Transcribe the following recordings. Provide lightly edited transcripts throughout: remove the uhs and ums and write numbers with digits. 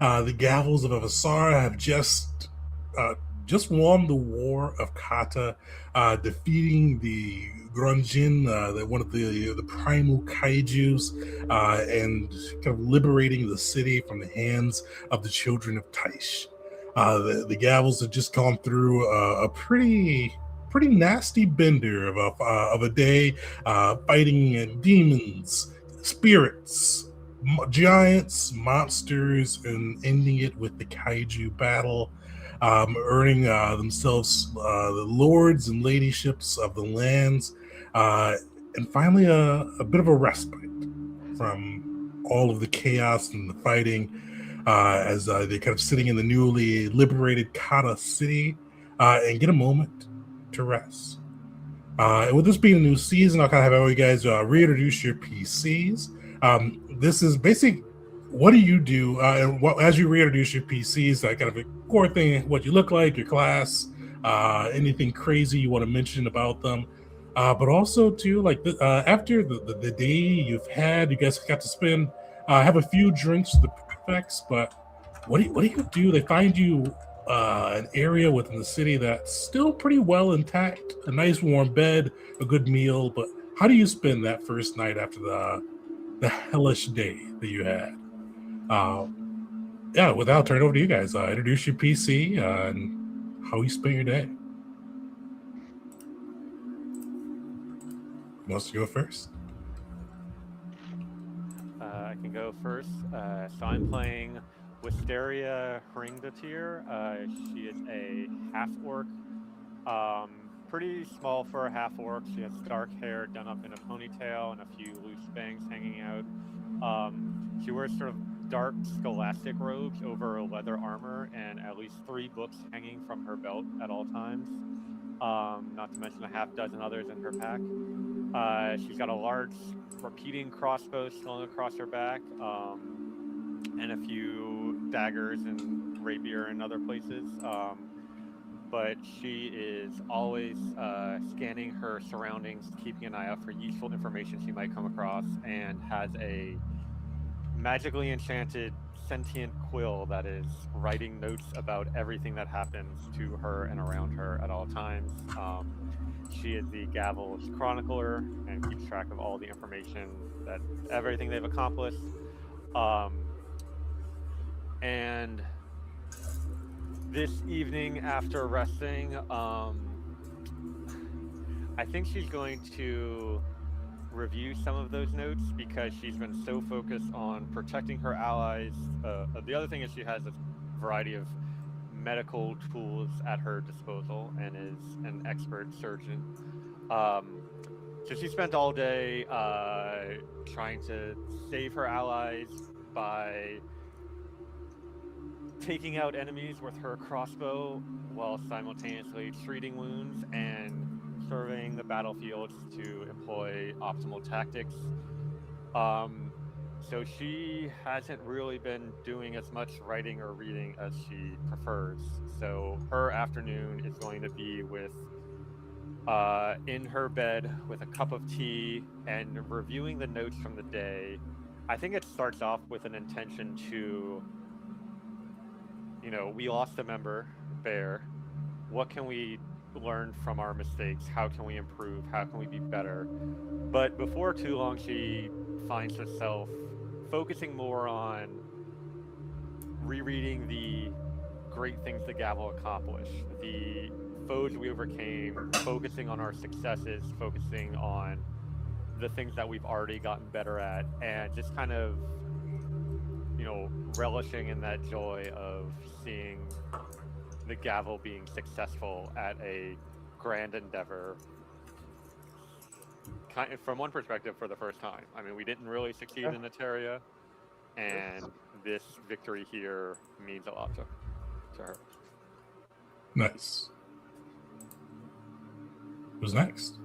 The Gavels of Avasara have just won the War of Kata, defeating the Grunjin, one of the primal kaiju's, and kind of liberating the city from the hands of the children of Taish. The Gavels have just gone through a pretty nasty bender of a day, fighting demons, spirits, giants, monsters, and ending it with the kaiju battle, earning themselves the lords and ladyships of the lands, and finally a bit of a respite from all of the chaos and the fighting, as they're kind of sitting in the newly liberated Kata city, and get a moment to rest. And with this being a new season, I'll kind of have all you guys reintroduce your PCs. This is basic. What do you do? And as you reintroduce your PCs, kind of a core thing: what you look like, your class, anything crazy you want to mention about them. But also too, after the day you've had, you guys got to spend have a few drinks with the prefects. But what do you do? They find you an area within the city that's still pretty well intact, a nice warm bed, a good meal. But how do you spend that first night after the hellish day that you had? Yeah, without turn it over to you guys. Introduce your PC and how you spent your day. Who wants to go first? I can go first. So I'm playing Wisteria Hringdatir. She is a half-orc. Pretty small for a half-orc. She has dark hair done up in a ponytail and a few loose bangs hanging out. She wears sort of dark scholastic robes over a leather armor and at least 3 books hanging from her belt at all times. Not to mention a half dozen others in her pack. She's got a large repeating crossbow slung across her back, and a few daggers and rapier in other places. But she is always scanning her surroundings, keeping an eye out for useful information she might come across, and has a magically enchanted sentient quill that is writing notes about everything that happens to her and around her at all times. She is the Gavel's chronicler and keeps track of all the information that everything they've accomplished. And this evening, after resting, I think she's going to review some of those notes because she's been so focused on protecting her allies. The other thing is she has a variety of medical tools at her disposal and is an expert surgeon. So she spent all day trying to save her allies by taking out enemies with her crossbow while simultaneously treating wounds and surveying the battlefield to employ optimal tactics. So she hasn't really been doing as much writing or reading as she prefers. So her afternoon is going to be with in her bed with a cup of tea and reviewing the notes from the day. I think it starts off with an intention to, we lost a member, Bear. What can we learn from our mistakes? How can we improve? How can we be better? But before too long, she finds herself focusing more on rereading the great things the Gavel accomplished, the foes we overcame, focusing on our successes, focusing on the things that we've already gotten better at, and just kind of, relishing in that joy of seeing the Gavel being successful at a grand endeavor, from one perspective, for the first time. I mean, we didn't really succeed in Eteria, and this victory here means a lot to her. Nice. Who's next?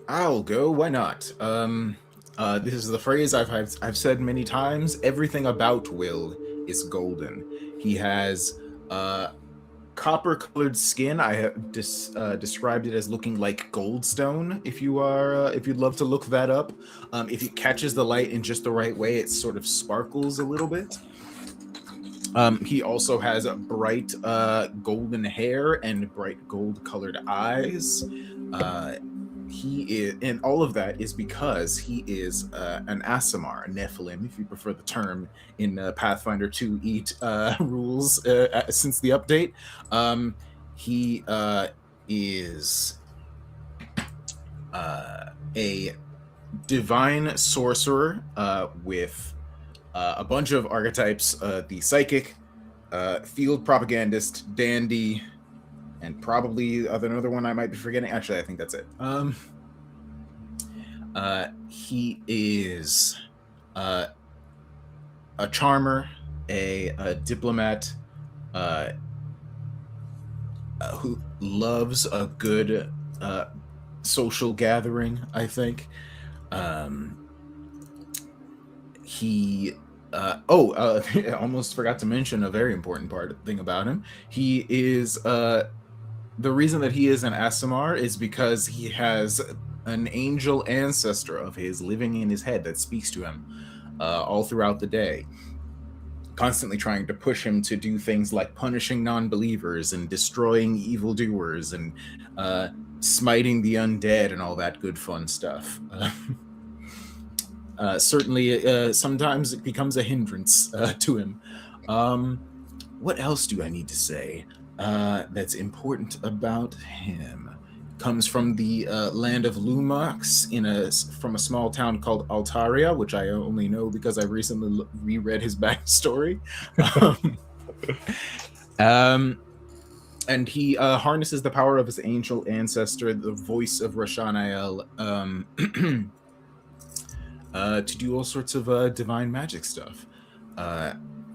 I'll go. Why not? This is the phrase I've said many times. Everything about Will is golden. He has copper-colored skin. I have described it as looking like goldstone. If you'd love to look that up, if it catches the light in just the right way, it sort of sparkles a little bit. He also has bright golden hair and bright gold-colored eyes. He is, and all of that is because he is an Aasimar, a Nephilim, if you prefer the term in Pathfinder 2 rules since the update. He is a divine sorcerer with a bunch of archetypes: the psychic, field propagandist, dandy, and probably another one I might be forgetting. Actually, I think that's it. He is a charmer, a diplomat, who loves a good social gathering, I think. He I almost forgot to mention a very important thing about him. He is the reason that he is an Aasimar is because he has an angel ancestor of his living in his head that speaks to him all throughout the day, constantly trying to push him to do things like punishing non-believers and destroying evildoers and smiting the undead and all that good fun stuff. Certainly, sometimes it becomes a hindrance to him. What else do I need to say that's important about him? Comes from the land of Lumax from a small town called Altaria, which I only know because I recently reread his backstory. And he harnesses the power of his angel ancestor, the voice of Rashanael, to do all sorts of divine magic stuff.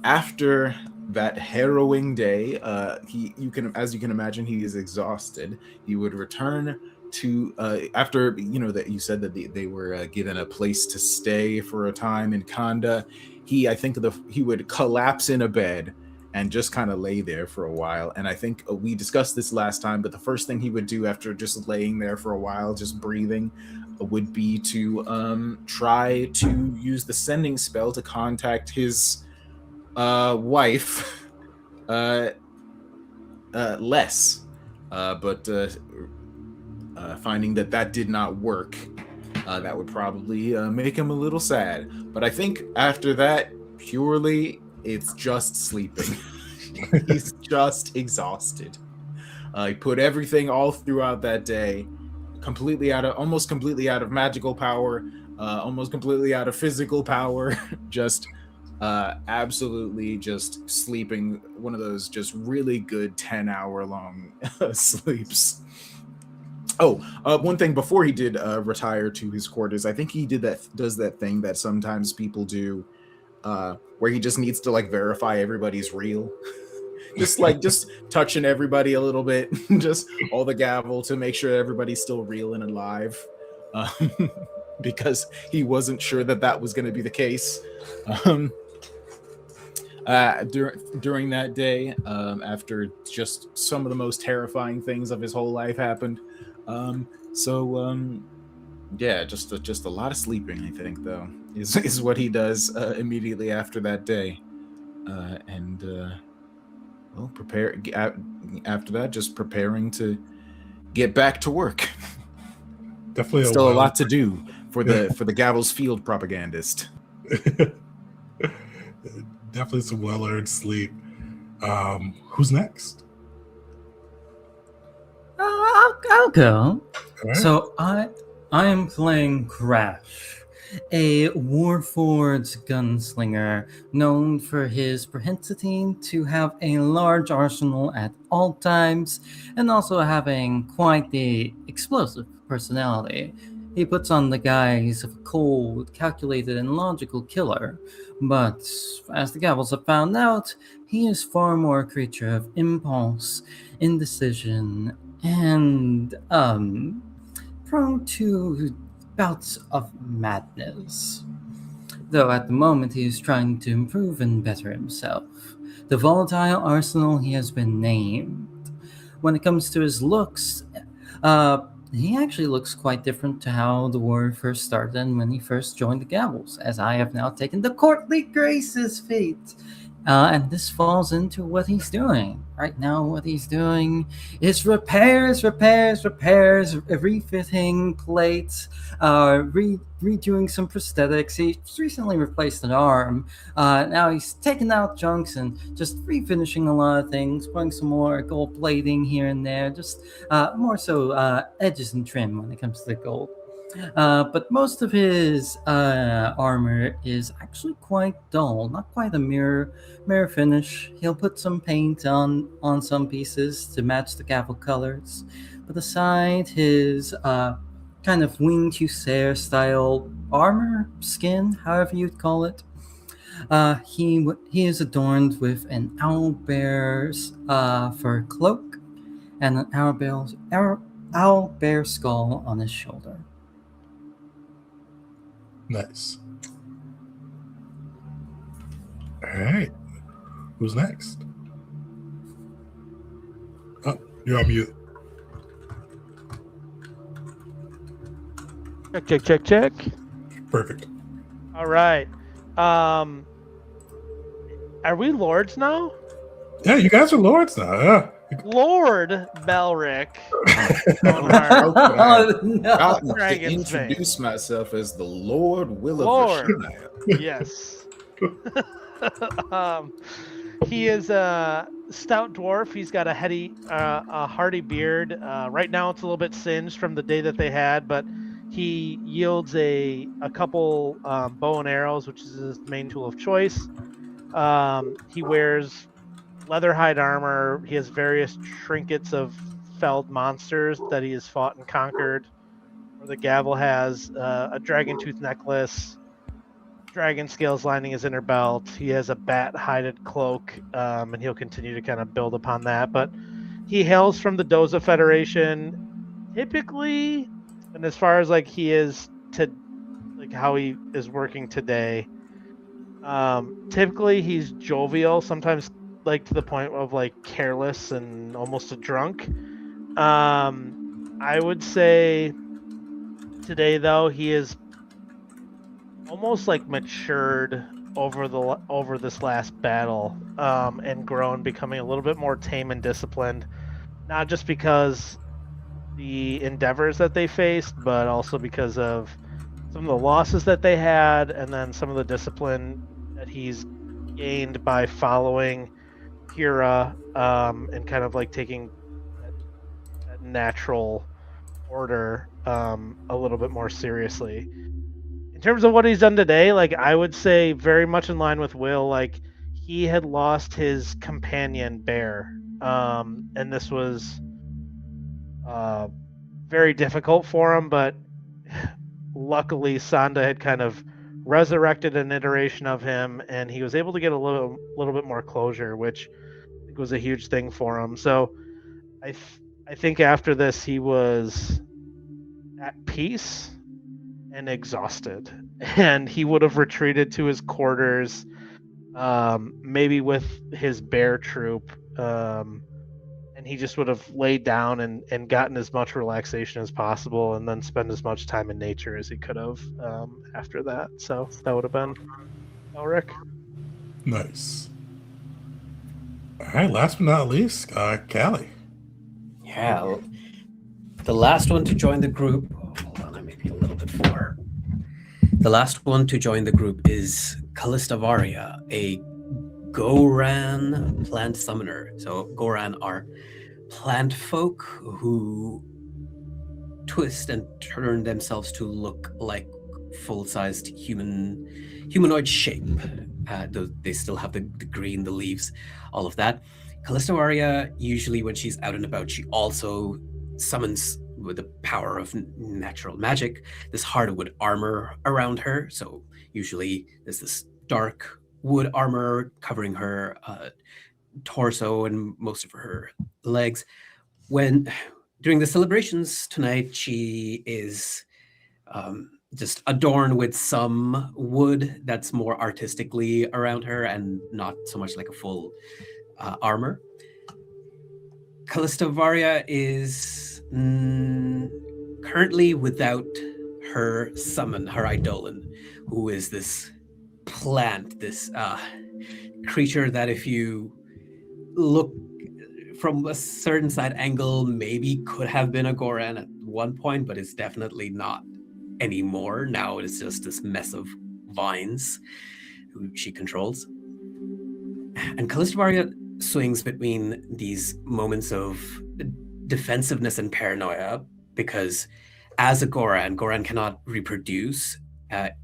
After that harrowing day, as you can imagine, he is exhausted. He would return to after that you said that they were given a place to stay for a time in Kanda. He would collapse in a bed and just kind of lay there for a while. And I think we discussed this last time, but the first thing he would do after just laying there for a while, just breathing, would be to try to use the sending spell to contact his wife, Les, but finding that did not work, that would probably make him a little sad. But I think after that, purely, it's just sleeping. He's just exhausted. He put everything all throughout that day, almost completely out of magical power, almost completely out of physical power, just absolutely just sleeping, one of those just really good 10-hour long sleeps. One thing before he did retire to his quarters, I think he does that thing that sometimes people do, where he just needs to like verify everybody's real. just touching everybody a little bit, just all the gavel to make sure everybody's still real and alive, because he wasn't sure that was going to be the case. During that day, after just some of the most terrifying things of his whole life happened. Just a lot of sleeping, I think, though, is what he does immediately after that day. Prepare after that, just preparing to get back to work. Definitely still a lot to do for the Gavel's field propagandist. Definitely some well-earned sleep. Who's next? I'll go. Right. So I am playing Crash, a Warforged gunslinger known for his propensity to have a large arsenal at all times and also having quite the explosive personality. He puts on the guise of a cold, calculated, and logical killer, but as the Gavels have found out, he is far more a creature of impulse, indecision, and prone to bouts of madness. Though at the moment he is trying to improve and better himself. The volatile arsenal he has been named when it comes to his looks, he actually looks quite different to how the war first started and when he first joined the Gavels, as I have now taken the courtly graces fate. And this falls into what he's doing. Right now, what he's doing is repairs, refitting plates, redoing some prosthetics. He's recently replaced an arm. Now he's taking out junks and just refinishing a lot of things, putting some more gold plating here and there, just more so edges and trim when it comes to the gold. But most of his armor is actually quite dull, not quite a mirror finish. He'll put some paint on some pieces to match the gavel colors, but aside his kind of winged hussar style armor, skin, however you'd call it, he is adorned with an owlbear's fur cloak and an owlbear skull on his shoulder. Nice. All right. Who's next? Oh, you're on mute. Check. Perfect. All right. Are we lords now? Yeah, you guys are lords now. Yeah. Lord Belric. Oh, no. Gotten to Dragon's Bane. introduce myself as the Lord Will of Lord. Rashad. Yes. He is a stout dwarf. He's got a hardy beard. Right now it's a little bit singed from the day that they had, but he yields a couple bow and arrows, which is his main tool of choice. He wears leather hide armor. He has various trinkets of felled monsters that he has fought and conquered. Or the Gavel has a dragon tooth necklace, dragon scales lining his inner belt. He has a bat-hided cloak, and he'll continue to kind of build upon that. But he hails from the Doza Federation, typically, and as far as like he is to like how he is working today, typically he's jovial, sometimes like to the point of like careless and almost a drunk. I would say today though he is almost like matured over this last battle, and grown, becoming a little bit more tame and disciplined, not just because the endeavors that they faced, but also because of some of the losses that they had, and then some of the discipline that he's gained by following Kira, and kind of like taking that natural order a little bit more seriously. In terms of what he's done today, like I would say very much in line with Will, like he had lost his companion Bear, and this was very difficult for him, but luckily Sanda had kind of resurrected an iteration of him, and he was able to get a little bit more closure, which I think was a huge thing for him. So I think after this he was at peace and exhausted, and he would have retreated to his quarters, maybe with his bear troop, and he just would have laid down and gotten as much relaxation as possible, and then spend as much time in nature as he could have after that. So that would have been Elric. Nice. All right, last but not least, Callie. Yeah, the last one to join the group. Hold on, I may be a little bit forward. The last one to join the group is Callista Varia, a Goran plant summoner. So Goran are plant folk who twist and turn themselves to look like full-sized humanoid shape. They still have the green, the leaves, all of that. Callista Varia, usually when she's out and about, she also summons with the power of natural magic this hardwood armor around her. So usually there's this dark wood armor covering her torso and most of her legs. When during the celebrations tonight, she is just adorned with some wood that's more artistically around her and not so much like a full armor. Callista Varia is currently without her summon, her Eidolon, who is this plant, this creature that if you look from a certain side angle, maybe could have been a Goran at one point, but it's definitely not anymore. Now it's just this mess of vines who she controls. And Callista Varia swings between these moments of defensiveness and paranoia, because as a Goran cannot reproduce.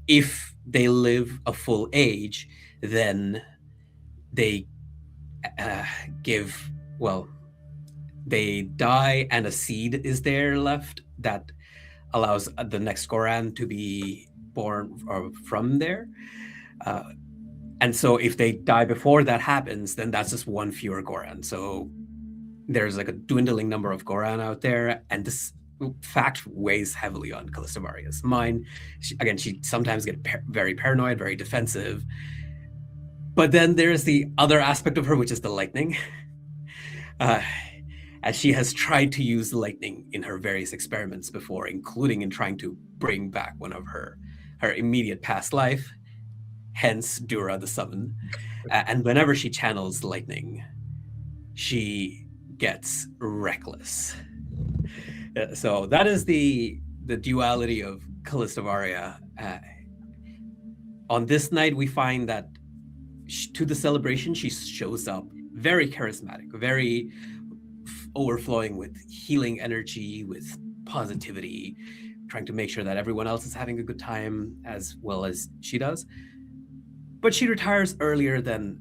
If they live a full age, then they they die and a seed is there left that allows the next Goran to be born from there. And so if they die before that happens, then that's just one fewer Goran. So there's like a dwindling number of Goran out there, and this fact weighs heavily on Callista Varia's mind. She sometimes gets very paranoid, very defensive. But then there's the other aspect of her, which is the lightning. As she has tried to use lightning in her various experiments before, including in trying to bring back one of her immediate past life, hence Dura the Summon. And whenever she channels lightning, she gets reckless. So that is the duality of Callista Varia. On this night, we find that to the celebration, she shows up very charismatic, very overflowing with healing energy, with positivity, trying to make sure that everyone else is having a good time as well as she does. But she retires earlier than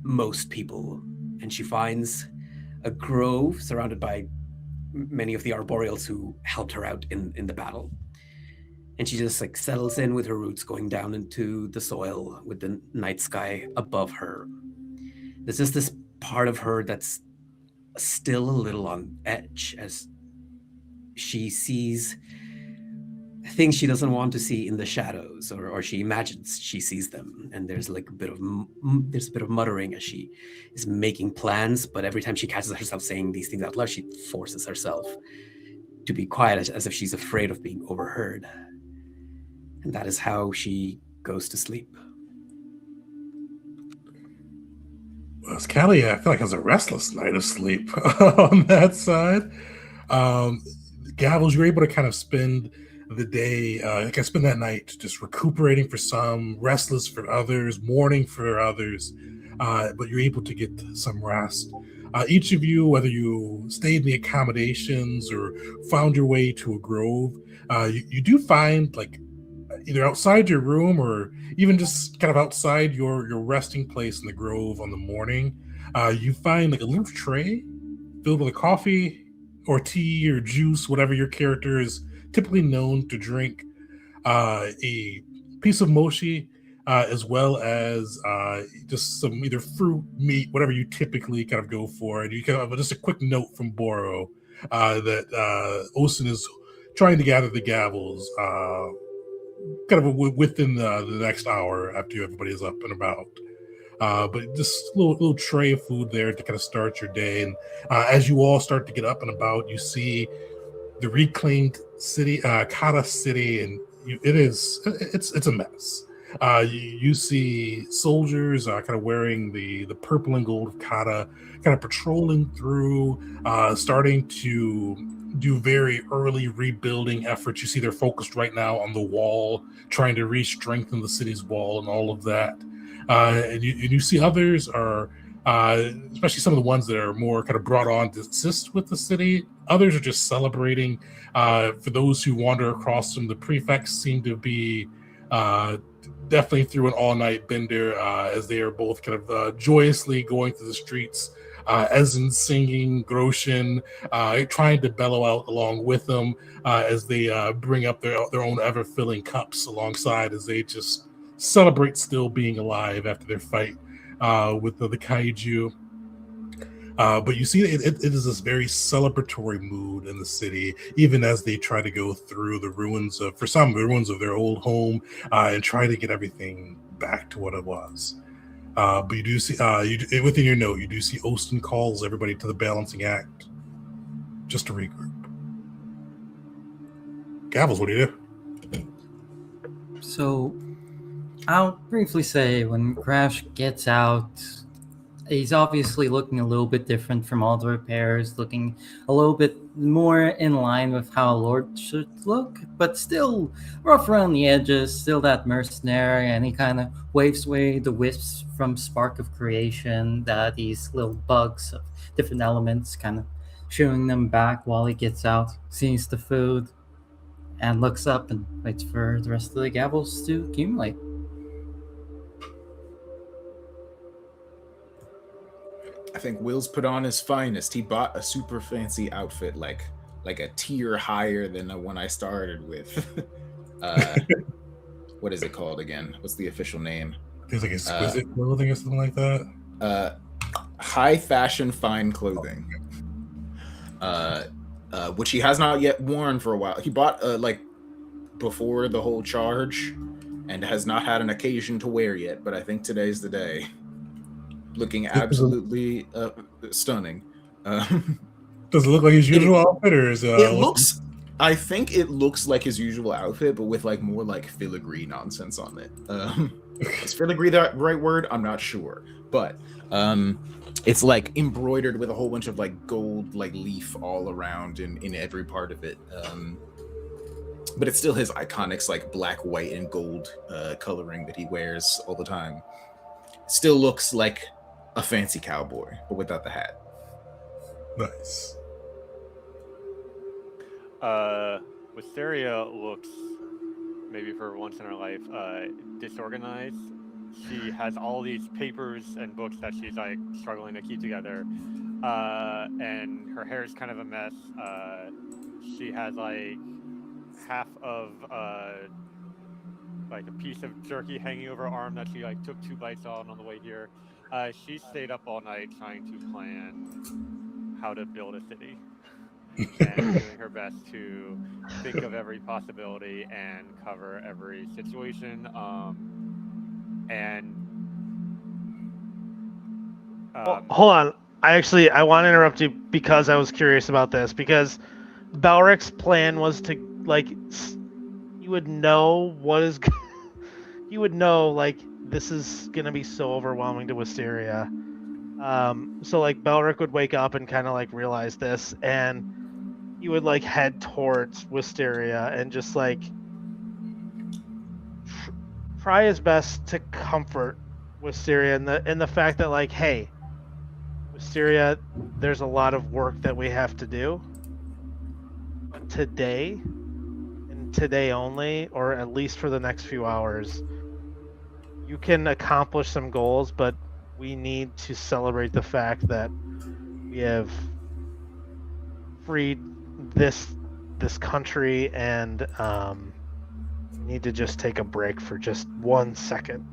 most people, and she finds a grove surrounded by many of the arboreals who helped her out in the battle. And she just like settles in with her roots going down into the soil with the night sky above her. There's just this part of her that's still a little on edge as she sees things she doesn't want to see in the shadows, or she imagines she sees them. And there's like a bit of muttering as she is making plans, but every time she catches herself saying these things out loud, she forces herself to be quiet as if she's afraid of being overheard. And that is how she goes to sleep. Well, it's Callie, I feel like it was a restless night of sleep on that side. Gavels, you're able to kind of spend the day, spend that night just recuperating for some, restless for others, mourning for others, but you're able to get some rest. Each of you, whether you stayed in the accommodations or found your way to a grove, you do find like either outside your room or even just kind of outside your resting place in the grove on the morning, you find like a little tray filled with a coffee or tea or juice, whatever your character is typically known to drink, a piece of mochi, as well as just some either fruit, meat, whatever you typically kind of go for. And you can have just a quick note from Boro that Osen is trying to gather the gavels kind of within the next hour after everybody is up and about. But just a little tray of food there to kind of start your day. And as you all start to get up and about, you see the reclaimed city, Kata City, and it's a mess. You see soldiers kind of wearing the purple and gold of Kata, kind of patrolling through, starting to do very early rebuilding efforts. You see they're focused right now on the wall, trying to re-strengthen the city's wall and all of that. And you see others are, especially some of the ones that are more kind of brought on to assist with the city. Others are just celebrating. For those who wander across them, the prefects seem to be definitely through an all-night bender as they are both kind of joyously going through the streets. Ezen singing, Groshin trying to bellow out along with them as they bring up their own ever-filling cups alongside as they just celebrate still being alive after their fight with the kaiju. But you see it is this very celebratory mood in the city, even as they try to go through the ruins of their old home and try to get everything back to what it was. But you do see, within your note, you do see Ostin calls everybody to the balancing act just to regroup. Gavels, what do you do? So, I'll briefly say when Crash gets out, he's obviously looking a little bit different from all the repairs, looking a little bit more in line with how a Lord should look, but still rough around the edges, still that mercenary, and he kind of waves away the wisps from Spark of Creation, these little bugs of different elements, kind of shooing them back while he gets out, sees the food, and looks up and waits for the rest of the gavels to accumulate. I think Will's put on his finest. He bought a super fancy outfit, like a tier higher than the one I started with. What is it called again? What's the official name? There's like exquisite clothing or something like that. High fashion, fine clothing. Which he has not yet worn for a while. He bought like before the whole charge, and has not had an occasion to wear yet. But I think today's the day. Looking absolutely stunning. Does it look like his usual outfit, or is it looks? I think it looks like his usual outfit, but with like more like filigree nonsense on it. Is filigree the right word? I'm not sure, but it's like embroidered with a whole bunch of like gold like leaf all around in every part of it. But it's still his iconics like black, white, and gold coloring that he wears all the time. Still looks like a fancy cowboy, but without the hat. Nice. Wisteria looks, maybe for once in her life, disorganized. She has all these papers and books that she's like struggling to keep together, and her hair is kind of a mess. She has like half of like a piece of jerky hanging over her arm that she like took 2 bites on the way here. She stayed up all night trying to plan how to build a city and doing her best to think of every possibility and cover every situation. Hold on. I want to interrupt you because I was curious about this, because Balric's plan was to like you would know what is you would know like this is gonna be so overwhelming to Wisteria. So like Belric would wake up and kind of like realize this, and he would like head towards Wisteria and just like try his best to comfort Wisteria in the fact that like, hey, Wisteria, there's a lot of work that we have to do. But today, and today only, or at least for the next few hours, you can accomplish some goals, but we need to celebrate the fact that we have freed this country, and we need to just take a break for just 1 second.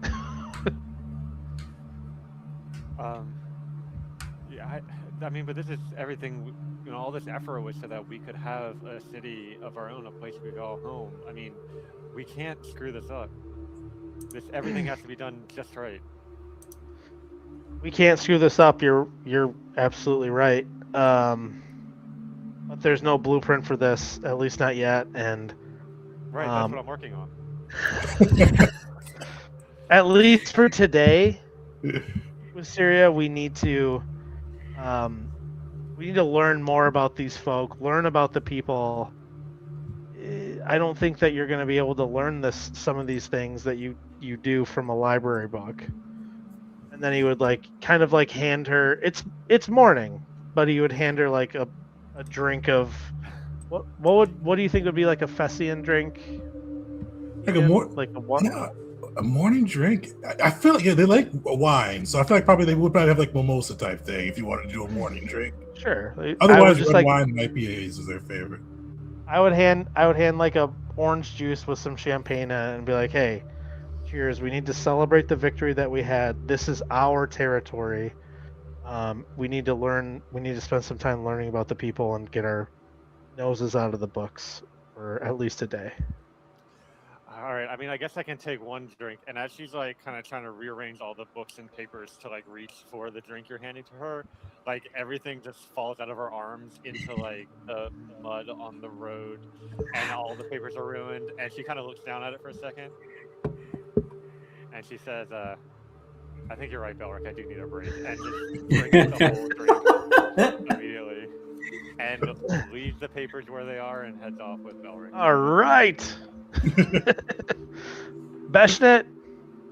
Yeah, I mean, but this is everything. You know, all this effort was so that we could have a city of our own, a place we call home. I mean, we can't screw this up. Everything has to be done just right. We can't screw this up. You're absolutely right. But there's no blueprint for this, at least not yet. And right, that's what I'm working on. At least for today, with Syria, we need to learn more about these folk, learn about the people. I don't think that you're going to be able to learn some of these things that you do from a library book. And then he would like kind of like hand her. It's morning, but he would hand her like a drink of what do you think would be like a Fessian drink? Like a morning drink. I feel like they like wine, so I feel like they would probably have like mimosa type thing if you wanted to do a morning drink. Sure. Otherwise, red wine and IPAs is their favorite. I would hand like a orange juice with some champagne and be like, hey, cheers. We need to celebrate the victory that we had. This is our territory. We need to spend some time learning about the people and get our noses out of the books for at least a day. All right. I mean, I guess I can take one drink. And as she's like kind of trying to rearrange all the books and papers to like reach for the drink you're handing to her, like everything just falls out of her arms into like the mud on the road, and all the papers are ruined. And she kind of looks down at it for a second, and she says, "I think you're right, Belric. I do need a break," and just drinks the whole drink immediately, and leaves the papers where they are and heads off with Belric. All right. Beshnet,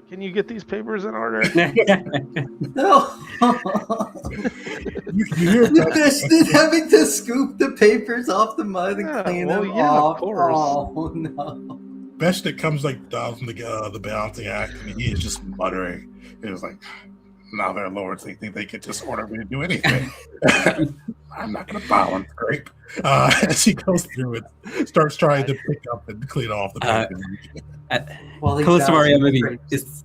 can you get these papers in order? No. You hear Beshnet having to scoop the papers off the mud and Yeah, clean well, them yeah, of off. course. Oh no. Beshnet comes like down from the balancing act, and he is just muttering. It was like, now their lords, they think they could just order me to do anything. I'm not going to bow and scrape. As he goes through it, starts trying to pick up and clean off the paper. Callista Maria maybe is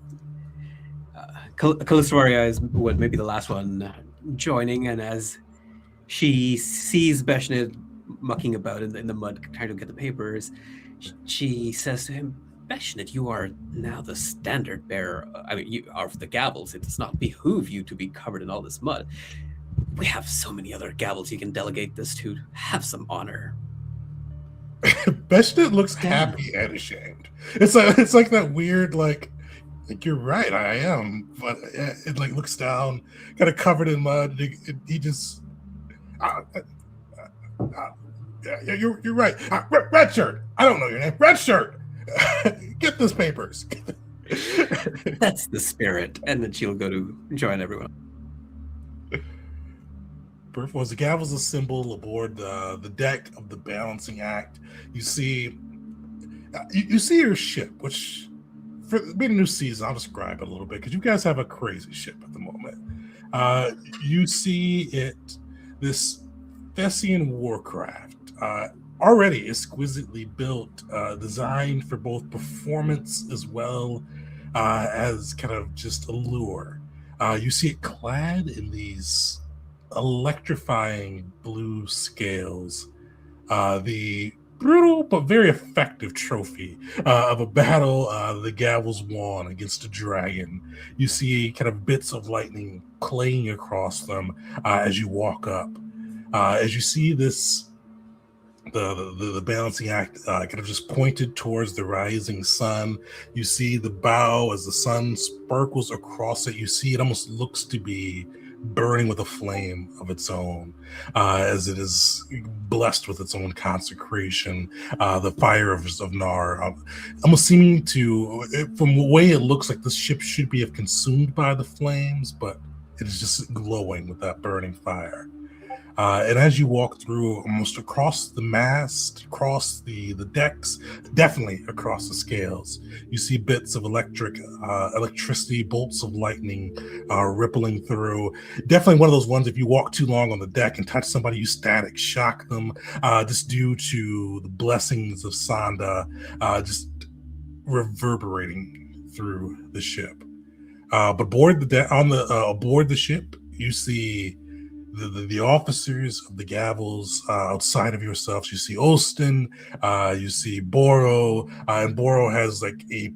Callista Maria is what maybe the last one joining, and as she sees Beshnet mucking about in the mud trying to get the papers, she says to him, "Beshnet, you are now the standard bearer. I mean, you are of the gavels. It does not behoove you to be covered in all this mud. We have so many other gavels you can delegate this to. Have some honor." Beshnet looks happy and ashamed. It's like that weird like you're right, I am, but it like looks down, kind of covered in mud. He just, yeah, you're right. Red shirt. I don't know your name. Red shirt. Get those papers. That's the spirit. And then she'll go to join everyone. Was the gavel's a symbol aboard the deck of the balancing act. You see your ship, which for being a new season, I'll describe it a little bit because you guys have a crazy ship at the moment. You see this Thessian warcraft, already exquisitely built, designed for both performance as well as kind of just allure. You see it clad in these electrifying blue scales, the brutal but very effective trophy of a battle the Gavels won against a dragon. You see kind of bits of lightning playing across them as you walk up. As you see this, the balancing act kind of just pointed towards the rising sun. You see the bow as the sun sparkles across it. You see it almost looks to be burning with a flame of its own, as it is blessed with its own consecration, the fire of Nar, almost seeming to, from the way it looks like this ship should be consumed by the flames, but it is just glowing with that burning fire. And as you walk through, almost across the mast, across the decks, definitely across the scales, you see bits of electricity, bolts of lightning rippling through. Definitely one of those ones, if you walk too long on the deck and touch somebody, you static shock them, just due to the blessings of Sanda just reverberating through the ship. But aboard the ship, you see the officers of the Gavels outside of yourselves. You see Olston, you see Boro, and Boro has like a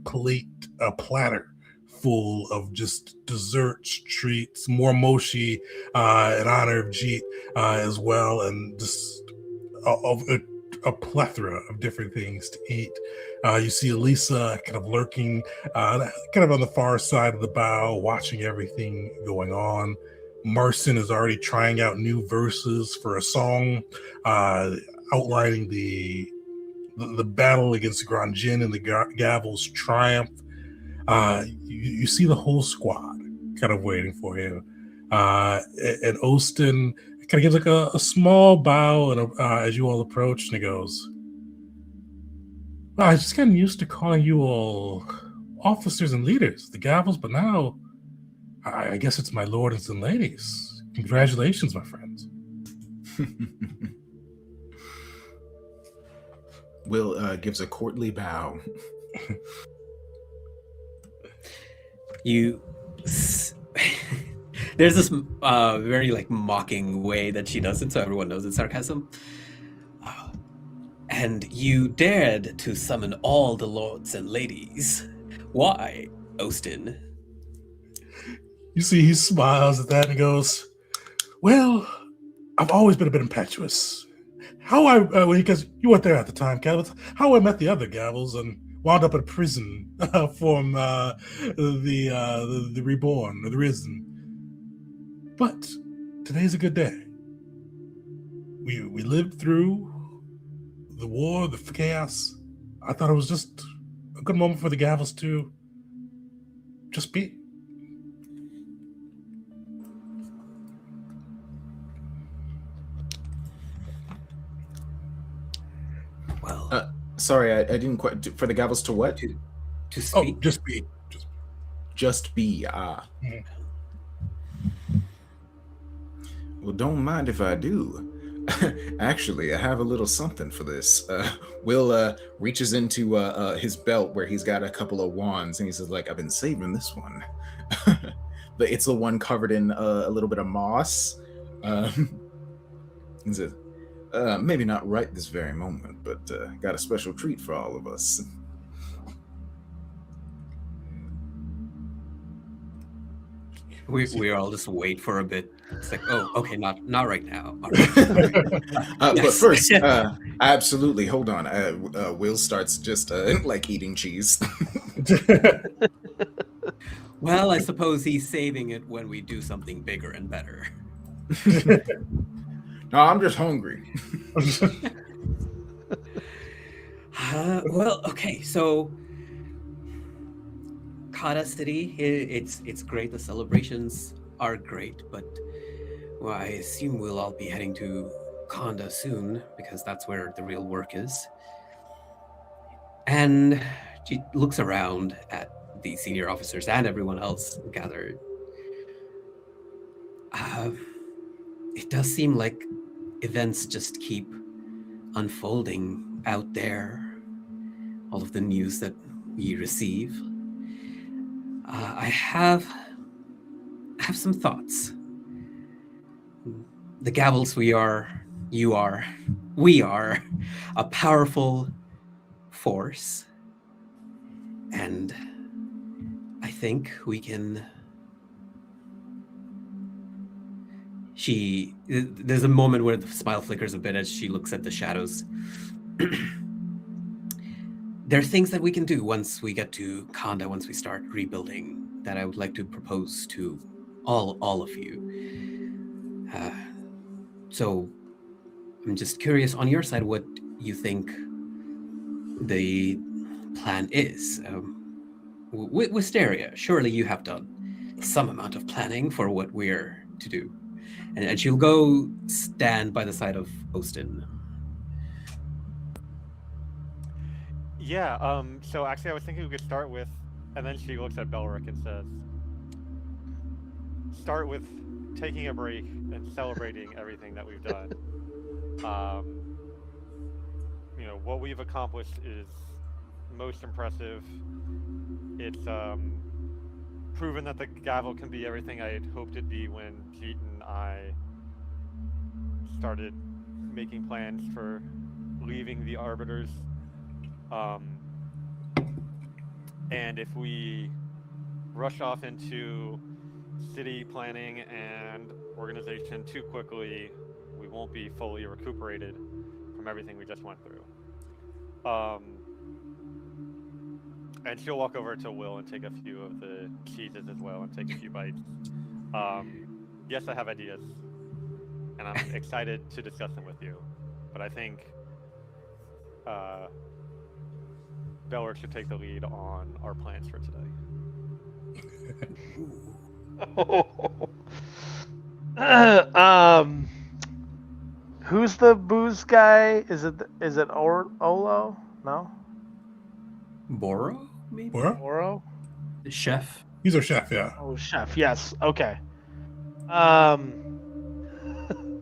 platter full of just desserts, treats, more mochi in honor of Jeet as well, and just a plethora of different things to eat. You see Elisa kind of lurking kind of on the far side of the bow, watching everything going on. Marcin is already trying out new verses for a song outlining the battle against Granjin and the Gavel's triumph. You see the whole squad kind of waiting for you. And Ostin kind of gives like a small bow and as you all approach, and he goes, "Well, I just gotten used to calling you all officers and leaders, the Gavels, but now I guess it's my lords and ladies. Congratulations, my friends." Will gives a courtly bow. There's this very like mocking way that she does it, so everyone knows it's sarcasm. And you dared to summon all the lords and ladies. Why, Austin? You see, he smiles at that and goes, "Well, I've always been a bit impetuous. Because you weren't there at the time, Gavels. How I met the other Gavels and wound up in prison from the reborn, or the risen. But today's a good day. We lived through the war, the chaos. I thought it was just a good moment for the Gavels to just be." Well, Sorry, I didn't quite. For the Gavels to what? to Oh, speak. just be. Just be. Well, don't mind if I do. Actually, I have a little something for this. Will reaches into his belt where he's got a couple of wands, and he says, "Like, I've been saving this one." But it's the one covered in a little bit of moss. He says, "Maybe not right this very moment, but got a special treat for all of us." We all just wait for a bit. It's like, oh, okay, not right now. All right. But first, absolutely, hold on. Will starts just like eating cheese. Well, I suppose he's saving it when we do something bigger and better. No, I'm just hungry. Well, okay, so Kata City, it's great. The celebrations are great, but well, I assume we'll all be heading to Konda soon because that's where the real work is. And she looks around at the senior officers and everyone else gathered. It does seem like events just keep unfolding out there. All of the news that we receive. I have some thoughts. The Gavels we are a powerful force, and I think we can. There's a moment where the smile flickers a bit as she looks at the shadows. There are things that we can do once we get to Konda, once we start rebuilding, that I would like to propose to all of you. So I'm just curious on your side what you think the plan is. Wisteria, surely you have done some amount of planning for what we're to do. And she'll go stand by the side of Austin. Yeah, so actually I was thinking we could start with, and then she looks at Belric and says, start with taking a break and celebrating everything that we've done. You know, what we've accomplished is most impressive. It's proven that the Gavel can be everything I had hoped it'd be when Jeet and I started making plans for leaving the Arbiters. And if we rush off into city planning and organization too quickly, we won't be fully recuperated from everything we just went through. And she'll walk over to Will and take a few of the cheeses as well and take a few bites. Yes, I have ideas, and I'm excited to discuss them with you, but I think Belric should take the lead on our plans for today. Who's the booze guy? Is it Olo? No. Boro, maybe? Oro? The chef? He's our chef, yeah. Oh, chef. Yes. Okay.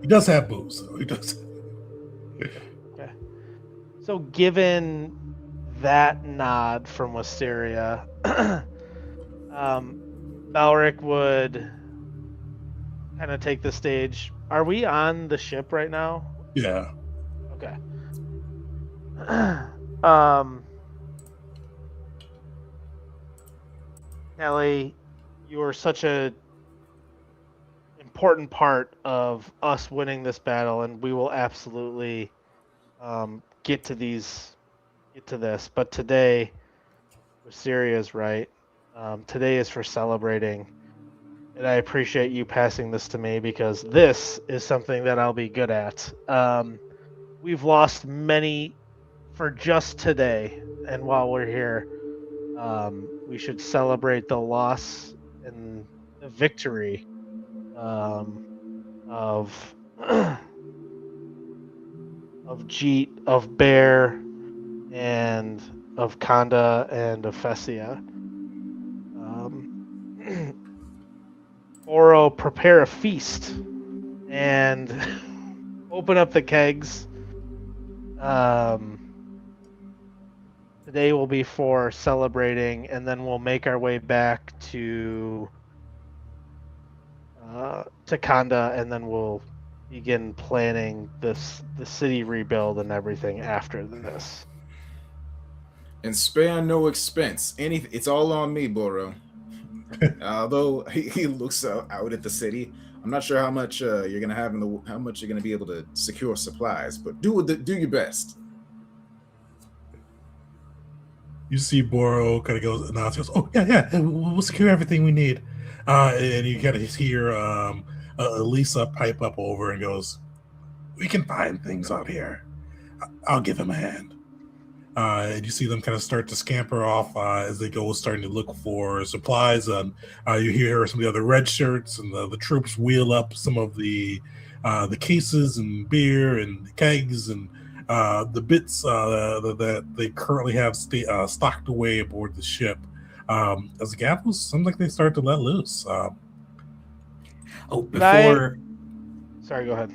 He does have booze, though. He does. Okay. So, given that nod from Wisteria, Balric would kind of take the stage. Are we on the ship right now? Yeah. Okay. Ellie, you are such a important part of us winning this battle, and we will absolutely get to this. But today, Wisteria is right. Today is for celebrating, and I appreciate you passing this to me because this is something that I'll be good at. We've lost many for just today, and while we're here, we should celebrate the loss and the victory of of Jeet, of Bear, and of Kanda and of Fessia. Oro, prepare a feast and open up the kegs. Today will be for celebrating, and then we'll make our way back to Kanda, and then we'll begin planning the city rebuild and everything after this. And spare no expense. It's all on me, Boro. Although he looks out at the city, I'm not sure how much you're gonna have how much you're gonna be able to secure supplies. But do your best. You see Boro kind of goes, oh, yeah, we'll secure everything we need. And you kind of hear Elisa pipe up over and goes, we can find things out here. I'll give him a hand. And you see them kind of start to scamper off as they go, starting to look for supplies. And you hear some of the other red shirts, and the troops wheel up some of the cases and beer and kegs and the bits that they currently have stocked away aboard the ship. As the Gaffles, seems like they start to let loose. Sorry, go ahead.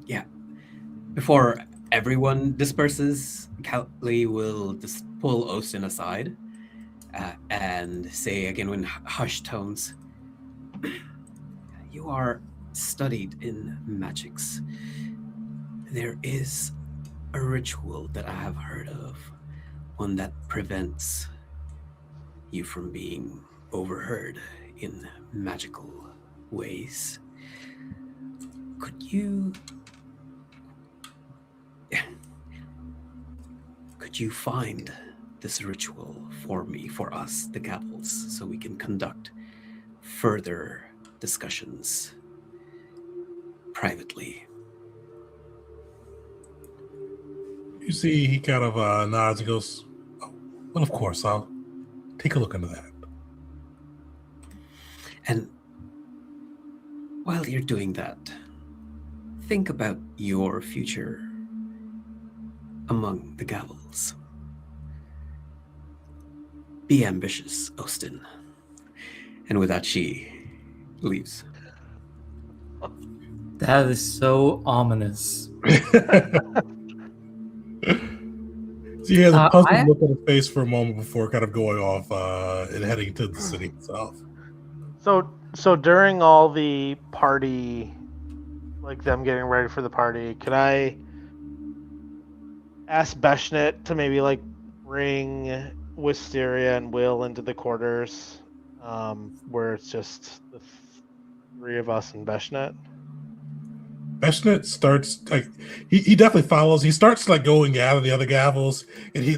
Yeah. Before everyone disperses, Callie will just pull Austin aside and say again in hushed tones, you are studied in magics. There is a ritual that I have heard of, one that prevents you from being overheard in magical ways. Could you find this ritual for me, for us, the Gaffles, so we can conduct further discussions privately? You see, he kind of nods and goes, oh, well, of course, I'll take a look into that. And while you're doing that, think about your future among the Gaffles. Be ambitious, Austin. And with that, she leaves. That is so ominous. So he has a puzzled look on his face for a moment before kind of going off and heading to the city itself. So during all the party, like them getting ready for the party, could I ask Beshnet to maybe like bring Wisteria and Will into the quarters, where it's just the three of us and Beshnet? Beshnet starts like he definitely follows. He starts like going gather the other Gaffles, and he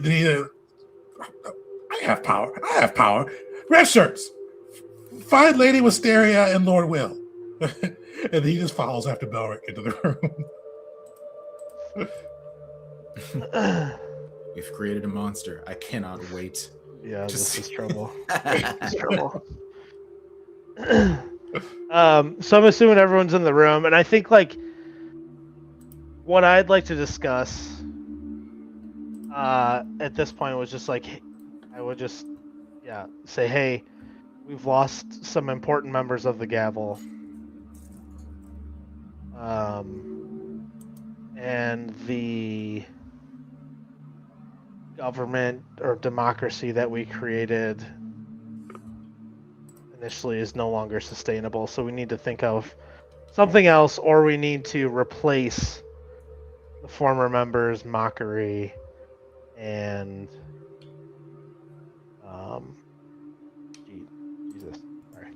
I have power. Red shirts, find Lady Wisteria and Lord Will, and he just follows after Belric into the room. We've created a monster. I cannot wait. Yeah, this is trouble. This is trouble. So I'm assuming everyone's in the room, and I think like what I'd like to discuss at this point was just like I would just say, hey, we've lost some important members of the Gavel, and the government or democracy that we created initially is no longer sustainable, so we need to think of something else, or we need to replace the former members' mockery and Jesus, sorry.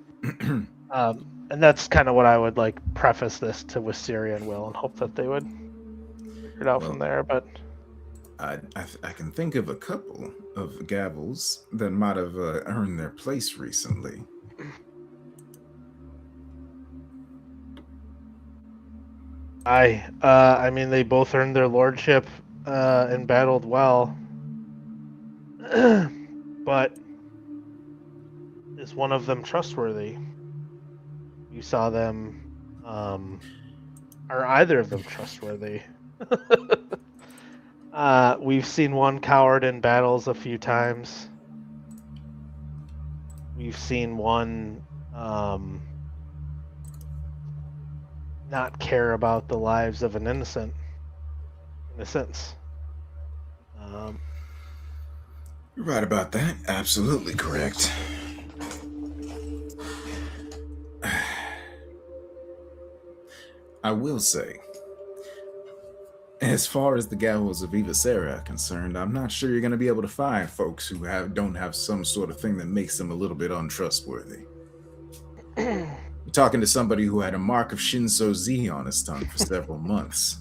And that's kind of what I would like preface this to Wisteria and Will, and hope that they would figure it out from there. But I can think of a couple of gavels that might have earned their place recently. I mean, they both earned their lordship and battled well. But is one of them trustworthy? You saw them, are either of them trustworthy? We've seen one coward in battles a few times. We've seen one not care about the lives of an innocent, in a sense. You're right about that. Absolutely correct. I will say, as far as the gavels of Eva Sarah are concerned, I'm not sure you're going to be able to find folks who don't have some sort of thing that makes them a little bit untrustworthy. You're talking to somebody who had a mark of Shinzo Z on his tongue for several months.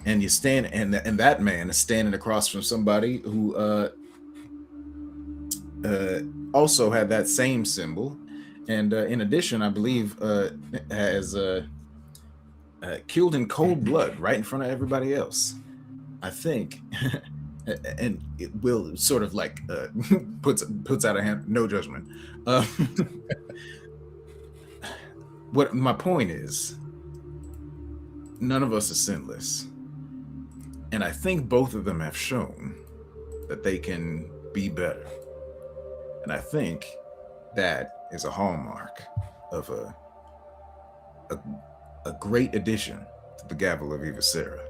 And you stand, and that man is standing across from somebody who also had that same symbol, and in addition, I believe has killed in cold blood right in front of everybody else. I think, and it will sort of like puts out a hand. No judgment. What my point is, none of us are sinless. And I think both of them have shown that they can be better. And I think that is a hallmark of a great addition to the Gavel of Eva Sarah.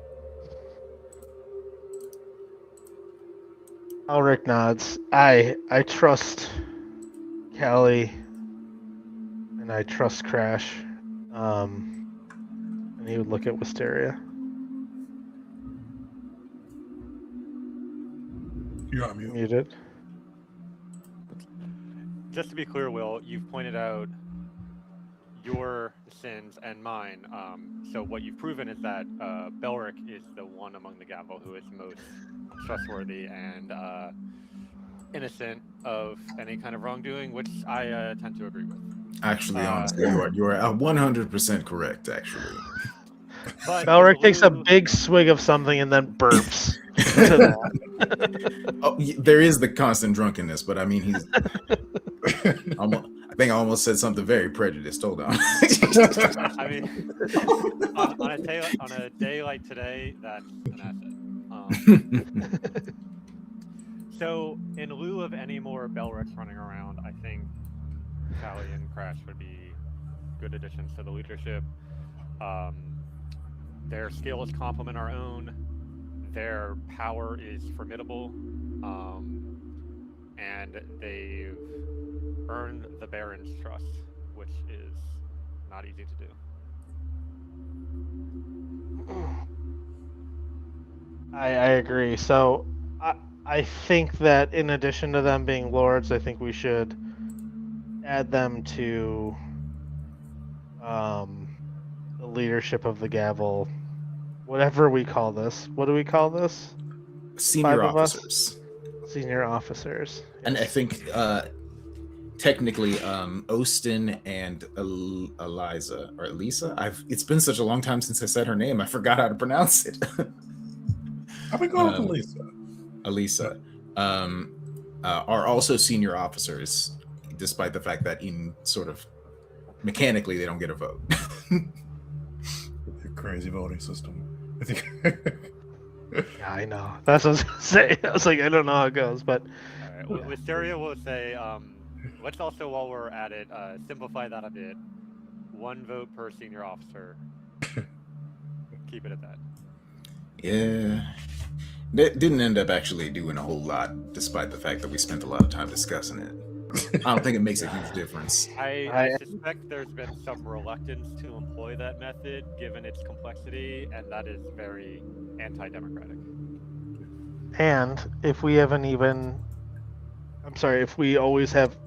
Ulrich nods. I trust Callie, and I trust Crash. And he would look at Wisteria. You're on mute. Muted. Just to be clear, Will, you've pointed out your sins and mine. So what you've proven is that Belric is the one among the Gavel who is most trustworthy and innocent of any kind of wrongdoing, which I tend to agree with. Actually, honestly, you are 100% correct, actually. But Belric takes a big swig of something and then burps. Oh, there is the constant drunkenness, but I mean, he's. I think I almost said something very prejudiced. Hold on. I mean, on a day like today, that's an asset. So, in lieu of any more Belrics running around, I think Callie and Crash would be good additions to the leadership. Their skills complement our own. Their power is formidable, and they've earned the Baron's trust, which is not easy to do. I agree. So I think that in addition to them being lords, I think we should add them to the leadership of the Gavel. Whatever we call this. What do we call this? Senior officers. Senior officers. Yes. And I think technically Ostin and Eliza, or Elisa. It's been such a long time since I said her name, I forgot how to pronounce it. I've been going with Elisa. Elisa are also senior officers, despite the fact that in sort of mechanically they don't get a vote. Crazy voting system. I think. Yeah, I know. That's what I was gonna say. I was like, I don't know how it goes, but. All right. Wisteria will say, let's also, while we're at it, simplify that a bit. 1 vote per senior officer. Keep it at that. Yeah. It didn't end up actually doing a whole lot, despite the fact that we spent a lot of time discussing it. I don't think it makes a huge difference. I suspect there's been some reluctance to employ that method, given its complexity, and that is very anti-democratic. And if we haven't even, I'm sorry, if we always have,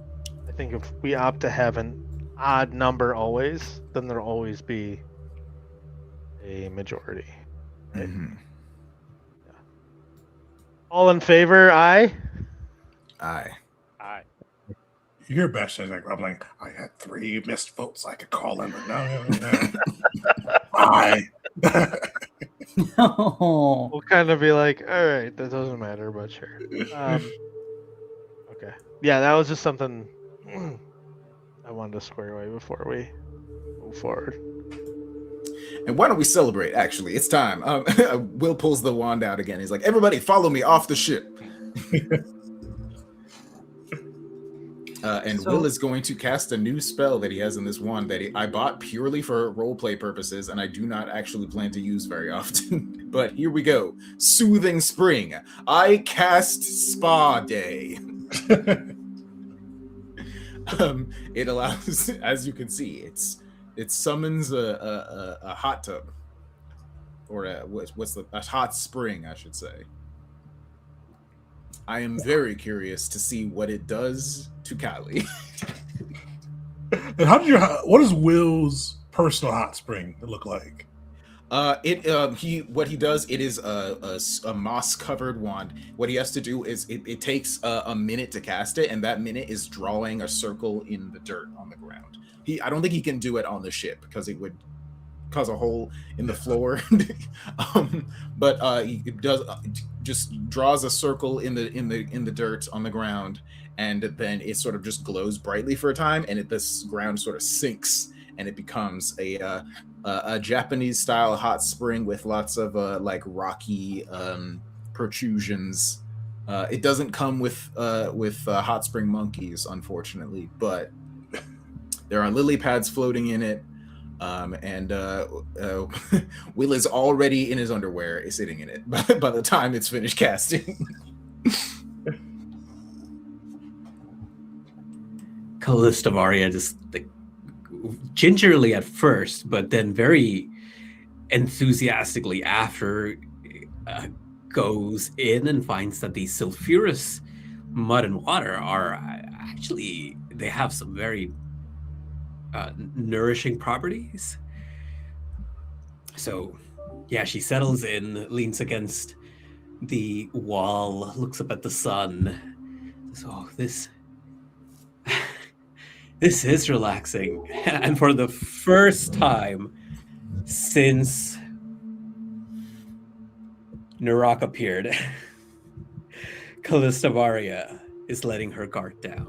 I think if we opt to have an odd number always, then there'll always be a majority. Right? Mhm. All in favor, aye? Aye. Aye. You hear Bash like grumbling. I had 3 missed votes I could call in, but no. Aye. No. We'll kind of be like, all right, that doesn't matter, but sure. Okay. Yeah, that was just something I wanted to square away before we move forward. And why don't we celebrate? Actually, it's time. Will pulls the wand out again. He's like, "Everybody, follow me off the ship." And Will is going to cast a new spell that he has in this wand that I bought purely for roleplay purposes, and I do not actually plan to use very often. But here we go. Soothing Spring. I cast Spa Day. It allows, as you can see, it summons a hot tub, or a hot spring, I should say. I am very curious to see what it does to Kali. And what does Will's personal hot spring look like? What he does, it is a moss covered wand. What he has to do is it takes a minute to cast it, and that minute is drawing a circle in the dirt on the ground. I don't think he can do it on the ship because it would cause a hole in the floor. But he does just draws a circle in the dirt on the ground, and then it sort of just glows brightly for a time, and this ground sort of sinks, and it becomes a Japanese style hot spring with lots of like rocky protrusions. It doesn't come with hot spring monkeys, unfortunately, but there are lily pads floating in it. And Will is already in his underwear, is sitting in it by the time it's finished casting. Callista of Arya just like gingerly at first, but then very enthusiastically after goes in and finds that the sulfurous mud and water are actually, they have some very nourishing properties. So yeah, she settles in, leans against the wall, looks up at the sun. So this is relaxing. And for the first time since Narak appeared, Callista of Arya is letting her guard down.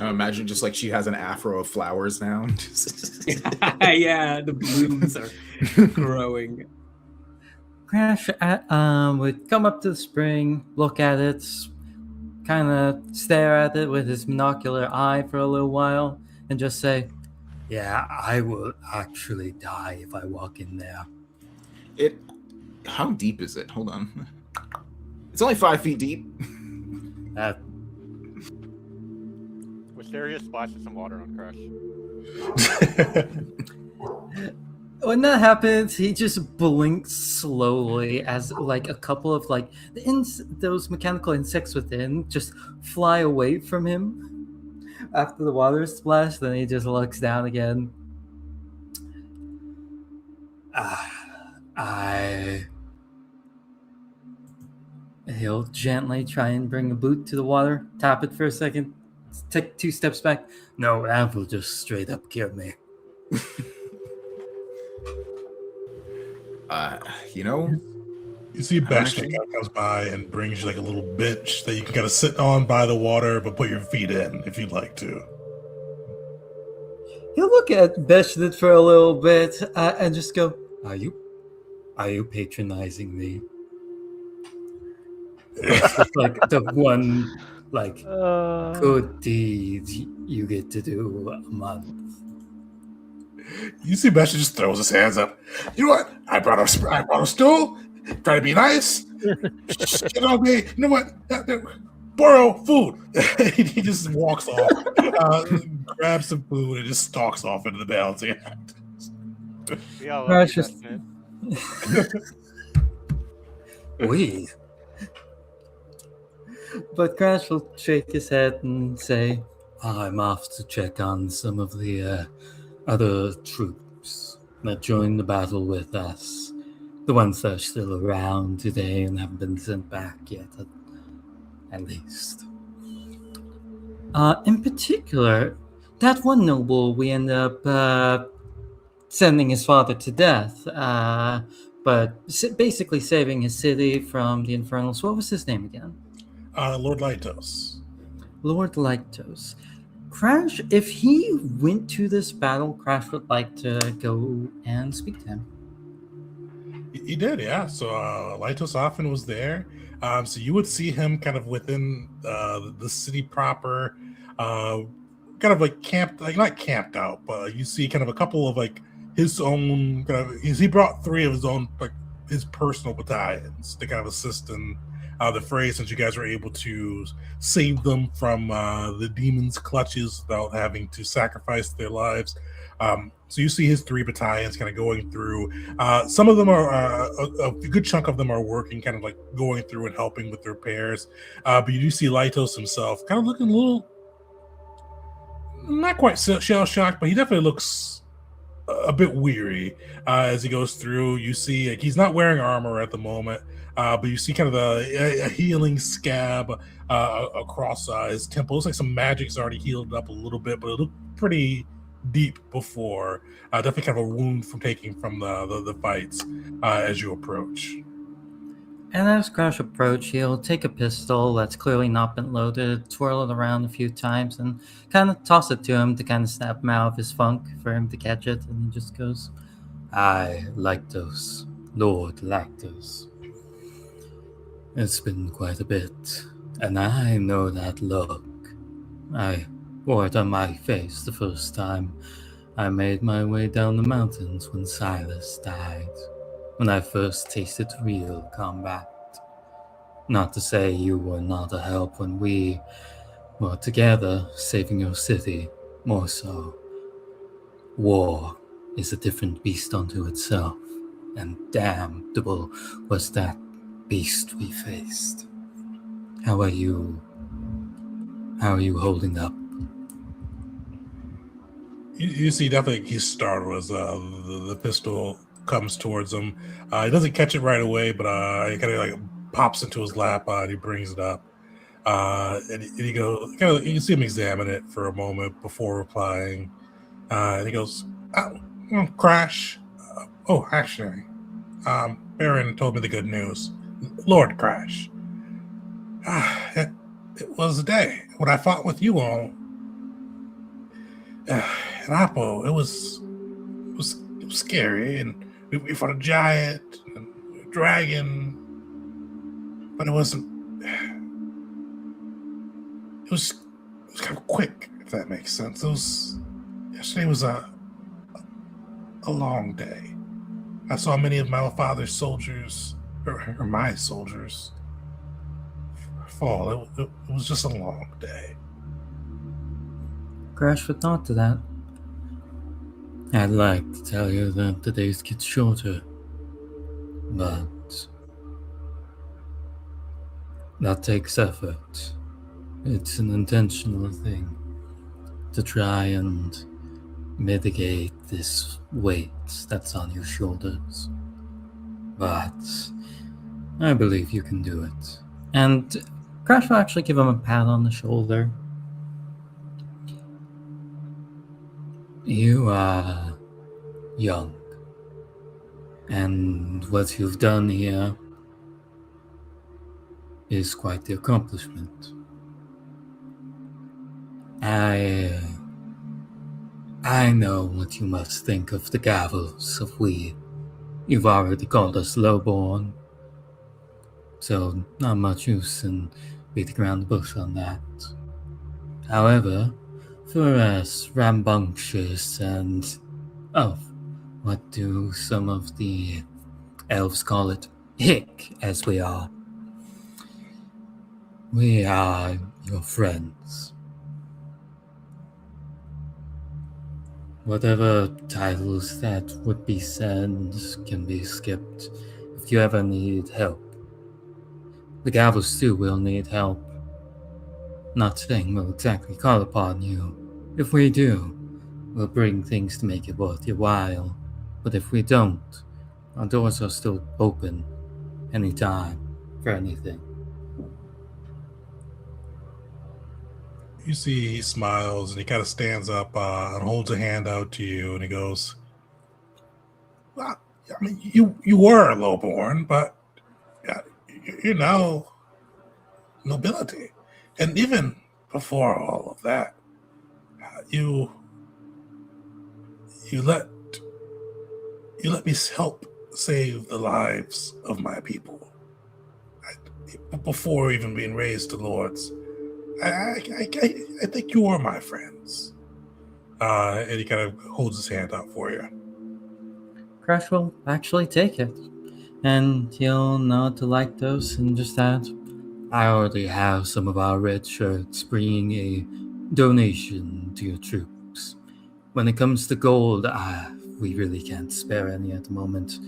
I imagine just like she has an afro of flowers now. Yeah, the blooms are growing. Crash would come up to the spring, look at it, kind of stare at it with his monocular eye for a little while, and just say, "Yeah, I will actually die if I walk in there." How deep is it? Hold on. It's only 5 feet deep. Wisteria splashes some water on Crush. When that happens, he just blinks slowly as like a couple of like those mechanical insects within just fly away from him after the water splash. Then he just looks down again. He'll gently try and bring a boot to the water, tap it for a second, take 2 steps back. No, that will just straight up kill me. You see Bastion comes by and brings you like a little bench that you can kind of sit on by the water, but put your feet in if you'd like to. He'll look at Beshdit for a little bit and just go, Are you patronizing me? It's just like the one good deed you get to do a month. You see Bastion just throws his hands up. You know what? I brought a stool. Try to be nice. Shit on me. You know what? Borrow food. He just walks off, grabs some food, and just stalks off into the balancing act. Yeah, Crash just We. But Crash will shake his head and say, I'm off to check on some of the other troops that joined the battle with us. The ones that are still around today and haven't been sent back yet, at least. In particular, that one noble we end up sending his father to death, but basically saving his city from the Infernals. What was his name again? Lord Lytos. Lord Lyctos. Crash, if he went to this battle, Crash would like to go and speak to him. He did, yeah. So Lytos often was there. So you would see him kind of within the city proper, kind of like camped, like not camped out, but you see kind of a couple of like his own kind of. He brought 3 of his own, like his personal battalions to kind of assist in the fray, since you guys were able to save them from the demons' clutches without having to sacrifice their lives. So you see his 3 battalions kind of going through. Some of them are, a good chunk of them are working, kind of like going through and helping with the repairs. But you do see Lytos himself kind of looking a little, not quite shell shocked, but he definitely looks a bit weary as he goes through. You see, like, he's not wearing armor at the moment, but you see kind of a healing scab across his temple. Looks like some magic's already healed up a little bit, but it looked pretty deep before. Definitely kind of a wound from taking from the fights as you approach. And as Crash approaches, he'll take a pistol that's clearly not been loaded, twirl it around a few times, and kind of toss it to him to kind of snap him out of his funk for him to catch it. And he just goes, I Lyctos, Lord Lyctos. It's been quite a bit, and I know that look. I wore it on my face the first time I made my way down the mountains when Silas died. When I first tasted real combat. Not to say you were not a help when we were together saving your city, more so. War is a different beast unto itself, and damnable was that beast we faced. How are you holding up? You see, definitely he's startled as the pistol comes towards him. He doesn't catch it right away, but he kind of like pops into his lap and he brings it up. And he goes, kind of, you can see him examine it for a moment before replying. And he goes, Crash. Actually, Baron told me the good news. Lord Crash. It was a day when I fought with you all. In Apo, it was scary, and we fought a giant and a dragon, but it wasn't. It was kind of quick, if that makes sense. Yesterday was a long day. I saw many of my father's soldiers, or my soldiers, fall. It was just a long day. Crash would nod to that. I'd like to tell you that the days get shorter, but that takes effort. It's an intentional thing to try and mitigate this weight that's on your shoulders. But I believe you can do it. And Crash will actually give him a pat on the shoulder. You are young, and what you've done here is quite the accomplishment. I know what you must think of the gavels of we. You've already called us lowborn, so not much use in beating around the bush on that. However, for us rambunctious and, what do some of the elves call it? Hick, as we are. We are your friends. Whatever titles that would be said can be skipped. If you ever need help, The Gavels too will need help. Not saying we'll exactly call upon you. If we do, we'll bring things to make it worth your while. But if we don't, our doors are still open anytime for anything. You see, he smiles and he kind of stands up and holds a hand out to you, and he goes, well, I mean, you were lowborn, but you're now nobility. And even before all of that, you you let you let me help save the lives of my people. Before even being raised to lords, I think you are my friends. And he kind of holds his hand out for you. Crash will actually take it, and he'll nod to Lactose and just add, I already have some of our red shirts bringing a donation to your troops. When it comes to gold, we really can't spare any at the moment.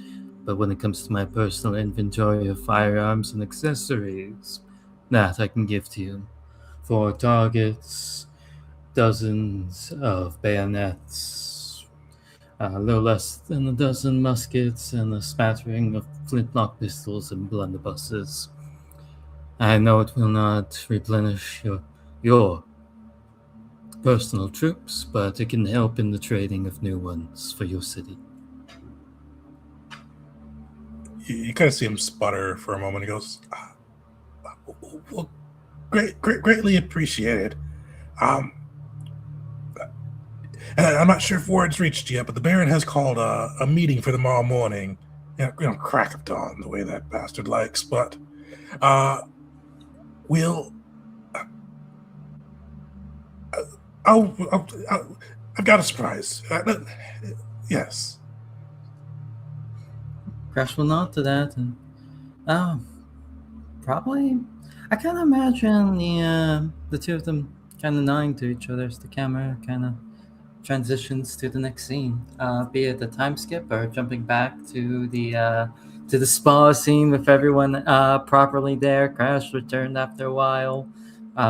But when it comes to my personal inventory of firearms and accessories, that I can give to you. 4 targets, dozens of bayonets, a little less than a dozen muskets, and a smattering of flintlock pistols and blunderbusses. I know it will not replenish your personal troops, but it can help in the trading of new ones for your city. You kind of see him sputter for a moment. He goes, well, greatly appreciated. And I'm not sure if word's reached yet, but the Baron has called a meeting for tomorrow morning. Crack of dawn, the way that bastard likes. But we'll. I've got a surprise. Yes. Crash will nod to that, and probably. I kind of imagine the two of them kind of nodding to each other as the camera kind of transitions to the next scene, be it a time skip or jumping back to the spa scene with everyone properly there. Crash returned after a while,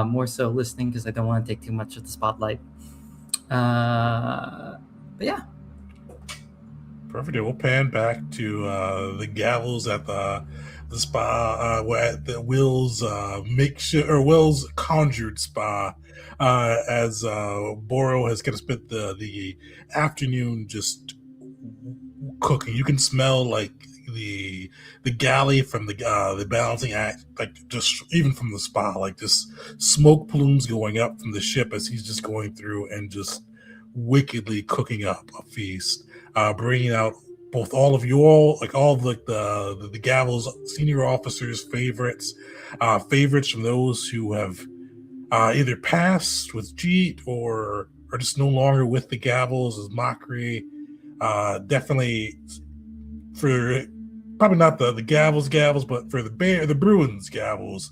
more so listening because I don't want to take too much of the spotlight. But yeah. Perfect. We'll pan back to the gavels at the spa, where at the Will's Will's conjured spa, as Boro has kind of spent the afternoon just cooking. You can smell like the galley from the balancing act, like just even from the spa, like just smoke plumes going up from the ship as he's just going through and just wickedly cooking up a feast, bringing out both all of you all, like all of the Gavel's senior officers' favorites, favorites from those who have either passed with Jeet or are just no longer with the Gavels as Mockery. Definitely for probably not the Gavels, but for the Bruins Gavels,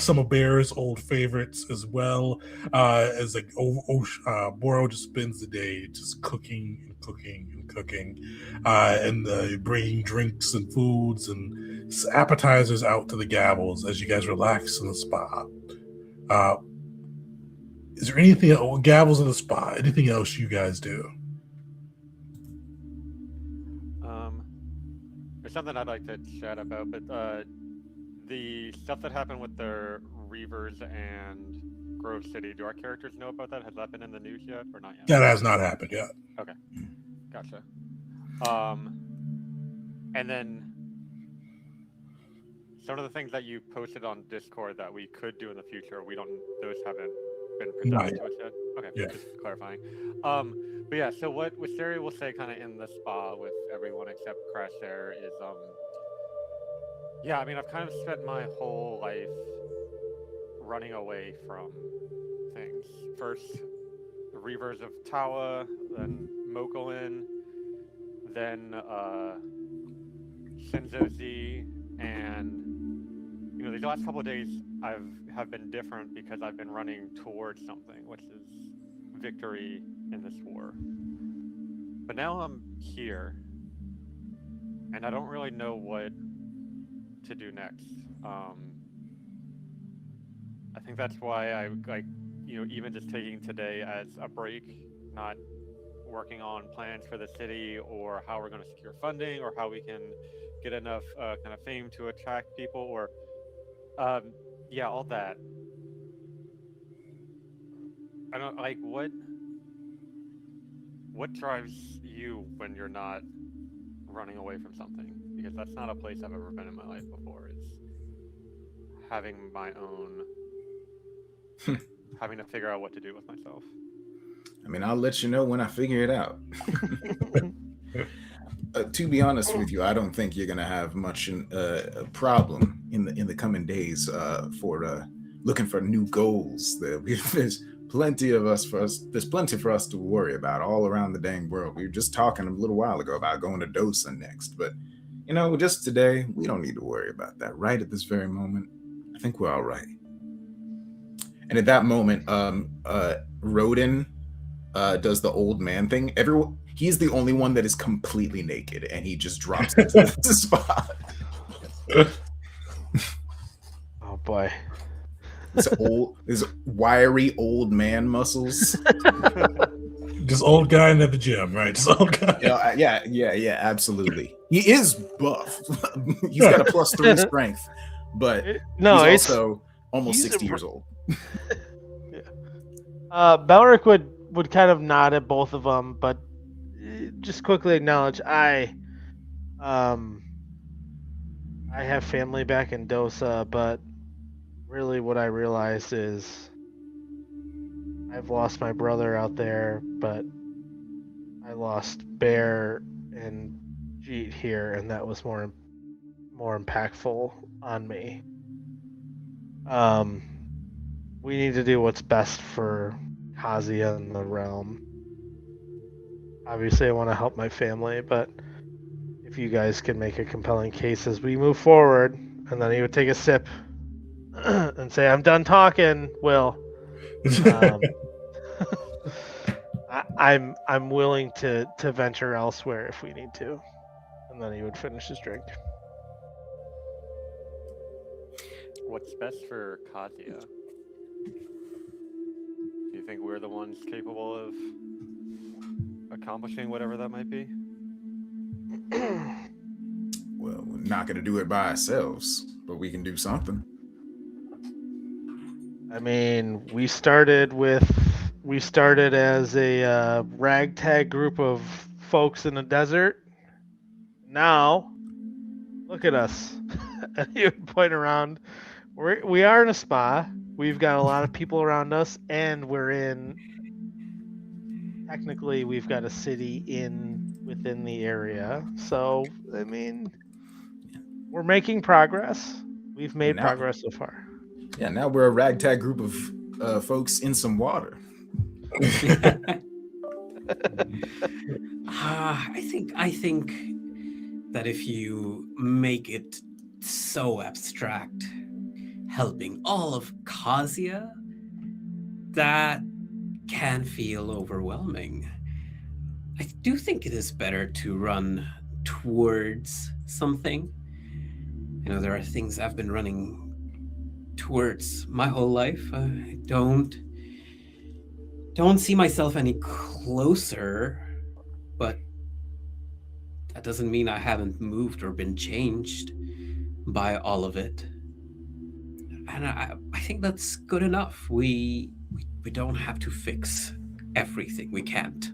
some of Bear's old favorites as well. As like Boro just spends the day just cooking and cooking and cooking, and bringing drinks and foods and appetizers out to the Gavels as you guys relax in the spa. Is there anything Gavels in the spa? Anything else you guys do? There's something I'd like to chat about, but the stuff that happened with the Reavers and Grove City, do our characters know about that? Has that been in the news yet, or not yet? That has not happened yet. Okay, gotcha. And then some of the things that you posted on Discord that we could do in the future, those haven't been presented to us yet? Okay, yeah. Just clarifying. But yeah, so what Wisteria will say kind of in the spa with everyone except Crash there is, yeah, I mean, I've kind of spent my whole life running away from things. First, the Reavers of Tawa, then Mokolin, then Shinzo Z, and these last couple of days have been different because I've been running towards something, which is victory in this war. But now I'm here, and I don't really know what to do next. I think that's why I like, even just taking today as a break, not working on plans for the city or how we're going to secure funding or how we can get enough kind of fame to attract people or um, yeah, all that. I don't like what drives you when you're not running away from something, because that's not a place I've ever been in my life before. Is having my own, having to figure out what to do with myself. I mean, I'll let you know when I figure it out. To be honest with you, I don't think you're gonna have much a problem in the coming days for looking for new goals. There's plenty of us for us. There's plenty for us to worry about all around the dang world. We were just talking a little while ago about going to Dosa next, but just today we don't need to worry about that. Right at this very moment, I think we're all right. And at that moment, Rodin does the old man thing. Everyone, he's the only one that is completely naked, and he just drops into the spot. Oh boy. His wiry old man muscles. Just old guy in at the gym, right? Just old guy. Yeah, absolutely. He is buff. He's got a +3 strength, but he's also almost 60 years old. Belric would kind of nod at both of them, but just quickly acknowledge I have family back in Dosa, but really what I realized is I've lost my brother out there, but I lost Bear and Jeet here, and that was more impactful on me. We need to do what's best for Kazia and the realm. Obviously, I want to help my family, but if you guys can make a compelling case as we move forward, and then he would take a sip and say, "I'm done talking, Will." I'm willing to venture elsewhere if we need to. And then he would finish his drink. What's best for Katya? Do you think we're the ones capable of accomplishing whatever that might be? Well, we're not going to do it by ourselves, but we can do something. I mean, we started as a ragtag group of folks in the desert. Now, look at us. And you point around. We are in a spa. We've got a lot of people around us, and technically we've got a city within the area. So, I mean, we're making progress. We've made progress so far. Yeah, now we're a ragtag group of folks in some water. I think that if you make it so abstract, helping all of Kazia, that can feel overwhelming. I do think it is better to run towards something. There are things I've been running towards my whole life. I don't see myself any closer, but that doesn't mean I haven't moved or been changed by all of it. And I think that's good enough. We don't have to fix everything. We can't.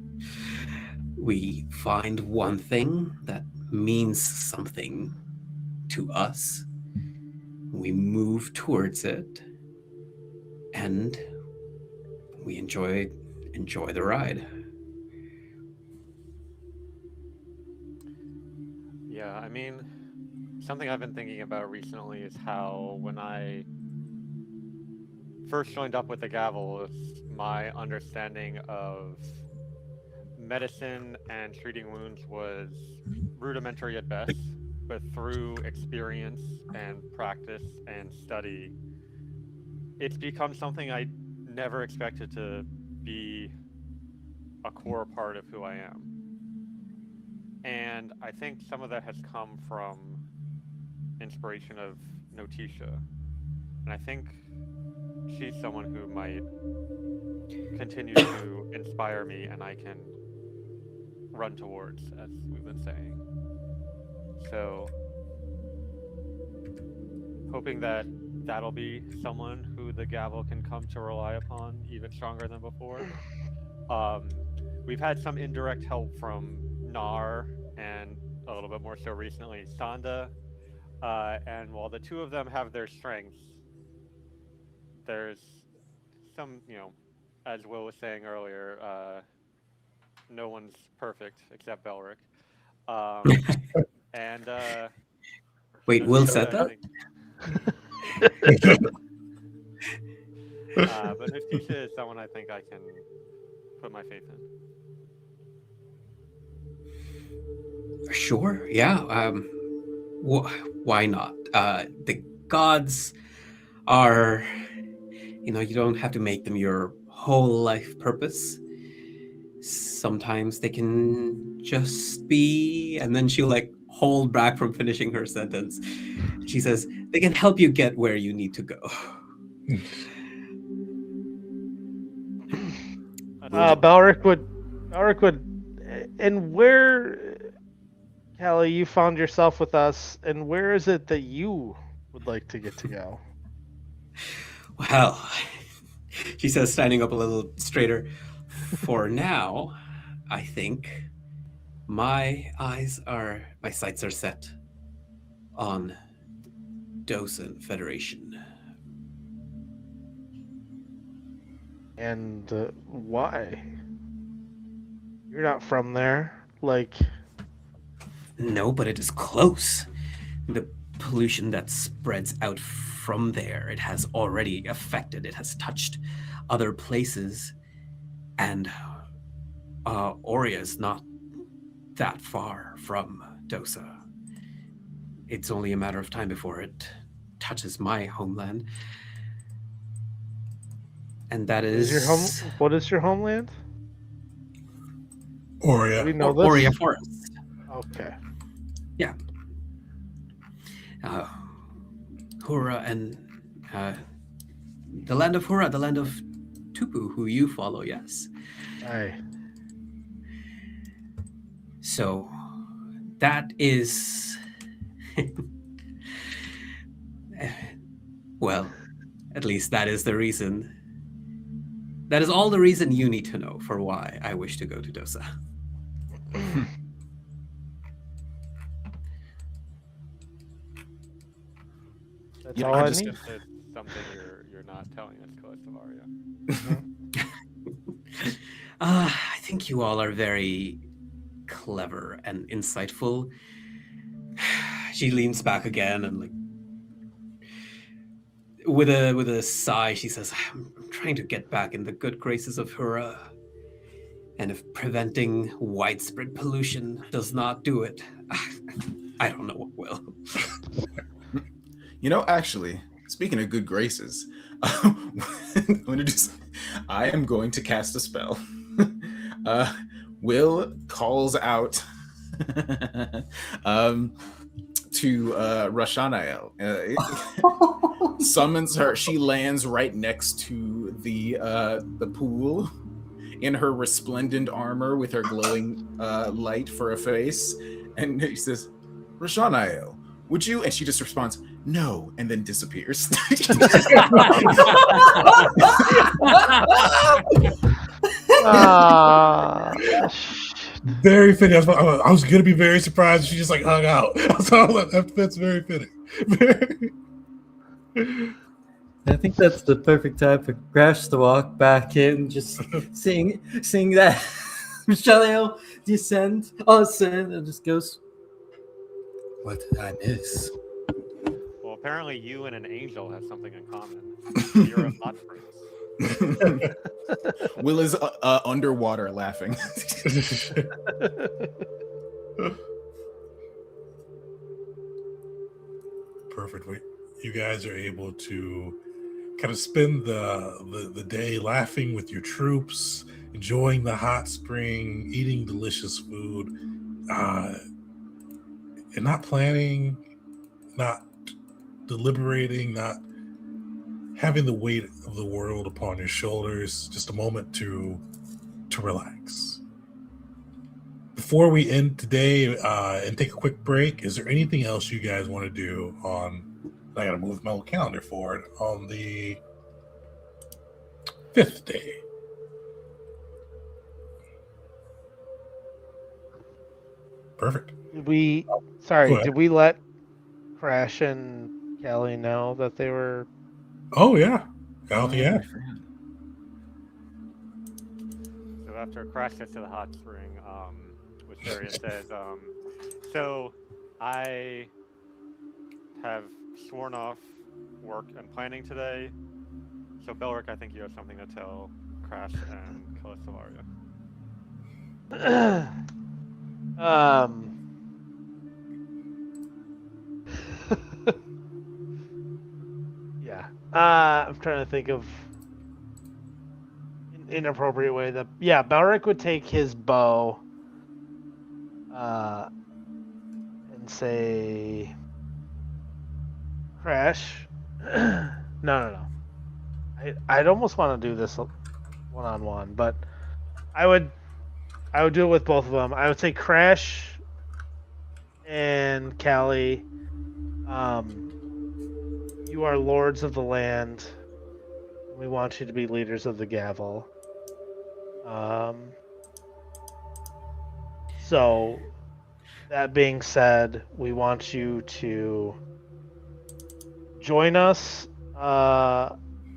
We find one thing that means something to us. We move towards it, and we enjoy the ride. Yeah, I mean, something I've been thinking about recently is how when I first joined up with the Gavel, my understanding of medicine and treating wounds was rudimentary at best, but through experience and practice and study, it's become something I never expected to be a core part of who I am. And I think some of that has come from inspiration of Notisha. And I think she's someone who might continue to inspire me, and I can run towards, as we've been saying. So, hoping that that'll be someone who the gavel can come to rely upon even stronger than before. We've had some indirect help from Nar, and a little bit more so recently Sanda. And while the two of them have their strengths, there's some, as Will was saying earlier, no one's perfect except Belric. Um, and Wait, Will Nafisa, said I that? think, but Nafisa is someone I think I can put my faith in. Sure, yeah. Why not? The gods are, you don't have to make them your whole life purpose. Sometimes they can just be, and then she'll like hold back from finishing her sentence. She says, they can help you get where you need to go. Balric would, and where, Callie, you found yourself with us, and where is it that you would like to get to go? Well, she says, standing up a little straighter. For now, I think my sights are set on Dosen Federation. And why? You're not from there. Like, No, but it is close. The pollution that spreads out from there, it has already affected, it has touched other places, and Oria is not that far from Dosa. It's only a matter of time before it touches my homeland. And that is... What is your homeland? Oria. Do we know this? Oria Forest. Okay. Yeah. Hura and the land of Hura, the land of Tupu, who you follow, yes. Aye. So that is well, at least that is the reason. That is all the reason you need to know for why I wish to go to Dosa. That's all I need. It's something you're not telling us, Calistavaria. I think you all are very clever and insightful. She leans back again and like with a sigh, she says, I'm trying to get back in the good graces of Hura. And if preventing widespread pollution does not do it, I don't know what will. Actually, speaking of good graces, I am going to cast a spell. Will calls out to Rashanael. Summons her. She lands right next to the pool in her resplendent armor with her glowing light for a face. And he says, Rashanael, would you? And she just responds, no, and then disappears. Very fitting. I was gonna be very surprised if she just like hung out. That's very fitting. I think that's the perfect time for Crash to walk back in, just seeing that Michelle ascend, and just goes, "What did I miss?" Well, apparently you and an angel have something in common. You're a hot prince. Will is underwater laughing. Perfect. You guys are able to kind of spend the day laughing with your troops, enjoying the hot spring, eating delicious food, and not planning, not deliberating, not having the weight of the world upon your shoulders, just a moment to relax. Before we end today and take a quick break, is there anything else you guys want to do on? I got to move my calendar forward on the 5th day. Perfect. Did we let Crash and Callie know that they were? Oh yeah, out the app. So after Crash gets to the hot spring, Wisteria says, so I have sworn off work and planning today. So Belric, I think you have something to tell Crash and Calistavaria. Yeah. I'm trying to think of an inappropriate way that. Yeah, Belric would take his bow. And say, Crash. No. I'd almost want to do this one-on-one, but I would do it with both of them. I would say, Crash and Callie, you are lords of the land. We want you to be leaders of the gavel. So, that being said, we want you to join us,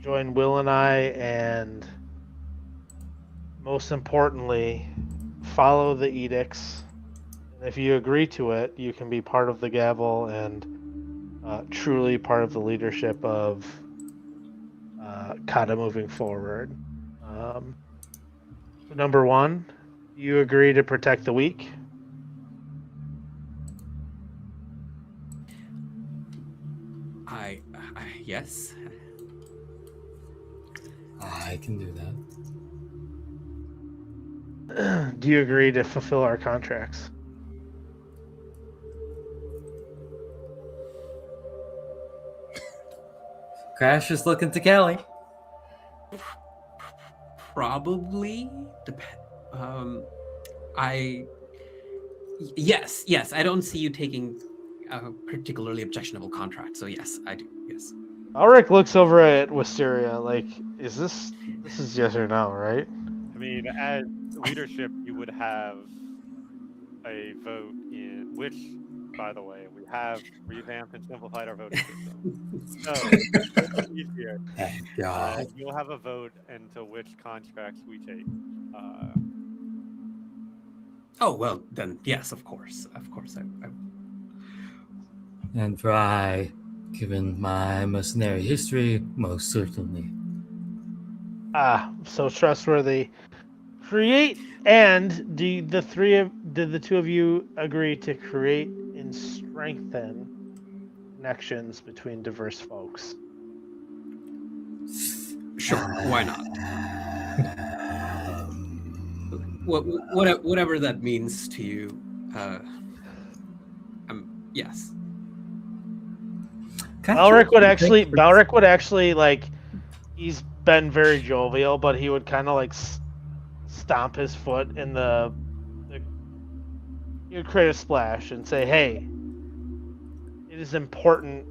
join Will and I, and most importantly, follow the edicts. And if you agree to it, you can be part of the gavel and truly part of the leadership of Kata moving forward. So number one, you agree to protect the weak? Yes. I can do that. Do you agree to fulfill our contracts? Crash is looking to Callie. Probably. Yes. I don't see you taking a particularly objectionable contract. So yes, I do. Yes. Ulrich looks over at Wisteria like, is this is yes or no, right? I mean, as leadership, you would have a vote in which, by the way, we have revamped and simplified our voting system. So it's easier. Thank God. You'll have a vote into which contracts we take. Oh well, then yes, of course. I And for I, given my mercenary history, most certainly. So trustworthy. Create, and did the two of you agree to create and strengthen connections between diverse folks? Sure, why not? Whatever that means to you. Yes. Balric would actually like. He's been very jovial, but he would kind of like stomp his foot in the. He would create a splash and say, "Hey, it is important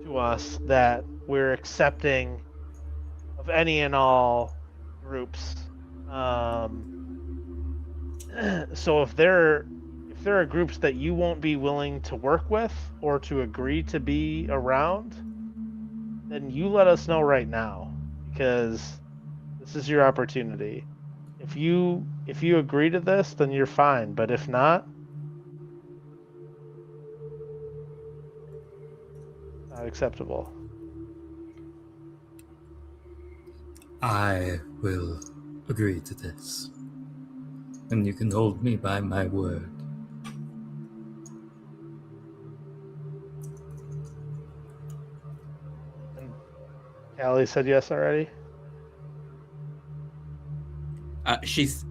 to us that we're accepting of any and all groups. So if there are groups that you won't be willing to work with or to agree to be around, then you let us know right now, because this is your opportunity. If you agree to this, then you're fine, but if not, not acceptable." I will agree to this. And you can hold me by my word. And Callie said yes already? She's...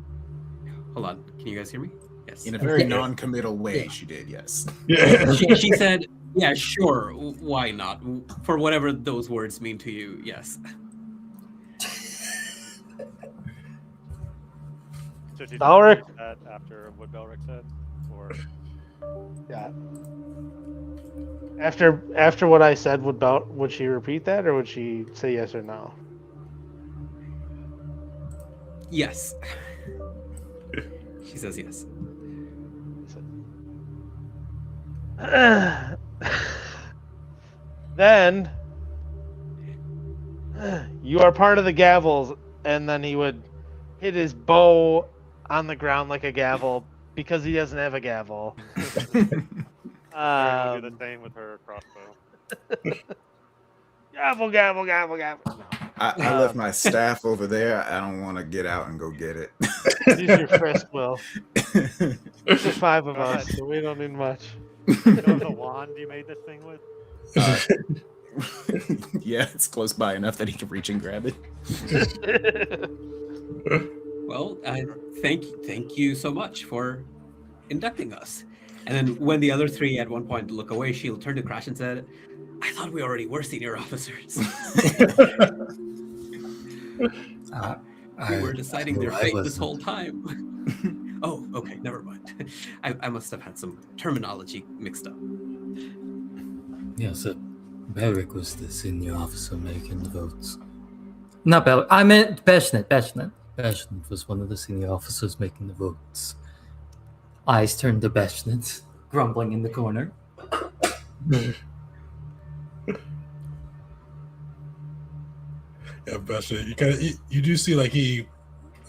Hold on. Can you guys hear me? Yes. In a very non-committal way, she did, yes. Yeah. She said, Yeah, sure. Why not? For whatever those words mean to you, yes. So did you Balric? finish that after what Belric said, or Yeah. After what I said, would she repeat that, or would she say yes or no? Yes. She says yes. Then you are part of the gavels, and then he would hit his bow on the ground like a gavel because he doesn't have a gavel. Mary will do the same with her crossbow? Gavel, gavel, gavel, gavel. No. I left my staff over there. I don't want to get out and go get it. Use your fist, Will. There's 5 of Go us, ahead. so we don't need much. You know the wand you made this thing with? Yeah, it's close by enough that he can reach and grab it. Well, thank you so much for inducting us. And then when the other three at one point look away, she'll turn to Crash and said, I thought we already were senior officers. We were deciding their fate this whole time. Oh, okay, never mind. I must have had some terminology mixed up. Yes, Beric was the senior officer making the votes. Not Beric. I meant Beshnet. Beshnet was one of the senior officers making the votes. Eyes turned to Beshnet, grumbling in the corner. Yeah, Beshnet, you do see like he,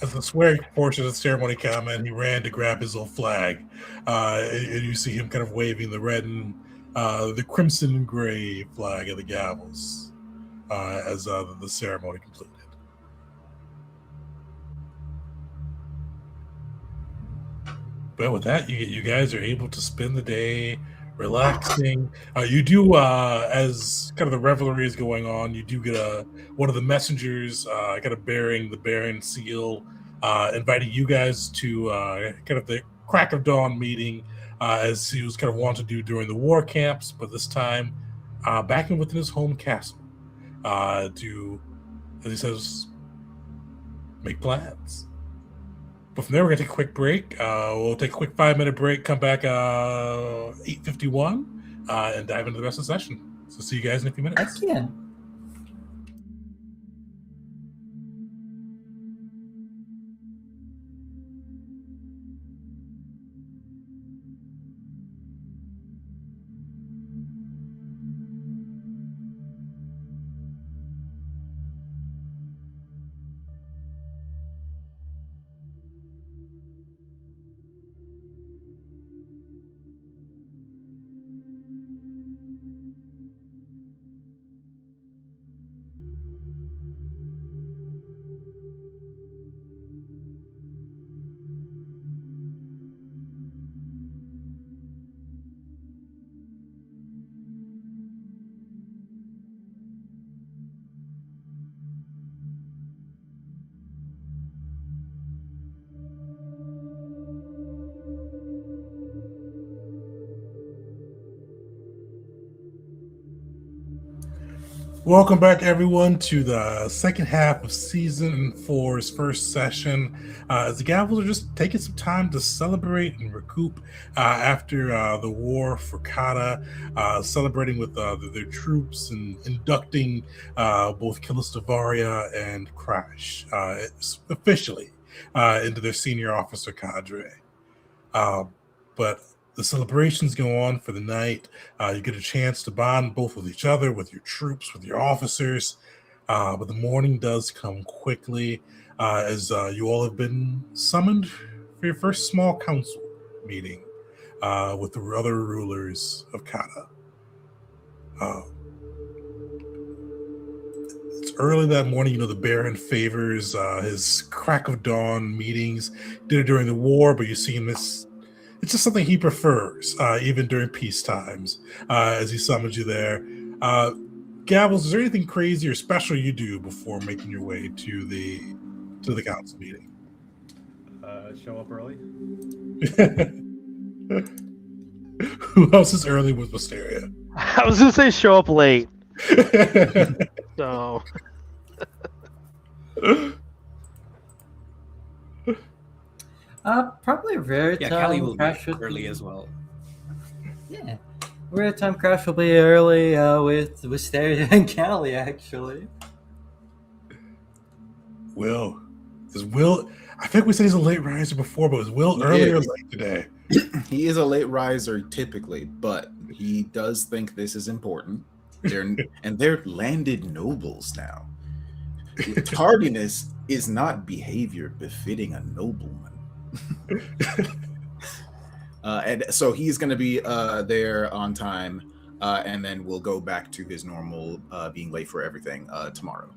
as the swearing portion of the ceremony came in, he ran to grab his little flag, and you see him kind of waving the red and the crimson and gray flag of the gavels as the ceremony concluded. But with that, you guys are able to spend the day relaxing. You do, as kind of the revelry is going on, you do get one of the messengers kind of bearing the Baron seal, inviting you guys to kind of the crack of dawn meeting, as he was kind of wanted to do during the war camps, but this time back in within his home castle to, as he says, make plans. But from there, we're going to take a quick break. We'll take a quick 5-minute break, come back 8:51, and dive into the rest of the session. So see you guys in a few minutes. I can. Welcome back, everyone, to the second half of Season 4's first session. As the Gavels are just taking some time to celebrate and recoup after the war for Kata, celebrating with their troops and inducting both Calistavaria and Crash officially into their senior officer cadre. But the celebrations go on for the night. You get a chance to bond both with each other, with your troops, with your officers. But the morning does come quickly as you all have been summoned for your first small council meeting with the other rulers of Kata. It's early that morning. You know, the Baron favors his crack of dawn meetings. Did it during the war, but you see him this. It's just something he prefers, even during peace times, as he summons you there. Gavels, is there anything crazy or special you do before making your way to the council meeting? Show up early. Who else is early with Wisteria? I was gonna say show up late. So Probably a rare Yeah, time Callie will be crash would early as well. Yeah, rare time crash will be early with Wisteria and Callie actually. Will, is Will? I think we said he's a late riser before, but is Will He early or is. late today? He is a late riser typically, but he does think this is important. They're landed nobles now. Tardiness is not behavior befitting a nobleman. And so he's going to be there on time, and then we'll go back to his normal being late for everything tomorrow.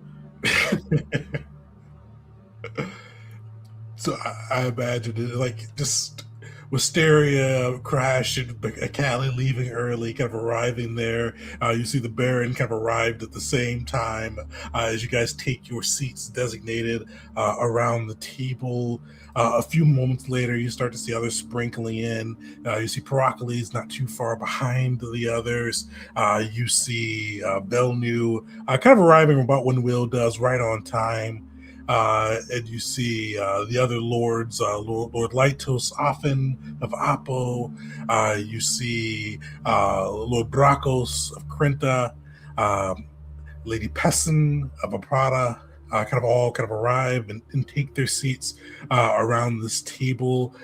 So I imagine it like just Wisteria crash and Callie leaving early, kind of arriving there. You see the Baron kind of arrived at the same time as you guys take your seats designated around the table. A few moments later, you start to see others sprinkling in. You see Perocles not too far behind the others. You see Belnu kind of arriving about when Will does, right on time. And you see the other lords, Lord Lytos Offen of Apo. You see Lord Bracos of Krenta, Lady Pessin of Aprata. Kind of arrive and take their seats around this table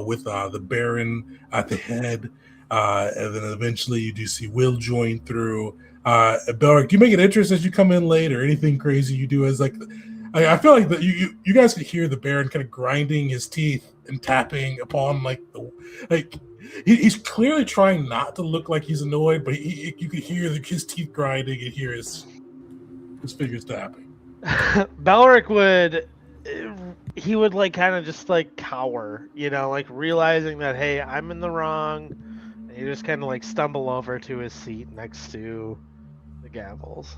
with the Baron at the head. And then eventually you do see Will join through. Belric, do you make an interest as you come in late, or anything crazy you do as like... I feel like that you guys could hear the Baron kind of grinding his teeth and tapping upon he's clearly trying not to look like he's annoyed, but you could hear his teeth grinding and hear his fingers tapping. Belric would like kind of just like cower, like realizing that, hey, I'm in the wrong, and he just kind of like stumble over to his seat next to the gavels.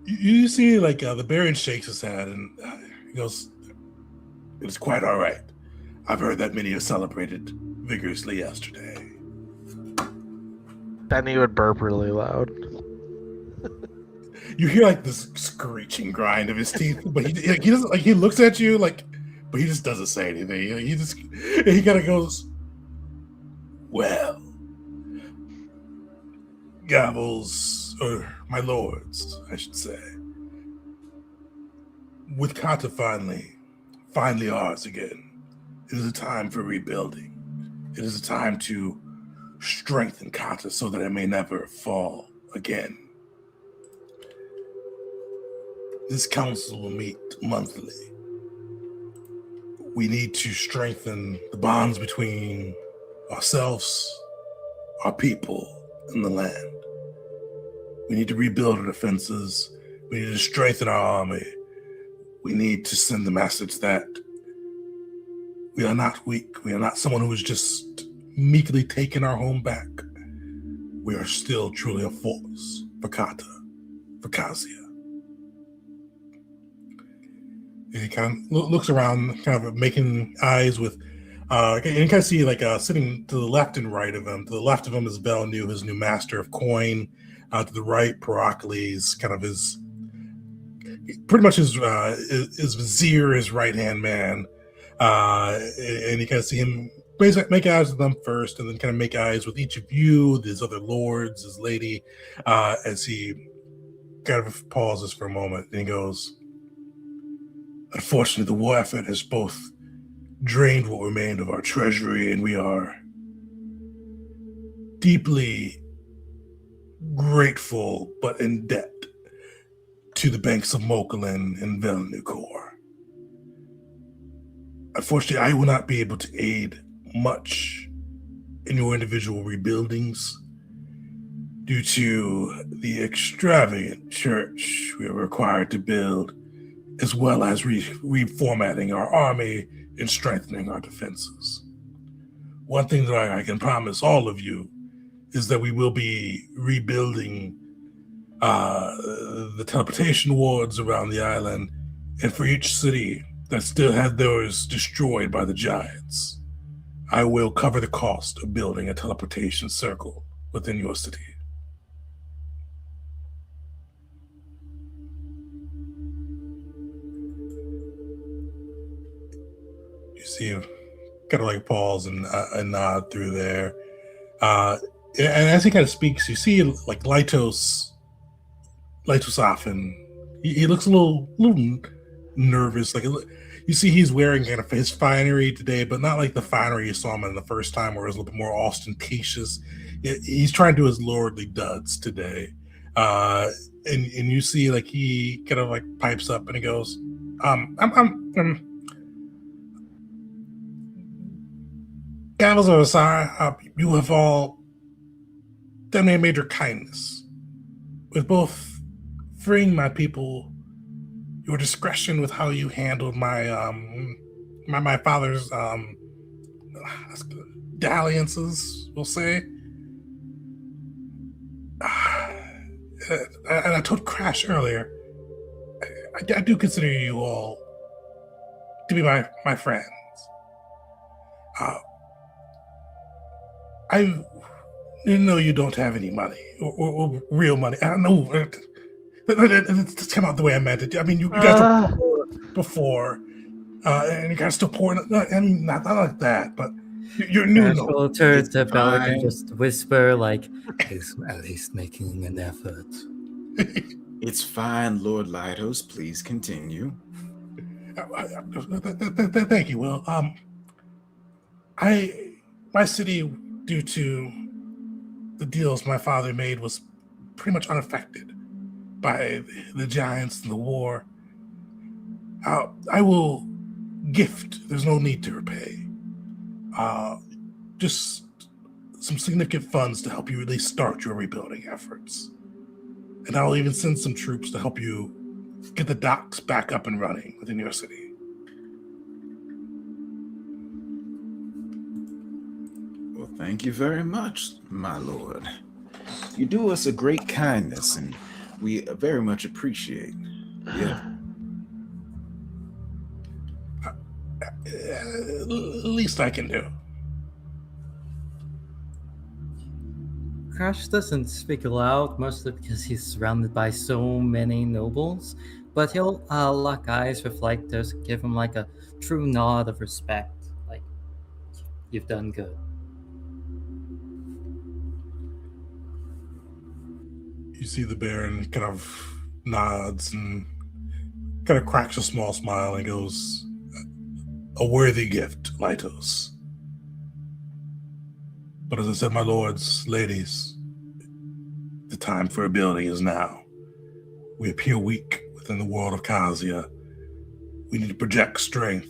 You see, like the Baron shakes his head and he goes, "It's quite all right. I've heard that many have celebrated vigorously yesterday." Then he would burp really loud. You hear like this screeching grind of his teeth, but he doesn't, like, he looks at you like, but he just doesn't say anything. He kind of goes, "Well, gavels, or my lords, I should say, with Kata finally ours again, it is a time for rebuilding. It is a time to strengthen Kata so that it may never fall again. This council will meet monthly. We need to strengthen the bonds between ourselves, our people, and the land. We need to rebuild our defenses. We need to strengthen our army. We need to send the message that we are not weak. We are not someone who is just meekly taking our home back. We are still truly a force for Kata, for Kazia." And he kind of looks around, kind of making eyes with, and you kind of see like sitting to the left and right of him. To the left of him is Belnu, his new master of coin. To the right, Perocles, kind of pretty much his vizier, his right-hand man. And you kind of see him basically make eyes with them first, and then kind of make eyes with each of you, his other lords, his lady, as he kind of pauses for a moment, and he goes, "Unfortunately, the war effort has both drained what remained of our treasury, and we are deeply grateful but in debt to the banks of Mokulin and Velnucor. Unfortunately, I will not be able to aid much in your individual rebuildings due to the extravagant church we are required to build, as well as reformatting our army and strengthening our defenses. One thing that I can promise all of you is that we will be rebuilding the teleportation wards around the island, and for each city that still had theirs destroyed by the giants, I will cover the cost of building a teleportation circle within your city." see him kind of like pause and nod through there. And as he kind of speaks, you see like Lytos often. He looks a little nervous. Like you see, he's wearing kind of his finery today, but not like the finery you saw him in the first time, where it was a little bit more ostentatious. He's trying to do his lordly duds today, and you see like he kind of like pipes up and he goes, Gavels of Asara, you have all done me a major kindness with both freeing my people, your discretion with how you handled my father's dalliances, we'll say. And I told Crash earlier, I do consider you all to be my friends. I know you don't have any money or real money. I don't know. It came out the way I meant it. I mean, you guys were poor before, and you guys still poor. I mean, not like that, but you're new. Crash will turn to Bellic fine. and just whisper, like, he's at least making an effort. It's fine, Lord Lytos. Please continue. Thank you, Will. My city, due to the deals my father made, was pretty much unaffected by the giants and the war. I will gift. There's no need to repay. Just some significant funds to help you at least start your rebuilding efforts. And I'll even send some troops to help you get the docks back up and running within your city. Well, thank you very much, my lord. You do us a great kindness, and we very much appreciate. Yeah. Least I can do. Crash doesn't speak aloud, mostly because he's surrounded by so many nobles, but he'll lock eyes with Lytos and give him like a true nod of respect. Like, you've done good. You see the Baron kind of nods and kind of cracks a small smile and goes, "A worthy gift, Lytos. But as I said, my lords, ladies, the time for rebuilding is now. We appear weak within the world of Kasia. We need to project strength.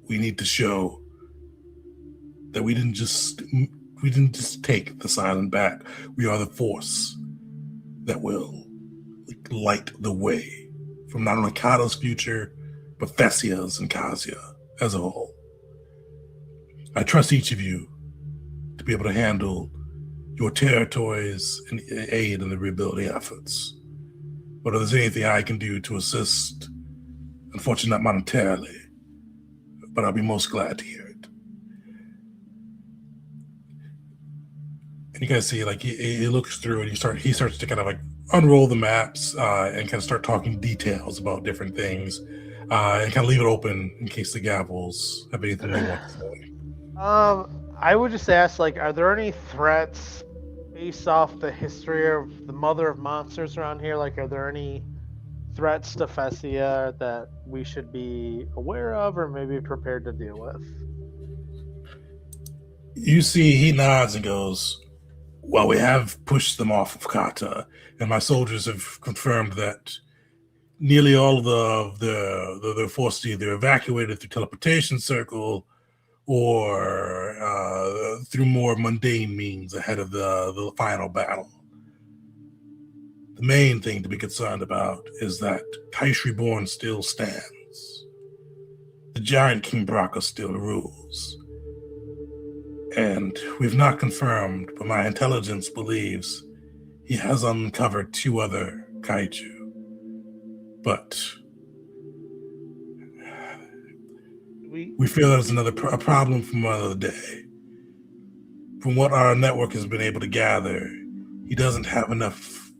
We need to show that we didn't just take the silent back. We are the force that will light the way from not only Kata's future, but Thessia's and Kasia as a whole. I trust each of you to be able to handle your territories and aid in the rebuilding efforts. But if there's anything I can do to assist, unfortunately not monetarily, but I'll be most glad to hear it. And you guys see, like, he looks through and he starts to kind of like unroll the maps and kind of start talking details about different things and kind of leave it open in case the Gavels have anything they want to say. I would just ask, like, are there any threats based off the history of the Mother of Monsters around here? Like, are there any threats to Thessia that we should be aware of or maybe prepared to deal with? You see, he nods and goes, "Well, we have pushed them off of Kata, and my soldiers have confirmed that nearly all of the forces either evacuated through teleportation circle or through more mundane means ahead of the final battle. The main thing to be concerned about is that Kaish Reborn still stands. The giant King Braka still rules. And we've not confirmed, but my intelligence believes he has uncovered 2 other kaiju. But we feel there's a problem from another day. From what our network has been able to gather, he doesn't have enough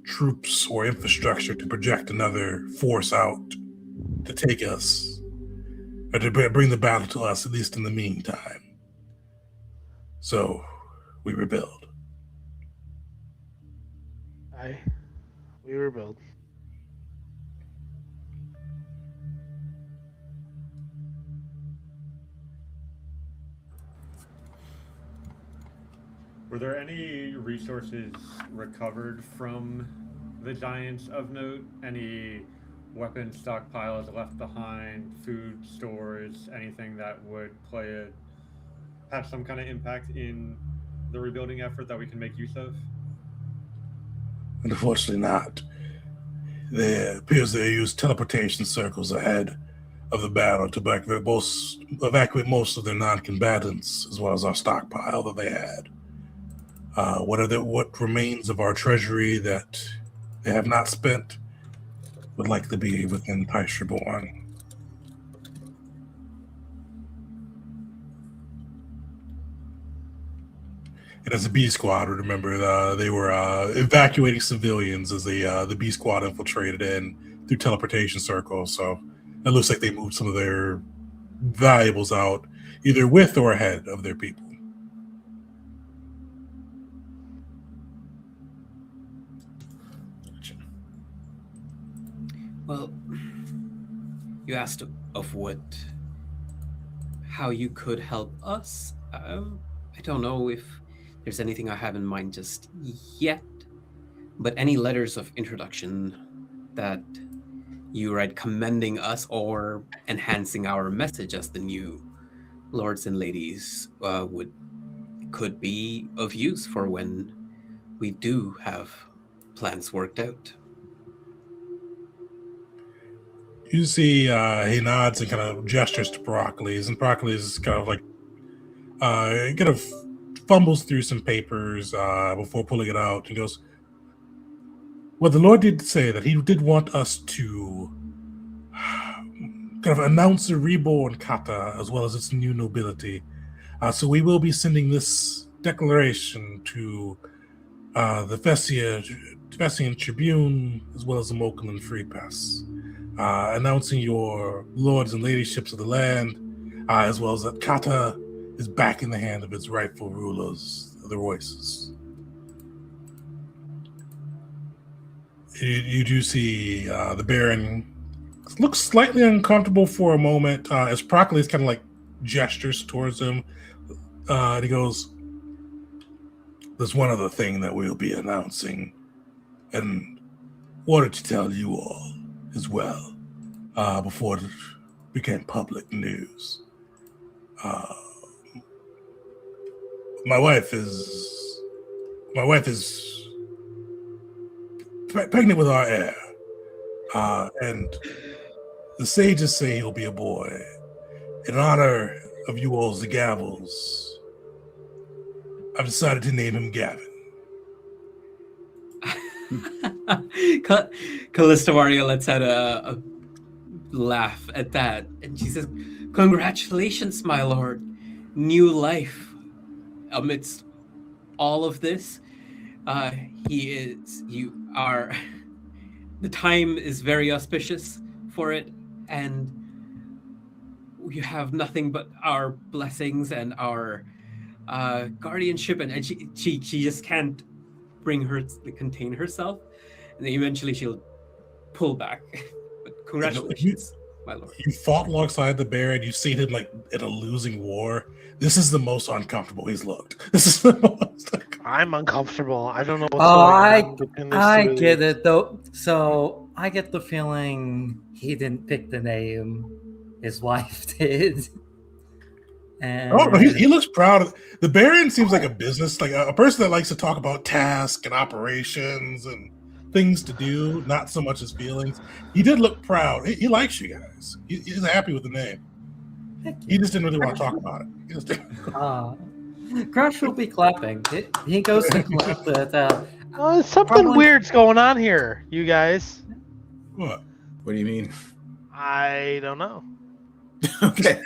troops or infrastructure to project another force out to take us. or to bring the battle to us, at least in the meantime. So we rebuild. We rebuild. Were there any resources recovered from the giants of note? Any weapon stockpiles left behind, food stores, anything that would have some kind of impact in the rebuilding effort that we can make use of? Unfortunately not. There appears they used teleportation circles ahead of the battle to evacuate most of their non-combatants, as well as our stockpile that they had. What remains of our treasury that they have not spent would likely be within Paisherborn. And as a B squad, remember they were evacuating civilians as the B squad infiltrated in through teleportation circles. So it looks like they moved some of their valuables out, either with or ahead of their people. Well, you asked of how you could help us. I don't know if there's anything I have in mind just yet, but any letters of introduction that you write commending us or enhancing our message as the new lords and ladies could be of use for when we do have plans worked out. You see, he nods and kind of gestures to Broccoli's, and Broccoli's kind of like, kind of fumbles through some papers before pulling it out. He goes, well, the Lord did say that he did want us to kind of announce a reborn Kata as well as its new nobility. So we will be sending this declaration to the Thessian Tribune as well as the Mokulan Free Press. Announcing your lords and ladyships of the land, as well as that Kata is back in the hand of its rightful rulers, the Royces. You do see the Baron looks slightly uncomfortable for a moment as Procles kind of like gestures towards him. And he goes, there's one other thing that we'll be announcing, and wanted to tell you all as well, before it became public news. My wife is pregnant with our heir, and the sages say he'll be a boy. In honor of you all's the Gavels, I've decided to name him Gavin. Callista Maria lets out a laugh at that, and she says, congratulations, my lord. New life amidst all of this. The time is very auspicious for it, and you have nothing but our blessings and our guardianship, and she just can't contain herself, and then eventually she'll pull back. But congratulations, my lord. You fought alongside the Baron. You've seen him like in a losing war. This is the most uncomfortable he's looked. This is the most. I'm uncomfortable. I don't know what's going on. I get it though. So I get the feeling he didn't pick the name. His wife did. And he looks proud. The Baron seems like a business, like a person that likes to talk about tasks and operations and things to do, not so much his feelings. He did look proud. He likes you guys. He's happy with the name. He just didn't really want to talk about it. Crash will be clapping. He goes to clap it. Something weird's going on here, you guys. What? What do you mean? I don't know. Okay.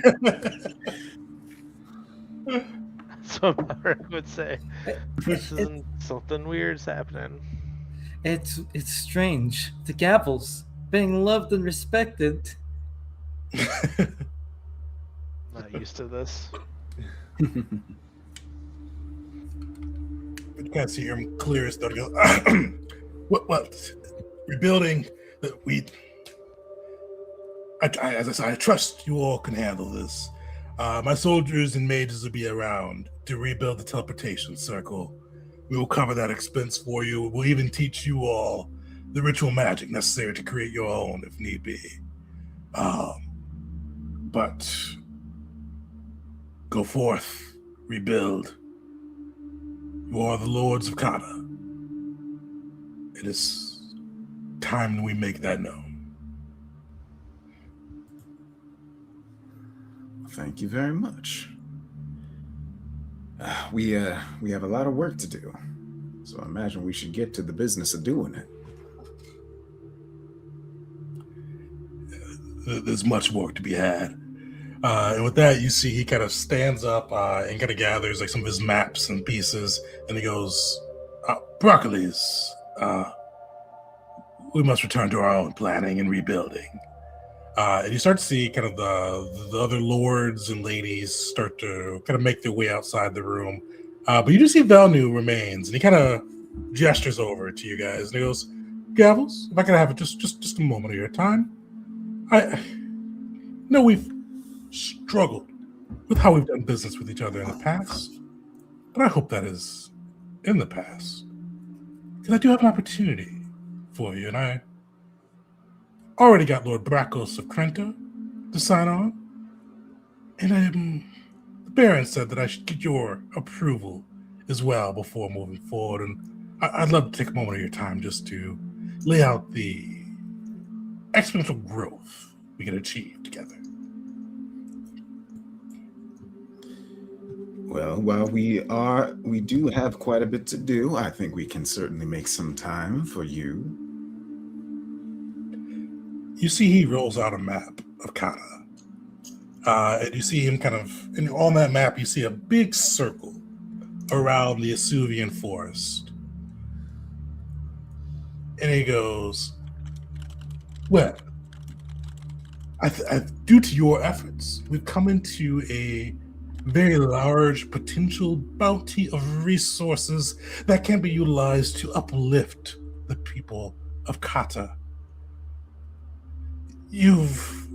That's what Mark would say. Something weird's happening. It's strange. The Gavels being loved and respected. Not used to this. But you can't see him clear as though to go, what? Rebuilding, as I said, I trust you all can handle this. My soldiers and mages will be around to rebuild the teleportation circle. We will cover that expense for you. We'll even teach you all the ritual magic necessary to create your own if need be. But go forth, rebuild. You are the lords of Kata. It is time we make that known. Thank you very much. We have a lot of work to do, so I imagine we should get to the business of doing it. There's much work to be had. And with that, you see he kind of stands up and kind of gathers like some of his maps and pieces, and he goes, Broccolis, we must return to our own planning and rebuilding. And you start to see kind of the other lords and ladies start to kind of make their way outside the room. But you do see Velnu remains, and he kind of gestures over to you guys, and he goes, Gavels, if I could have just a moment of your time. I know we've struggled with how we've done business with each other in the past, but I hope that is in the past. Because I do have an opportunity for you, and I already got Lord Bracos of Krenta to sign on, and the Baron said that I should get your approval as well before moving forward, and I'd love to take a moment of your time just to lay out the exponential growth we can achieve together. Well, while we do have quite a bit to do, I think we can certainly make some time for you. You see he rolls out a map of Kata. And you see him kind of, and on that map you see a big circle around the Asuvian forest. And he goes, well, due to your efforts, we've come into a very large potential bounty of resources that can be utilized to uplift the people of Kata. You've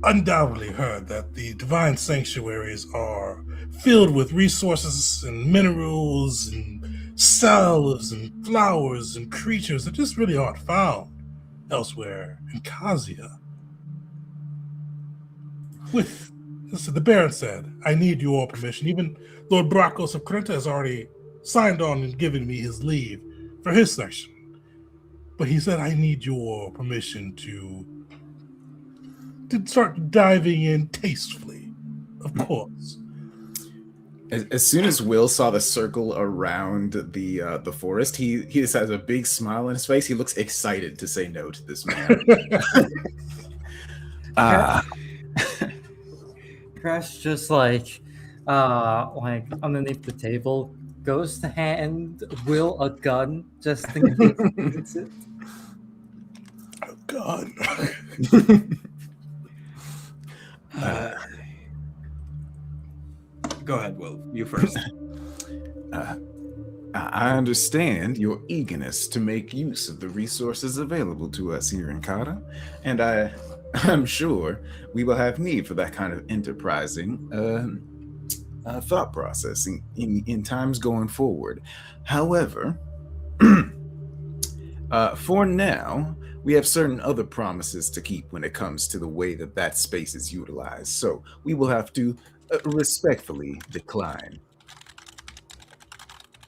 undoubtedly heard that the divine sanctuaries are filled with resources and minerals and cells and flowers and creatures that just really aren't found elsewhere in Kazia. The Baron said, I need your permission. Even Lord Bracos of Krenta has already signed on and given me his leave for his section. But he said, I need your permission to start diving in tastefully, of course. As soon as Will saw the circle around the forest, he just has a big smile on his face. He looks excited to say no to this man. Crash just like underneath the table goes to hand Will a gun just in case he needs it. Oh God. Go ahead, Will. You first. I understand your eagerness to make use of the resources available to us here in Kata, and I'm sure we will have need for that kind of enterprising thought process in times going forward. However, for now, we have certain other promises to keep when it comes to the way that space is utilized, so we will have to respectfully decline.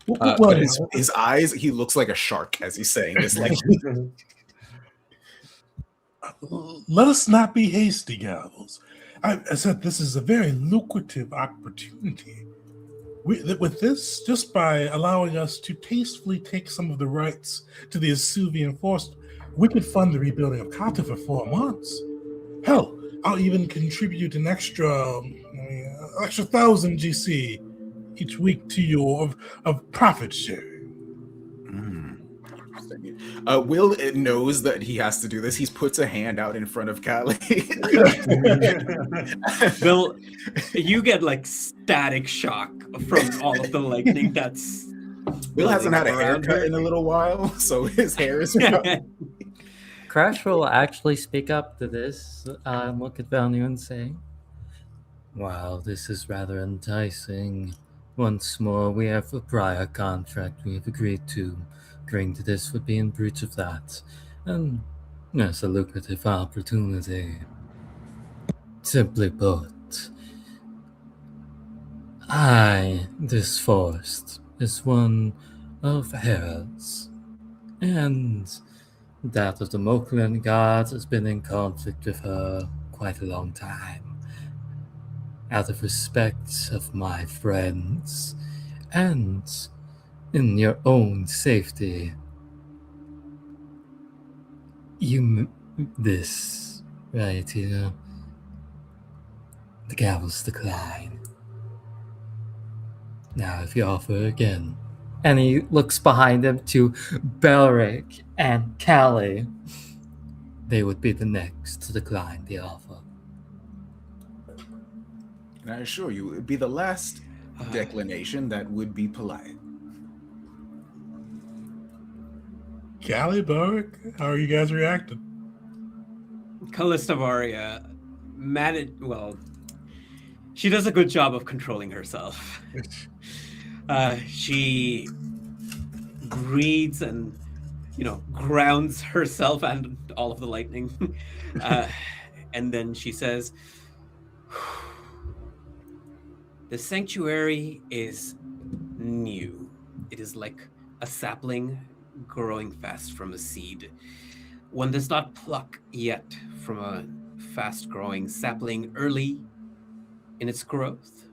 But his eyes, he looks like a shark as he's saying this. Like, let us not be hasty, Gavels. I said this is a very lucrative opportunity. With this, just by allowing us to tastefully take some of the rights to the Asuvian force, we could fund the rebuilding of Kata for 4 months. Hell, I'll even contribute an extra 1,000 GC each week to your of profit sharing. Will knows that he has to do this. He puts a hand out in front of Callie. Will, you get like static shock from all of the lightning that's Will hasn't had a around haircut her. in a little while, so his hair is Crash will actually speak up to this, look at Valnu and say, "Wow, this is rather enticing. Once more, we have a prior contract we have agreed to. Agreeing to this would be in breach of that. And it's a lucrative opportunity. Simply put, this forest, is one of Hera's, and that of the Moklan gods has been in conflict with her quite a long time. Out of respect of my friends, and in your own safety, this, right here, the gavels decline. Now, if you offer again," and he looks behind him to Belric and Callie, "they would be the next to decline the offer." And I assure you, it would be the last declination that would be polite. Callie, Burke, how are you guys reacting? Callista Varia she does a good job of controlling herself. She breathes and, grounds herself and all of the lightning. And then she says, "The sanctuary is new. It is like a sapling growing fast from a seed. One does not pluck yet from a fast-growing sapling early in its growth.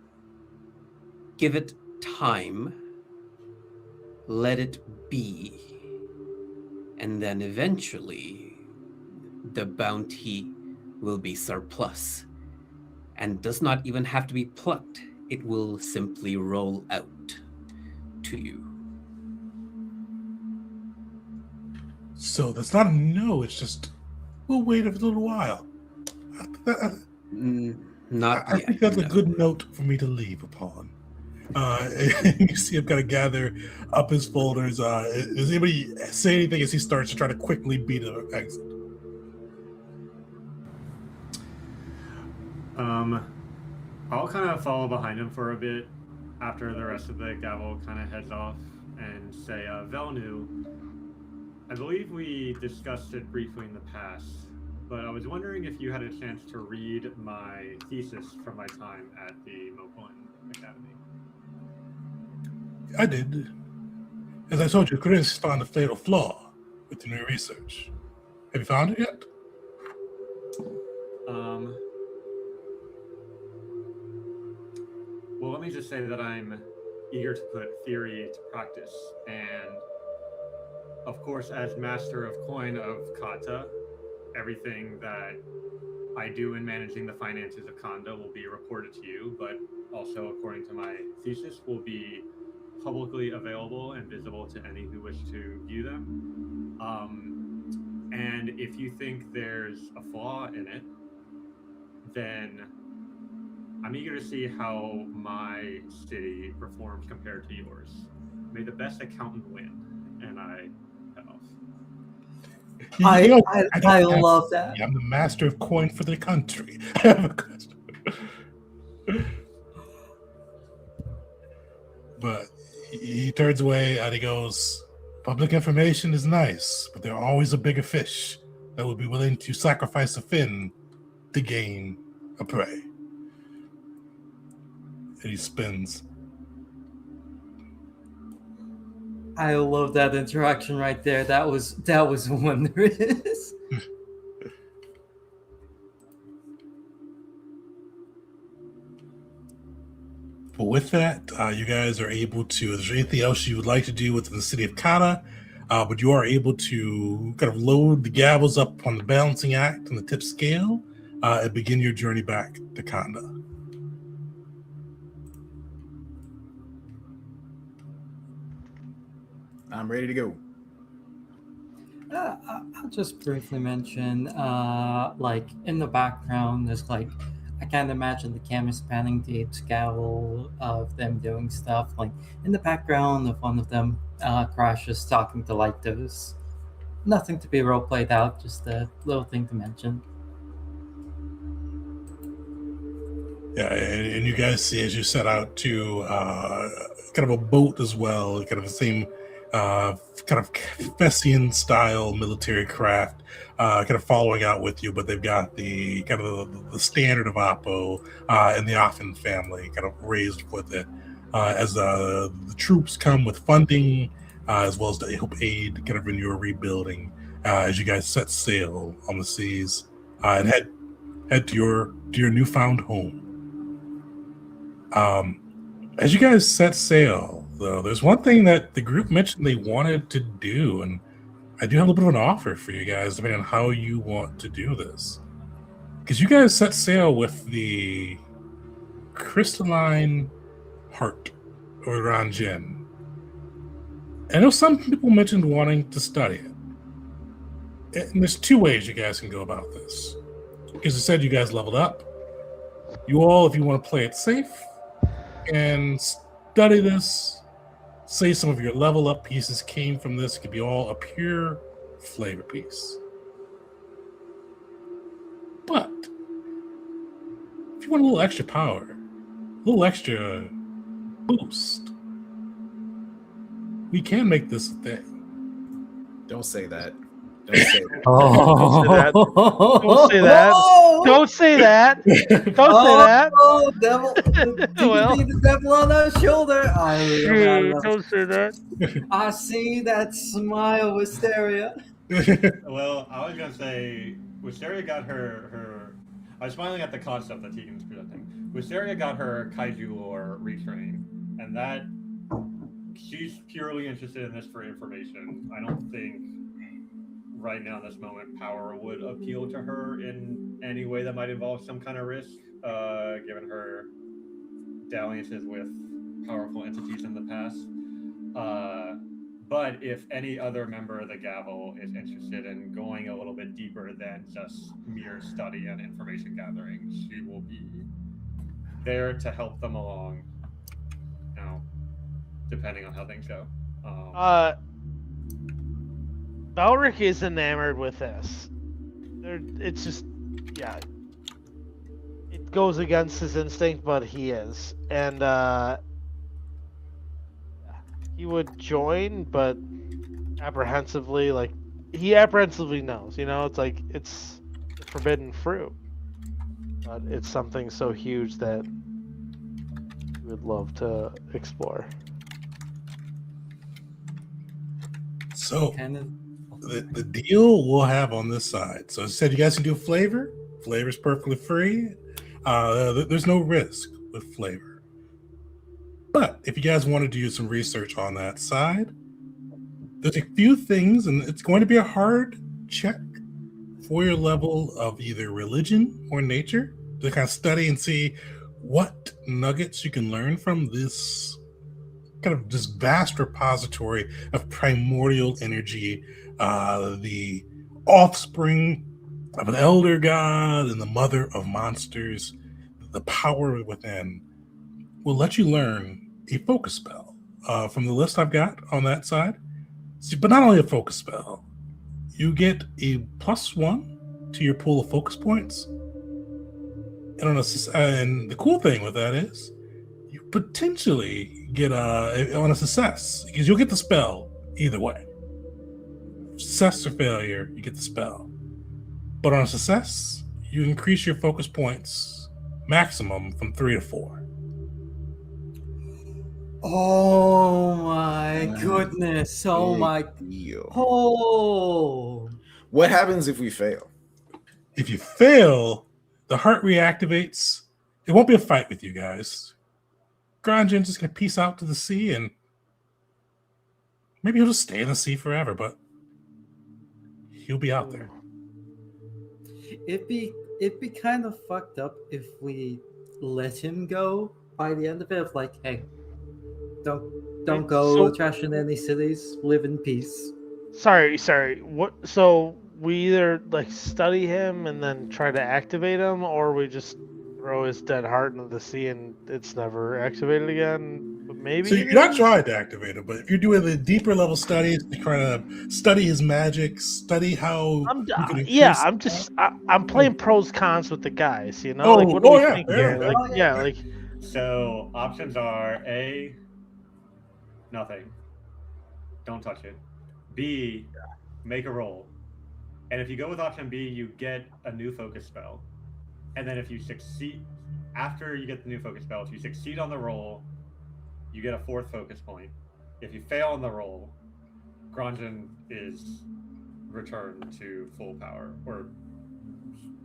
Give it time. Let it be. And then eventually, the bounty will be surplus and does not even have to be plucked. It will simply roll out to you." So that's not a no, it's just, we'll wait a little while. Not I yet. think that's a no. good note for me to leave upon. You see him kind of gather up his folders. Does anybody say anything as he starts to try to quickly beat an exit? I'll kind of follow behind him for a bit after the rest of the gavel kind of heads off and say, Velnu, I believe we discussed it briefly in the past, but I was wondering if you had a chance to read my thesis from my time at the Moklan Academy. I did. As I told you, Chris found a fatal flaw with your new research. Have you found it yet? Well, let me just say that I'm eager to put theory to practice, and of course, as master of coin of Kata, everything that I do in managing the finances of Kanda will be reported to you, but also, according to my thesis, will be publicly available and visible to any who wish to view them. And if you think there's a flaw in it, then I'm eager to see how my city performs compared to yours. May the best accountant win. And I head off. I love that. I'm the master of coin for the country. I have a question. But he turns away and he goes, public information is nice, but there are always a bigger fish that will be willing to sacrifice a fin to gain a prey. And he spins. I love that interaction right there. That was wondrous. But with that, you guys are able to, is there anything else you would like to do within the city of Kata? But you are able to kind of load the gavels up on the balancing act and the tip scale and begin your journey back to Kanda. I'm ready to go. I'll just briefly mention, like in the background, there's like I can't imagine the camera spanning the scowl of them doing stuff. Like in the background of one of them, crashes talking to Lycos. Nothing to be role played out, just a little thing to mention. Yeah, and you guys see as you set out to kind of a boat as well, kind of the same kind of Fessian style military craft, kind of following out with you, but they've got the kind of the standard of Oppo and the Offen family kind of raised with it as the troops come with funding as well as to help aid kind of in your rebuilding as you guys set sail on the seas and head to your newfound home. As you guys set sail, though, there's one thing that the group mentioned they wanted to do, and I do have a little bit of an offer for you guys, depending on how you want to do this. Because you guys set sail with the crystalline heart or Ranjin. I know some people mentioned wanting to study it. And there's two ways you guys can go about this. Because I said you guys leveled up. You all, if you want to play it safe, and study this, say some of your level up pieces came from this. It could be all a pure flavor piece. But if you want a little extra power, a little extra boost, we can make this a thing. Don't say that. Don't say that. Don't say that. Don't say that. Don't say that. Oh, devil! Well. The devil on our shoulder. Don't say that. I see that smile, Wisteria. Well, I was gonna say Wisteria got her. I was smiling at the concept that Tegan's presenting. Wisteria got her kaiju lore retrain, and that she's purely interested in this for information. I don't think right now in this moment power would appeal to her in any way that might involve some kind of risk, given her dalliances with powerful entities in the past. But if any other member of the Gavel is interested in going a little bit deeper than just mere study and information gathering, she will be there to help them along, depending on how things go. Balric is enamored with this. It's just, yeah. It goes against his instinct, but he is. And he would join, but apprehensively, like, he apprehensively knows, it's like, it's forbidden fruit. But it's something so huge that he would love to explore. So, the deal we'll have on this side. So, as I said, you guys can do flavor. Flavor is perfectly free. There's no risk with flavor. But if you guys want to do some research on that side, there's a few things, and it's going to be a hard check for your level of either religion or nature to kind of study and see what nuggets you can learn from this kind of this vast repository of primordial energy, the offspring of an elder god and the mother of monsters. The power within will let you learn a focus spell from the list I've got on that side. But not only a focus spell, you get a +1 to your pool of focus points. And the cool thing with that is you potentially get on a success, because you'll get the spell either way. Success or failure, you get the spell. But on a success, you increase your focus points maximum from 3 to 4. Oh my goodness! Oh my deal. Oh! What happens if we fail? If you fail, the heart reactivates. It won't be a fight with you guys. Granjin's just gonna peace out to the sea, and maybe he'll just stay in the sea forever, but he'll be out there. It'd be kind of fucked up if we let him go by the end of it. Of like, hey, don't go trashing any cities. Live in peace. Sorry. What? So we either like study him and then try to activate him, or we just throw his dead heart into the sea and it's never activated again. But maybe So it you're not is? trying to activate it, but if you're doing the deeper level studies, you're trying to study his magic, study how you can increase. I'm playing pros cons with the guys. You know, like Oh, what do we yeah, think yeah, here? yeah. Like like So options are A, nothing. Don't touch it. B, make a roll. And if you go with option B, you get a new focus spell. And then if you succeed, after you get the new focus spell, if you succeed on the roll, you get a 4th focus point. If you fail on the roll, Gronjin is returned to full power, or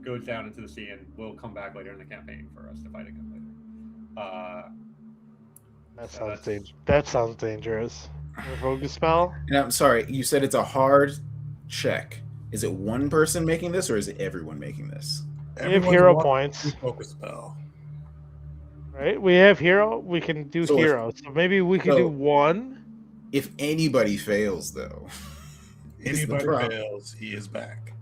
goes down into the sea and will come back later in the campaign for us to fight again later. that sounds dangerous. A focus spell? And I'm sorry, you said it's a hard check. Is it one person making this, or is it everyone making this? We have hero wants points. to focus spell. Right? We have hero. We can do So if- heroes. So maybe we could do one. If anybody fails, though, is the Anybody problem. fails, he is back.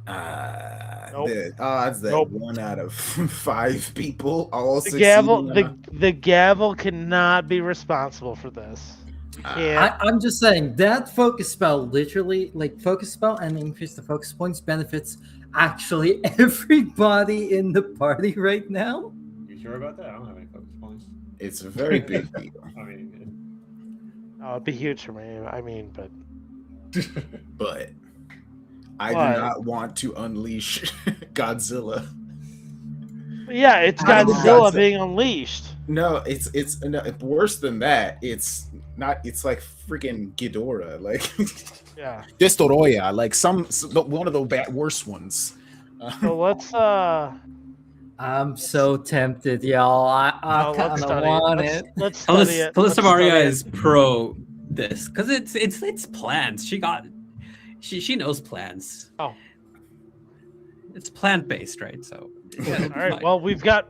Nope. The odds that Nope. 1 out of 5 people all The succeeding. the gavel cannot be responsible for this. Can't. I'm just saying that focus spell, literally, like focus spell and increase the focus points benefits actually everybody in the party right now. You sure about that? I don't have any focus points. It's a very big deal. I mean, Oh, it'd be huge for me. I mean, but But I What? do not want to unleash Godzilla. yeah, it's I don't Godzilla want to- being unleashed. No, it's no, worse than that. It's not. It's like freaking Ghidorah, like Yeah. Destoroyah, like one of the worst ones. So let's I'm so tempted, y'all. I let's kind of study want it. it. Let's study it. Let's Calista study Maria it. is pro this because it's plants. She knows plants. Oh. It's plant based, right? So yeah, All right. fine. Well, we've got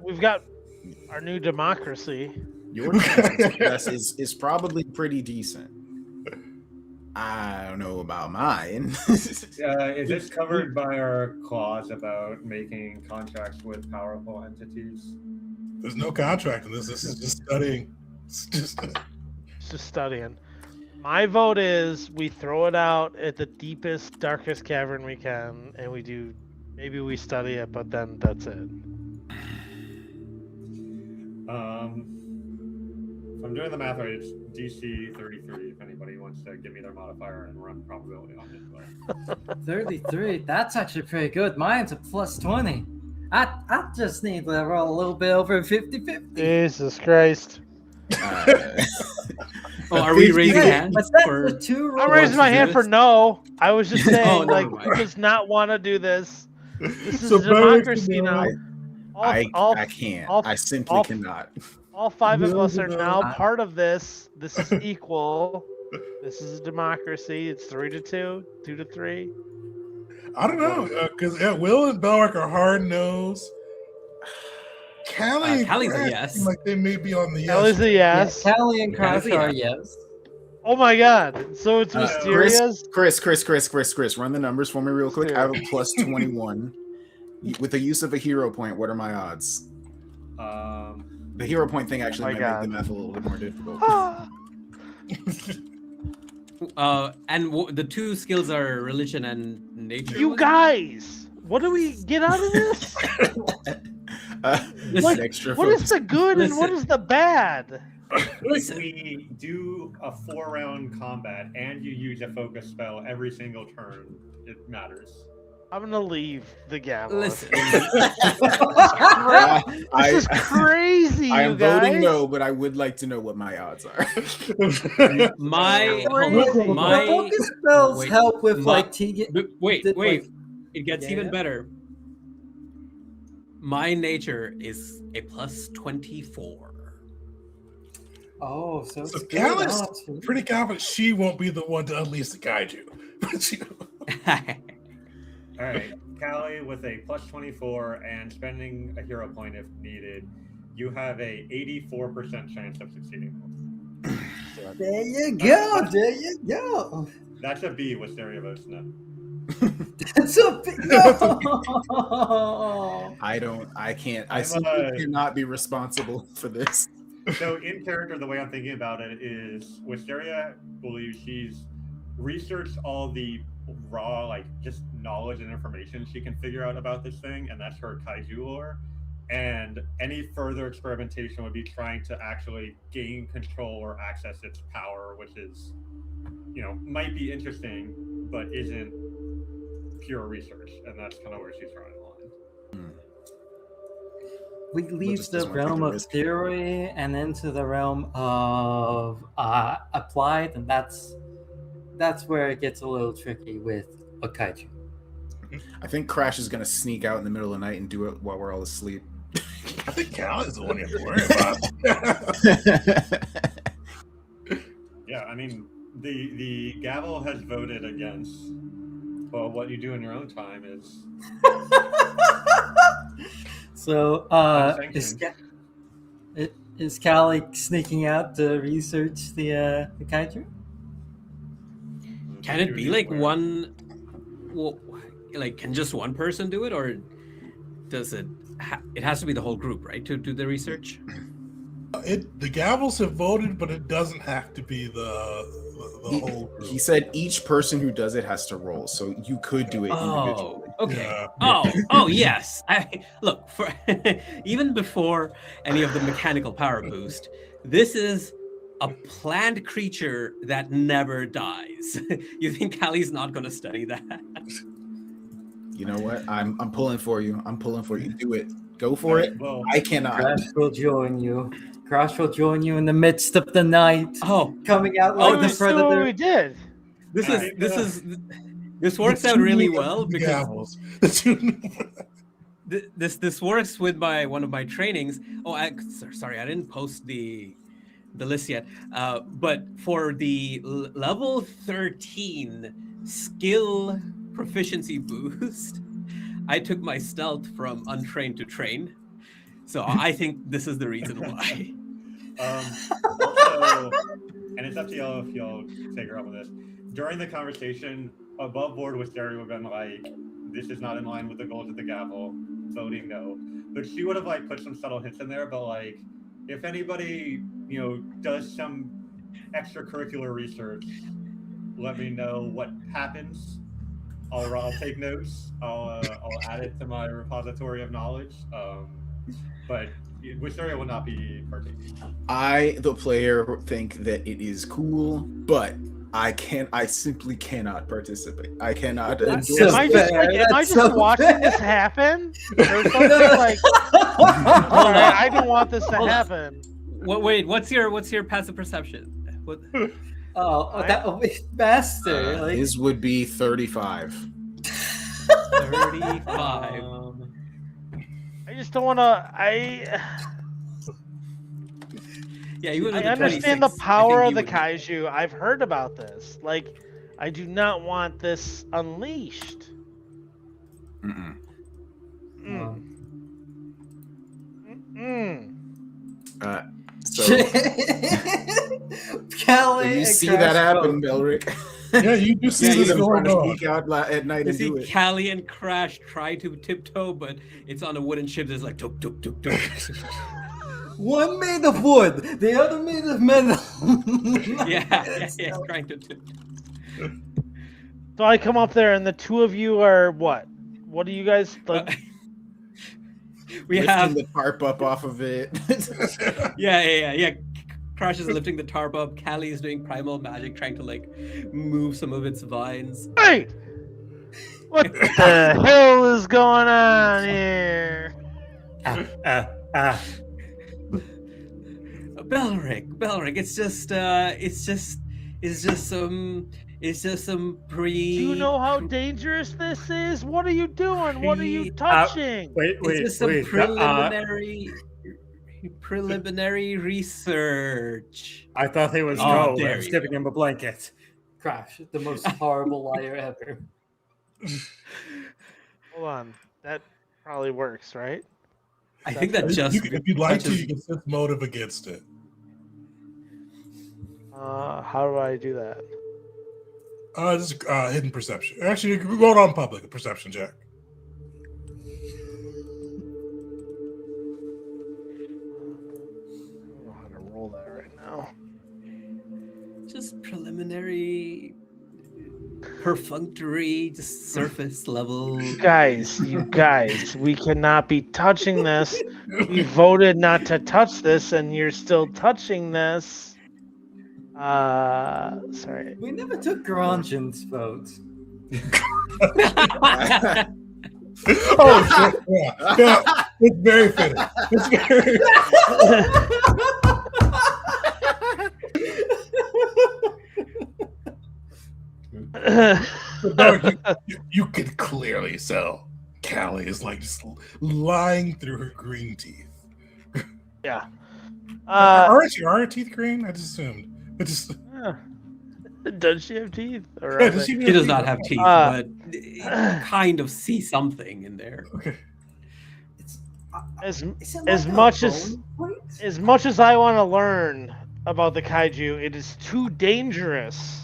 our new democracy. Your chance of success is probably pretty decent. I don't know about mine. is this covered by our clause about making contracts with powerful entities? There's no contract in this. This is just studying. It's just Studying. My vote is we throw it out at the deepest, darkest cavern we can, and maybe we study it, but then that's it. If I'm doing the math right, it's DC 33. If anybody wants to give me their modifier and run probability on it, but 33. That's actually pretty good. Mine's a plus 20. I just need to roll a little bit over 50-50. Jesus Christ. Are we raising Hey, hands? but that's or- the 2 I'm rolls. raising my hand for no. I was just saying, Oh, never like, mind. who does not want to do this? This is So a democracy Barrick, now. I can't. I simply cannot. All 5 of us are No. now part of this. This is equal. This is a democracy. It's 3-2, 2-3. I don't know, because Will and Belric are hard nosed. Callie and Callie's a Crash yes. seem like they may be on the yes. Kelly's a yes. Callie and Crash Yeah. are yes. Oh my god. So it's mysterious. Chris, run the numbers for me real quick. I have a plus 21. With the use of a hero point, what are my odds? The hero point thing actually my might make God. the math a little bit more difficult. The 2 skills are religion and nature. You guys, what do we get out of this? This Like, extra What is focus. the good and what Listen. is the bad? if Listen. we do a 4-round combat and you use a focus spell every single turn, it matters. I'm gonna leave the gavel. Listen. This is crazy, I you am guys. voting no, but I would like to know what my odds are. My Crazy. my Focus spells wait, help with my- like wait, Did, wait. like- It gets Yeah. even better. My nature is a plus 24. Oh, so So it's good Callie's odds for- pretty confident she won't be the one to unleash the kaiju. All right, Callie with a plus 24 and spending a hero point if needed, you have a 84% chance of succeeding. There you go. There you go. That's a B. Wisteria votes no. It's a no. I can't. I I'm, simply cannot be responsible for this. So in character, the way I'm thinking about it is Wisteria believes she's researched all the raw, like just knowledge and information she can figure out about this thing, and that's her kaiju lore. And any further experimentation would be trying to actually gain control or access its power, which is, might be interesting, but isn't pure research. And that's kind of where she's drawing the line. We leave just the doesn't wanna take realm the of risk. theory and into the realm of applied, and that's where it gets a little tricky with a kaiju. I think Crash is gonna sneak out in the middle of the night and do it while we're all asleep. I think Cal is the one you have to worry about. Yeah, I mean, the gavel has voted against. Well, what you do in your own time is. So, is Callie sneaking out to research the kaiju? Can it be like one? Well, like, can just one person do it, or does it? It has to be the whole group, right, to do the research. The gavels have voted, but it doesn't have to be the whole group. He said each person who does it has to roll, so you could do it individually. Oh, okay. Yeah. Oh, yes. Look, for even before any of the mechanical power boost, this is a planned creature that never dies. You think Callie's not going to study that? You know what? I'm pulling for you. I'm pulling for you. Do it. Go for it. Well, I cannot. Crash will join you. Crash will join you in the midst of the night, Oh, coming out like the Let's do what predator. we did. This works out really well The because gavels. this works with one of my trainings. Oh, sorry, I didn't post the list yet. But for the level 13 skill proficiency boost, I took my stealth from untrained to trained. So I think this is the reason why. Also, and it's up to y'all if y'all figure out with this. During the conversation, above board Wisteria would have been like, this is not in line with the goals of the gavel, voting no. But she would have like put some subtle hints in there, but like, if anybody, does some extracurricular research, let me know what happens. I'll take notes. I'll add it to my repository of knowledge. But Wisteria will not be partaking. I, the player, think that it is cool, but I simply cannot participate. I cannot endorse so Am I fair. just watching this happen? Or something like, I don't want this to happen. Wait, what's your passive perception? What? That would be master. His would be 35. 35. I just don't want to. Yeah, you would. I understand the power of the kaiju. I've heard about this. Like, I do not want this unleashed. Mm-mm. So Callie, when you see that happen, Belric, Yeah, you do see this in going front of on. geek out at night You and do see it. Callie and Crash try to tiptoe, but it's on a wooden ship that's like tuk tuk tuk tuk. one made of wood, the other made of metal. yeah, trying to tiptoe. So I come up there, and the two of you are what? What do you guys like? We Lifting have the tarp up off of it. yeah. Crash is lifting the tarp up. Callie is doing primal magic, trying to like move some of its vines. Hey! What the hell is going on here? Belric, it's just some Do you know how dangerous this is? What are you doing? What are you touching? It's just some preliminary research. I thought he was Oh, cold. there I was you giving him a blanket. Crash, the most horrible liar ever. Hold on. That probably works, right? I think that just If you'd like to, touches- you can set motive against it. How do I do that? This is hidden perception. Actually, roll on public, a perception check. I don't know how to roll that right now. Just preliminary, perfunctory, just surface level. You guys, we cannot be touching this. We voted not to touch this, and you're still touching this. Sorry. We never took Granjan's vote. Oh, shit. Yeah, it's very fitting. It's very. You could clearly tell Callie is like just lying through her green teeth. Yeah. Are her teeth green? I just assumed. It just. Does she have teeth? Or Yeah, does she He does not have teeth, but you kind of see something in there. Okay. as Is it as like a much as bone plate? as much as I want to learn about the kaiju, it is too dangerous.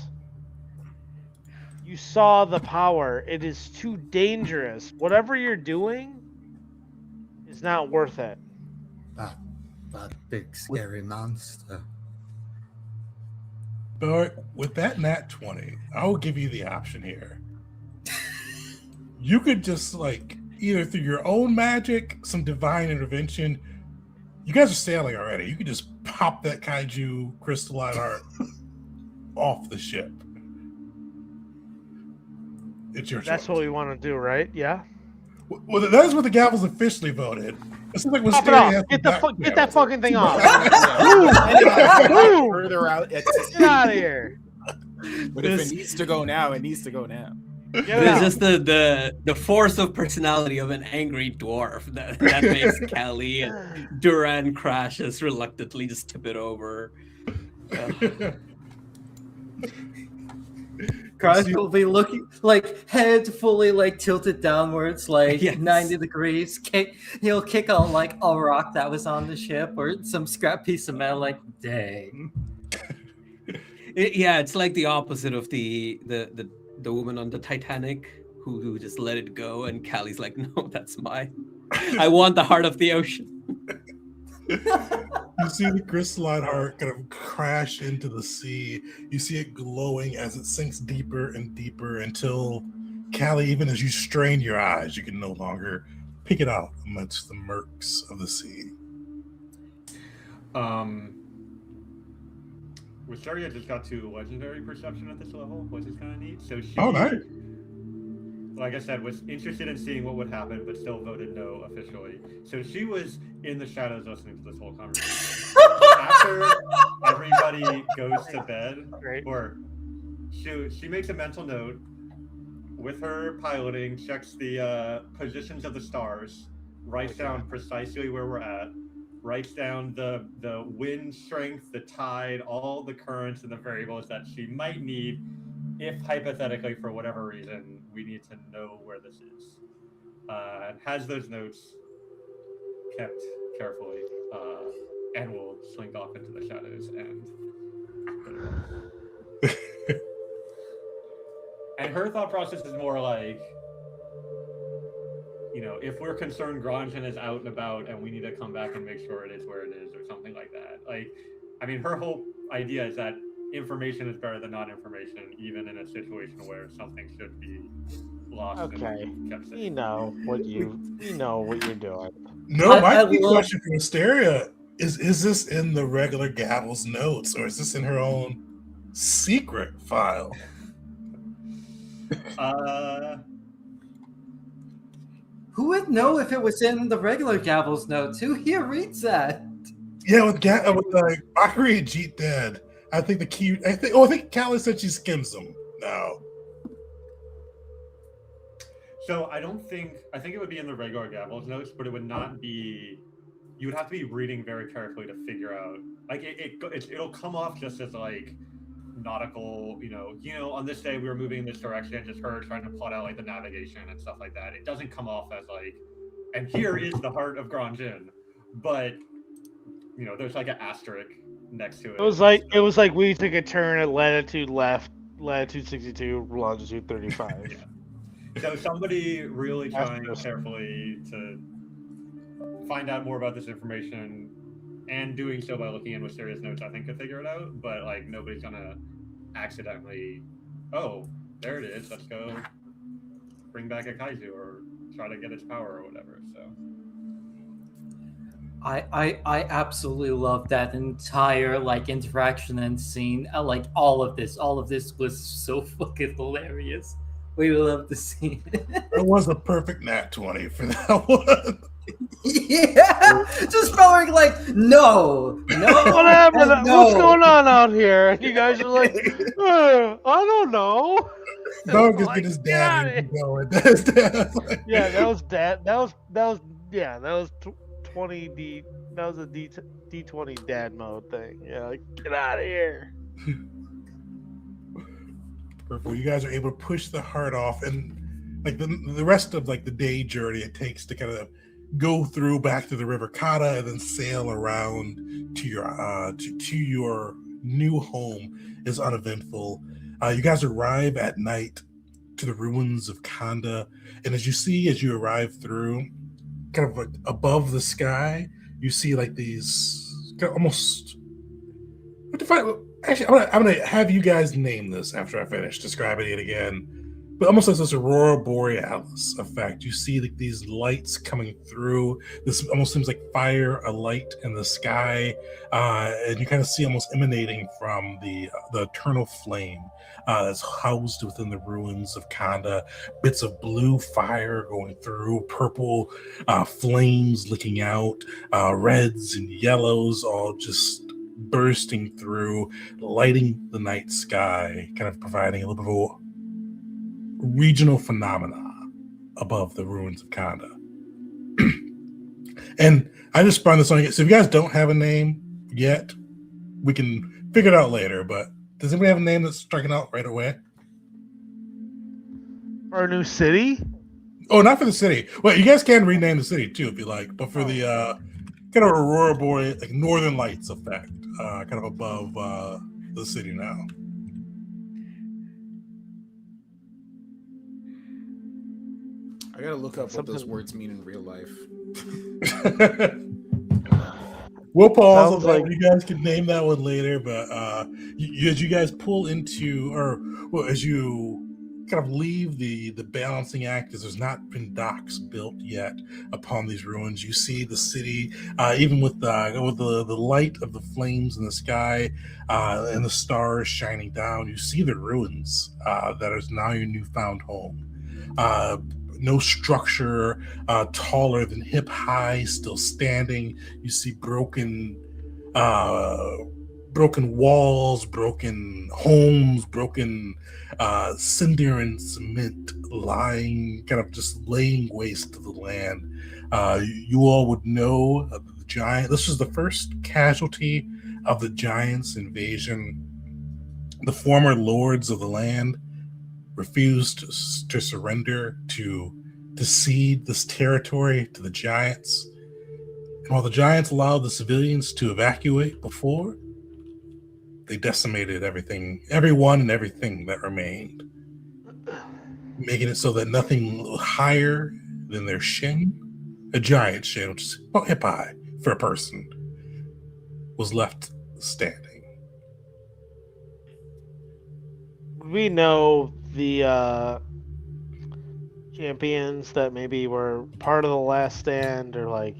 You saw the power. It is too dangerous. Whatever you're doing is not worth it. That big scary monster. But with that nat 20, I'll give you the option here. You could just like either through your own magic, some divine intervention. You guys are sailing already. You could just pop that kaiju crystalline heart off the ship. It's your choice. That's what we want to do, right? Yeah. Well, that is what the gavel's officially voted. It seems like Pop it off. Get that fucking thing off. Move. Further out. Get out of here. But if it needs to go now, it needs to go now. It's just the force of personality of an angry dwarf that makes Callie and Duran crashes reluctantly just tip it over. Crash will be looking like head fully like tilted downwards, like Yes. 90 degrees. He'll kick on like a rock that was on the ship or some scrap piece of metal. Like, dang. It's like the opposite of the woman on the Titanic who just let it go, and Callie's like, no, that's mine. I want the heart of the ocean. You see the crystalline heart kind of crash into the sea. You see it glowing as it sinks deeper and deeper until, Callie, even as you strain your eyes, you can no longer pick it out amongst the murks of the sea. Wisteria just got to legendary perception at this level, which is kind of neat. So she, Nice. like I said, was interested in seeing what would happen, but still voted no officially. So she was in the shadows listening to this whole conversation. After everybody goes to bed, Great. or she makes a mental note with her piloting, checks the positions of the stars, writes down precisely where we're at, writes down the wind strength, the tide, all the currents and the variables that she might need if hypothetically, for whatever reason, we need to know where this is. Has those notes kept carefully, and will slink off into the shadows and and her thought process is more like, you know, if we're concerned Granjan is out and about and we need to come back and make sure it is where it is or something like that. Like, I mean, her whole idea is that information is better than non-information, even in a situation where something should be lost. Okay. And kept safe. We know what you're doing. No, my I key love- question for Wisteria is this in the regular Gavel's notes, or is this in her own secret file? Who would know if it was in the regular Gavel's notes? Who here reads that? Yeah, with Bakari and Jeet dead, I think the key. I think Callie said she skims them now. So I think it would be in the regular Gavel's notes, but it would not be. You would have to be reading very carefully to figure out. Like it'll come off just as like nautical. You know, on this day we were moving in this direction. Just her trying to plot out like the navigation and stuff like that. It doesn't come off as like, and here is the heart of Granjin, but you know, there's like an asterisk next to it. It was like we took a turn at latitude left latitude 62, longitude 35. So somebody really trying Asterisk. carefully to find out more about this information and doing so by looking in Wisteria's notes, I think could figure it out, but like nobody's gonna accidentally, oh, there it is, let's go bring back a kaiju or try to get its power or whatever. So I absolutely love that entire like interaction and scene. Like all of this was so fucking hilarious. We love to see it. That was a perfect nat 20 for that one. Yeah, just going like no, What happened? and no. What's going on out here? And you guys are like, I don't know. Dog is Like, getting his get outta dad here. going. That's dad. Yeah, that was dad. That was 20 D. That was a D20 dad mode thing. Yeah, like, get out of here. Perfect. You guys are able to push the heart off, and like the rest of like the day journey it takes to kind of go through back to the River Kata and then sail around to your new home is uneventful. You guys arrive at night to the ruins of Kanda, and as you arrive through, kind of like above the sky, you see like these kind of almost. Actually, I'm gonna have you guys name this after I finish describing it again. But almost like this aurora borealis effect. You see like these lights coming through. This almost seems like fire, a light in the sky, and you kind of see almost emanating from the eternal flame that's housed within the ruins of Kanda. Bits of blue fire going through, purple flames licking out, reds and yellows all just bursting through, lighting the night sky, kind of providing a little bit of a regional phenomena above the ruins of Kanda. And I just sprung this on you. So if you guys don't have a name yet, we can figure it out later. But does anybody have a name that's striking out right away? For a new city? Oh, not for the city. Well, you guys can rename the city too if you like. But for the kind of aurora borealis, like northern lights effect, kind of above the city now. I gotta look up what those words mean in real life. We'll pause on Sounds that. like- You guys can name that one later, but as you guys pull into, as you kind of leave the balancing act, as there's not been docks built yet upon these ruins, you see the city, even with the light of the flames in the sky and the stars shining down. You see the ruins that is now your newfound home. No structure taller than hip high still standing. You see broken walls, broken homes, broken cinder and cement lying, kind of just laying waste to the land. You all would know the giant. This was the first casualty of the giants' invasion. The former lords of the land refused to surrender, to cede this territory to the giants. And while the giants allowed the civilians to evacuate before, they decimated everyone and everything that remained, making it so that nothing higher than their shin, a giant shin, which is about hip high for a person, was left standing. We know the champions that maybe were part of the last stand, or like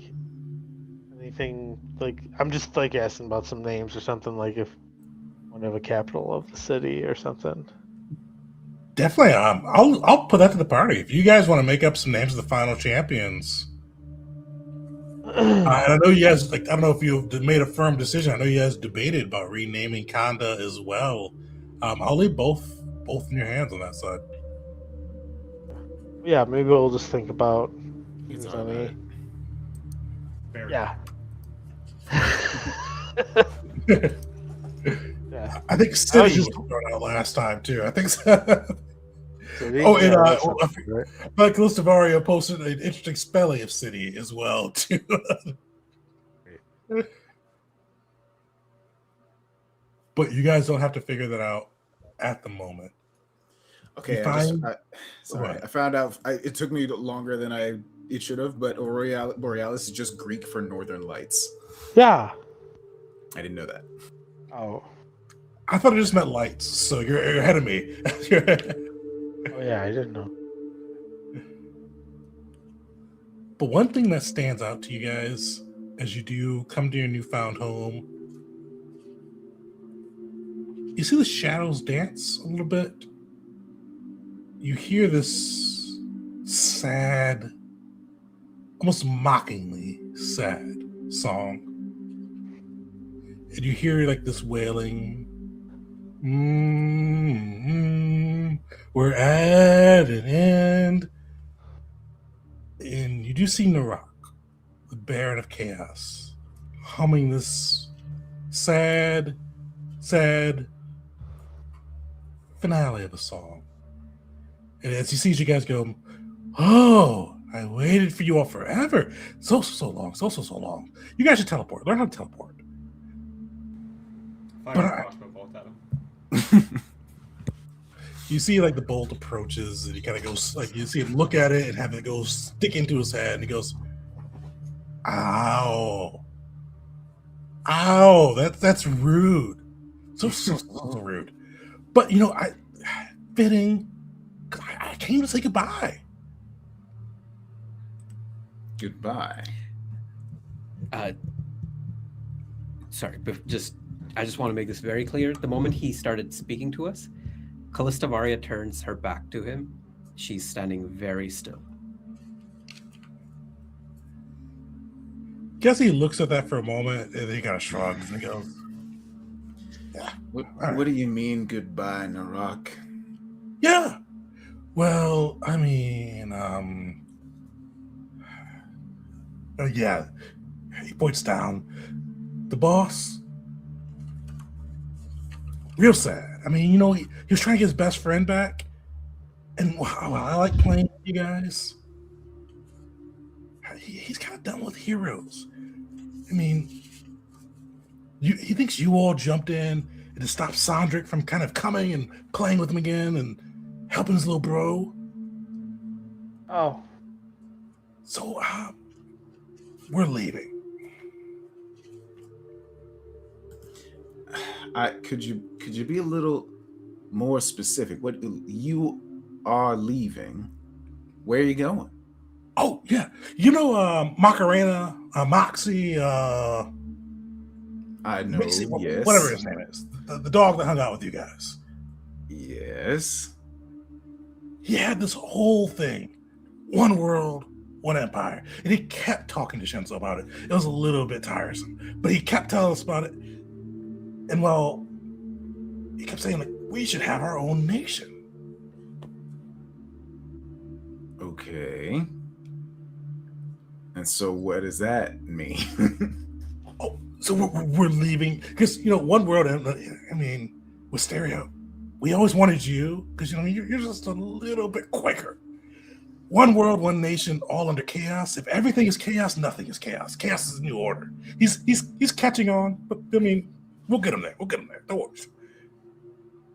anything. Like, I'm just like asking about some names or something, like if one of a capital of the city or something. Definitely, I'll put that to the party if you guys want to make up some names of the final champions. And I know you guys, like, I don't know if you've made a firm decision. I know you guys debated about renaming Kanda as well. I'll leave both in your hands on that side. Yeah, maybe we'll just think about. You if thought about any- it. very Yeah. Yeah. I think City was thrown out last time too. I think so. City? Oh, and Yeah, that sounds right. Mike Listavario posted an interesting spelling of city as well too. But you guys don't have to figure that out at the moment. Okay, You sorry. What? I found out. It took me longer than it should have, but Aurora Borealis is just Greek for northern lights. Yeah. I didn't know that. Oh. I thought it just meant lights, so you're ahead of me. Oh yeah, I didn't know. But one thing that stands out to you guys as you do come to your newfound home, you see the shadows dance a little bit. You hear this sad, almost mockingly sad song. And you hear like this wailing. We're at an end. And you do see Narak, the Baron of Chaos, humming this sad finale of a song. And as he sees you guys go, oh, I waited for you all forever. So long. You guys should teleport. Learn how to teleport. Fire But a crossbow bolt at him. You see like the bolt approaches and he kind of goes, like you see him look at it and have it go stick into his head and he goes, ow, that's rude. So rude. But fitting, I came to say goodbye. Goodbye. Sorry, but I just want to make this very clear. The moment he started speaking to us, Callista Varia turns her back to him. She's standing very still. Guess he looks at that for a moment and then he kind of shrugs and goes, yeah. What do you mean goodbye, Narak? Yeah. Well, I mean, yeah. He points down. The boss, real sad. I mean, he was trying to get his best friend back. And wow, I like playing with you guys. He's kind of done with heroes. I mean, he thinks you all jumped in and to stop Sondric from kind of coming and playing with him again and helping his little bro. Oh. So, we're leaving. Could you be a little more specific? What you are leaving? Where are you going? Oh yeah, Macarena, Moxie. I know. Macy, yes. Whatever his name is, the dog that hung out with you guys. Yes. He had this whole thing, one world, one empire, and he kept talking to Shinzo about it. It was a little bit tiresome, but he kept telling us about it. And well, he kept saying, like, we should have our own nation. Okay. And so what does that mean? Oh, so we're leaving. Because, one world, I mean, Wisteria, we always wanted you, because, you're just a little bit quicker. One world, one nation, all under chaos. If everything is chaos, nothing is chaos. Chaos is the new order. He's catching on, but, I mean, we'll get him there. Don't worry.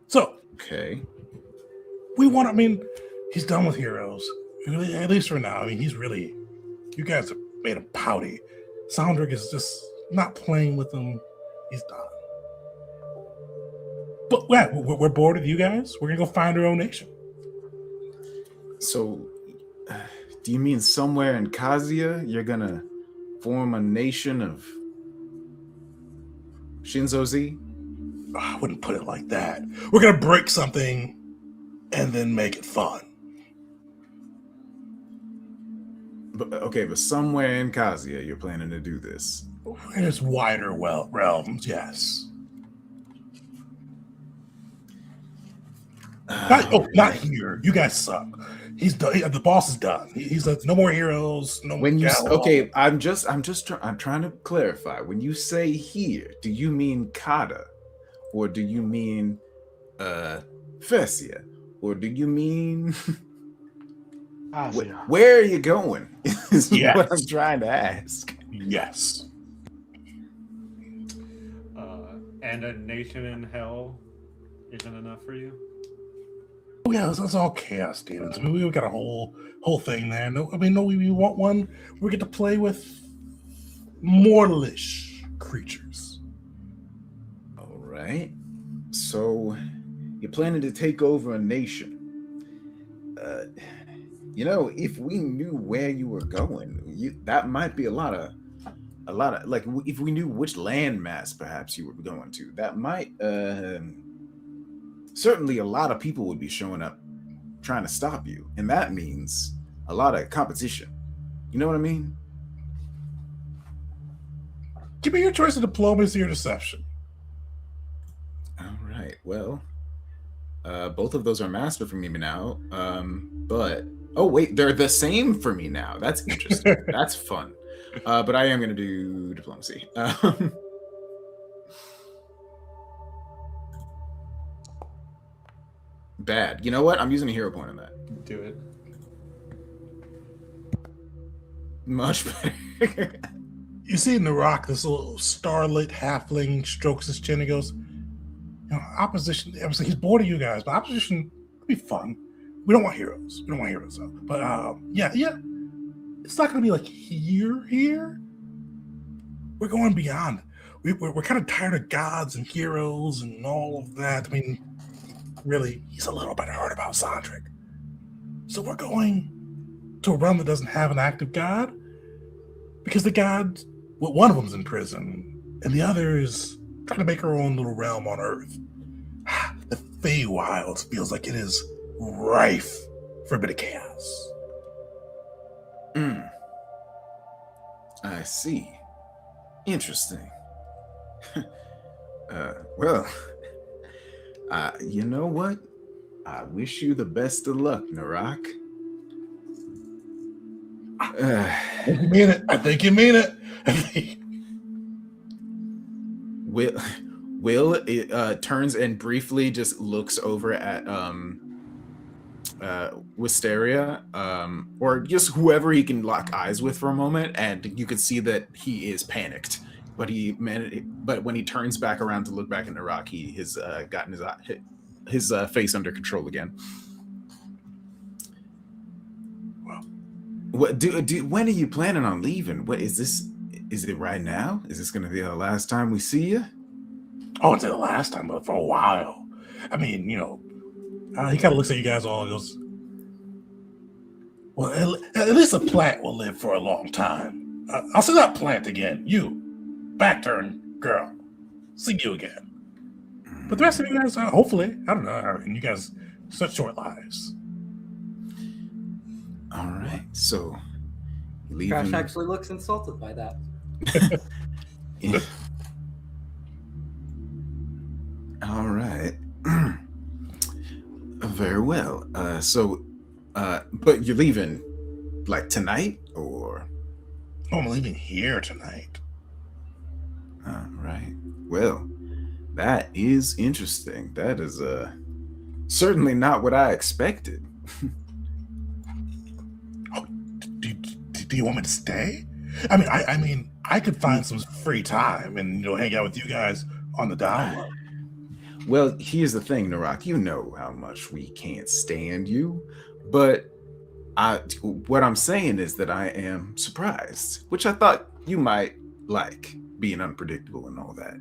So, okay. He's done with heroes. At least for now. I mean, you guys have made him pouty. Sondric is just not playing with him. He's done. But yeah, we're bored with you guys. We're going to go find our own nation. So, do you mean somewhere in Kazuya you're going to form a nation of Shinzo Z? I wouldn't put it like that. We're going to break something and then make it fun. But somewhere in Kazuya you're planning to do this. In its wider realms, yes. Not here. You guys suck. He's done. The boss is done. He's like, no more heroes. No. When you I'm trying to clarify. When you say here, do you mean Kata, or do you mean Fessia, or do you mean where are you going? Is what I'm trying to ask. Yes. And a nation in hell isn't enough for you? Oh yeah, that's all chaos demons. I mean, we got a whole thing there. No, I mean, no, we want one. We get to play with mortalish creatures. All right. So you're planning to take over a nation. If we knew where you were going, that might be a lot of like if we knew which landmass perhaps you were going to, that might certainly a lot of people would be showing up trying to stop you, and that means a lot of competition. You know what I mean? Give me your choice of diplomacy or deception. All right. Well, both of those are master for me now. But oh wait, they're the same for me now. That's interesting. That's fun. But I am going to do diplomacy. Bad. You know what? I'm using a hero point on that. Do it. Much better. You see in the rock, this little starlit halfling strokes his chin and goes, opposition, obviously he's bored of you guys, but opposition could be fun. We don't want heroes. Though. But yeah. It's not going to be like here. We're going beyond. We're kind of tired of gods and heroes and all of that. I mean, really, he's a little bit hurt about Sondric. So we're going to a realm that doesn't have an active god, because the gods, well, one of them's in prison, and the other is trying to make her own little realm on Earth. The Feywild feels like it is rife for a bit of chaos. I see. Interesting. Well, you know what? I wish you the best of luck, Narak. I think you mean it. Will turns and briefly just looks over at Wisteria, or just whoever he can lock eyes with for a moment, and you can see that he is panicked. But when he turns back around to look back at Narak, he has gotten his face under control again. What when are you planning on leaving? What is this? Is it right now? Is this going to be the last time we see you? Oh, it's the last time, but for a while. I mean, he kind of looks at you guys all and goes, well, at least the plant will live for a long time. I'll see that plant again. You, back turn girl. See you again. But the rest of you guys, hopefully, I don't know, and you guys, such short lives. All right, so leaving. Crash actually looks insulted by that. All right. Very well. But you're leaving like tonight, or? Oh, I'm leaving here tonight. All right. Well, that is interesting. That is certainly not what I expected. Oh, do you want me to stay? I mean, I could find some free time and hang out with you guys on the download. Well, here's the thing, Narak. You know how much we can't stand you, but what I'm saying is that I am surprised, which I thought you might like, being unpredictable and all that.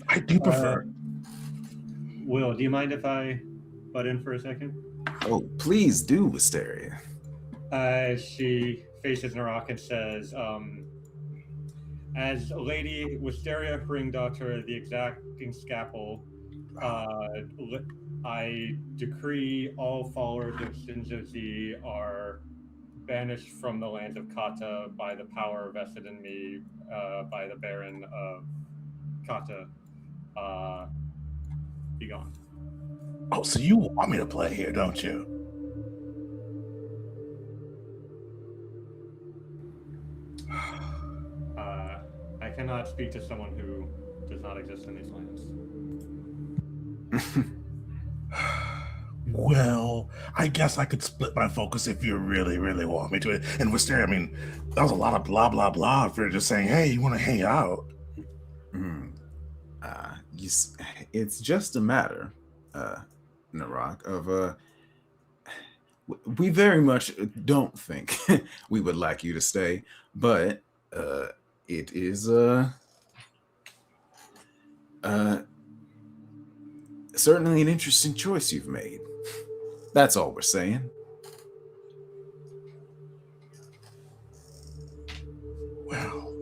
I do prefer. Will, do you mind if I butt in for a second? Oh, please do, Wisteria. She faces Narak and says, as Lady Wisteria Hringdaughter, the exacting scalpel, I decree all followers of Shinjozi are banished from the lands of Kata by the power vested in me by the Baron of Kata. Be gone. Oh, so you want me to play here, don't you? I cannot speak to someone who does not exist in these lands. Well, I guess I could split my focus if you really, really want me to. And Wisteria, that was a lot of blah, blah, blah for just saying, hey, you want to hang out? It's just a matter, Narak, of we very much don't think we would like you to stay, but it is certainly an interesting choice you've made. That's all we're saying. Well,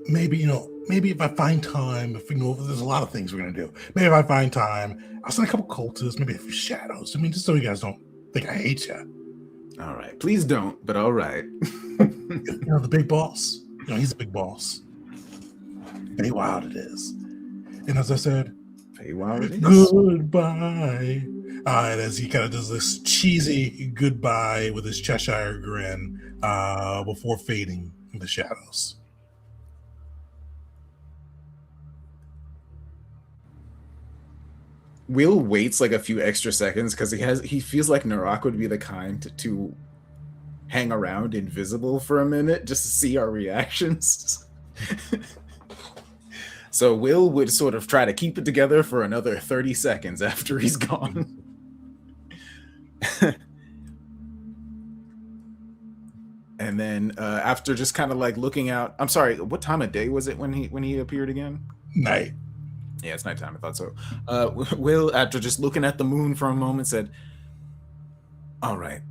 maybe if I find time, there's a lot of things we're gonna do. Maybe if I find time, I'll send a couple cultists, maybe a few shadows. I mean, just so you guys don't think I hate you. All right, please don't, but all right. The big boss. He's a big boss. Feywild it is. And as I said, Feywild it is. Goodbye. And as he kind of does this cheesy goodbye with his Cheshire grin before fading in the shadows. Will waits like a few extra seconds because he feels like Narak would be the kind to hang around invisible for a minute just to see our reactions. So Will would sort of try to keep it together for another 30 seconds after he's gone. And then after just kind of like looking out, I'm sorry, what time of day was it when he appeared again? Night. Yeah, it's nighttime. I thought so. Will, after just looking at the moon for a moment, said, "All right.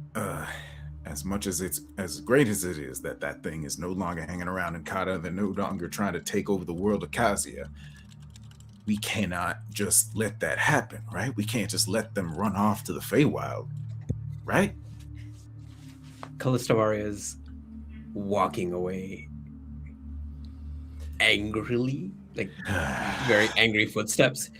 As much as it's as great as it is that thing is no longer hanging around in Kata, they're no longer trying to take over the world of Kazuya. We cannot just let that happen, right? We can't just let them run off to the Feywild, right?" Callista is walking away angrily, like very angry footsteps.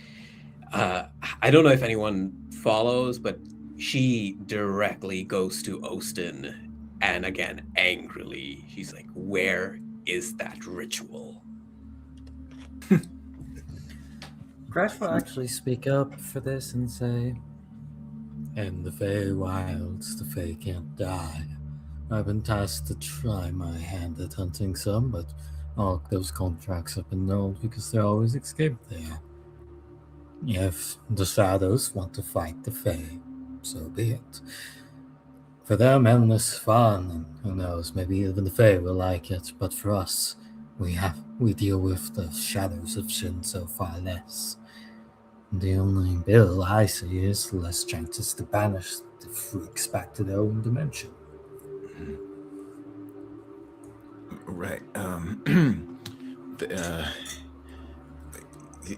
I don't know if anyone follows, but she directly goes to Ostin, and again, angrily, she's like, "Where is that ritual?" Crash will actually speak up for this and say, "In the Feywilds, the Fey can't die. I've been tasked to try my hand at hunting some, but all those contracts have been nulled because they always escape there. If the Shadows want to fight the Fey, so be it. For them, endless fun, and who knows, maybe even the Fey will like it, but for us, we deal with the shadows of Shin so far less. The only bill I see is less chances to banish the freaks back to their own dimension." Right.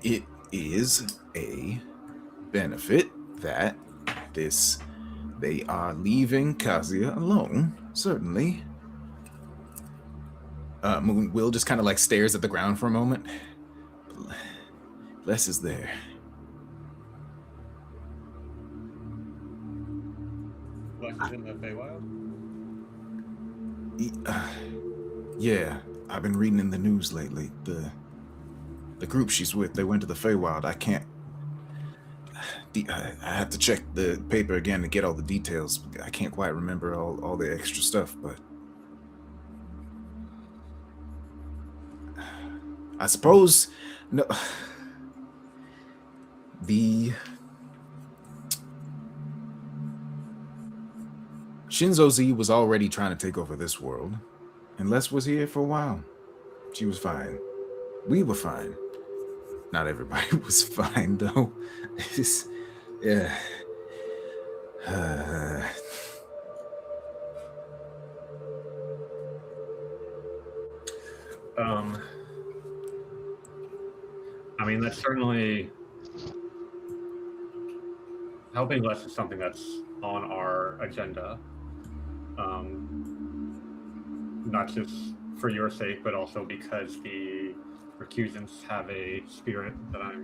It is a benefit that they are leaving Kazuya alone, certainly. Will just kind of like stares at the ground for a moment. Bless is there. Bless is in the Feywild? Yeah, I've been reading in the news lately. The group she's with, they went to the Feywild. I have to check the paper again to get all the details. I can't quite remember all the extra stuff, but I suppose no. The Shinzo Z was already trying to take over this world, and Les was here for a while. She was fine. We were fine. Not everybody was fine, though. Yeah. I mean, that's certainly helping less is something that's on our agenda. Not just for your sake, but also because the recusants have a spirit that I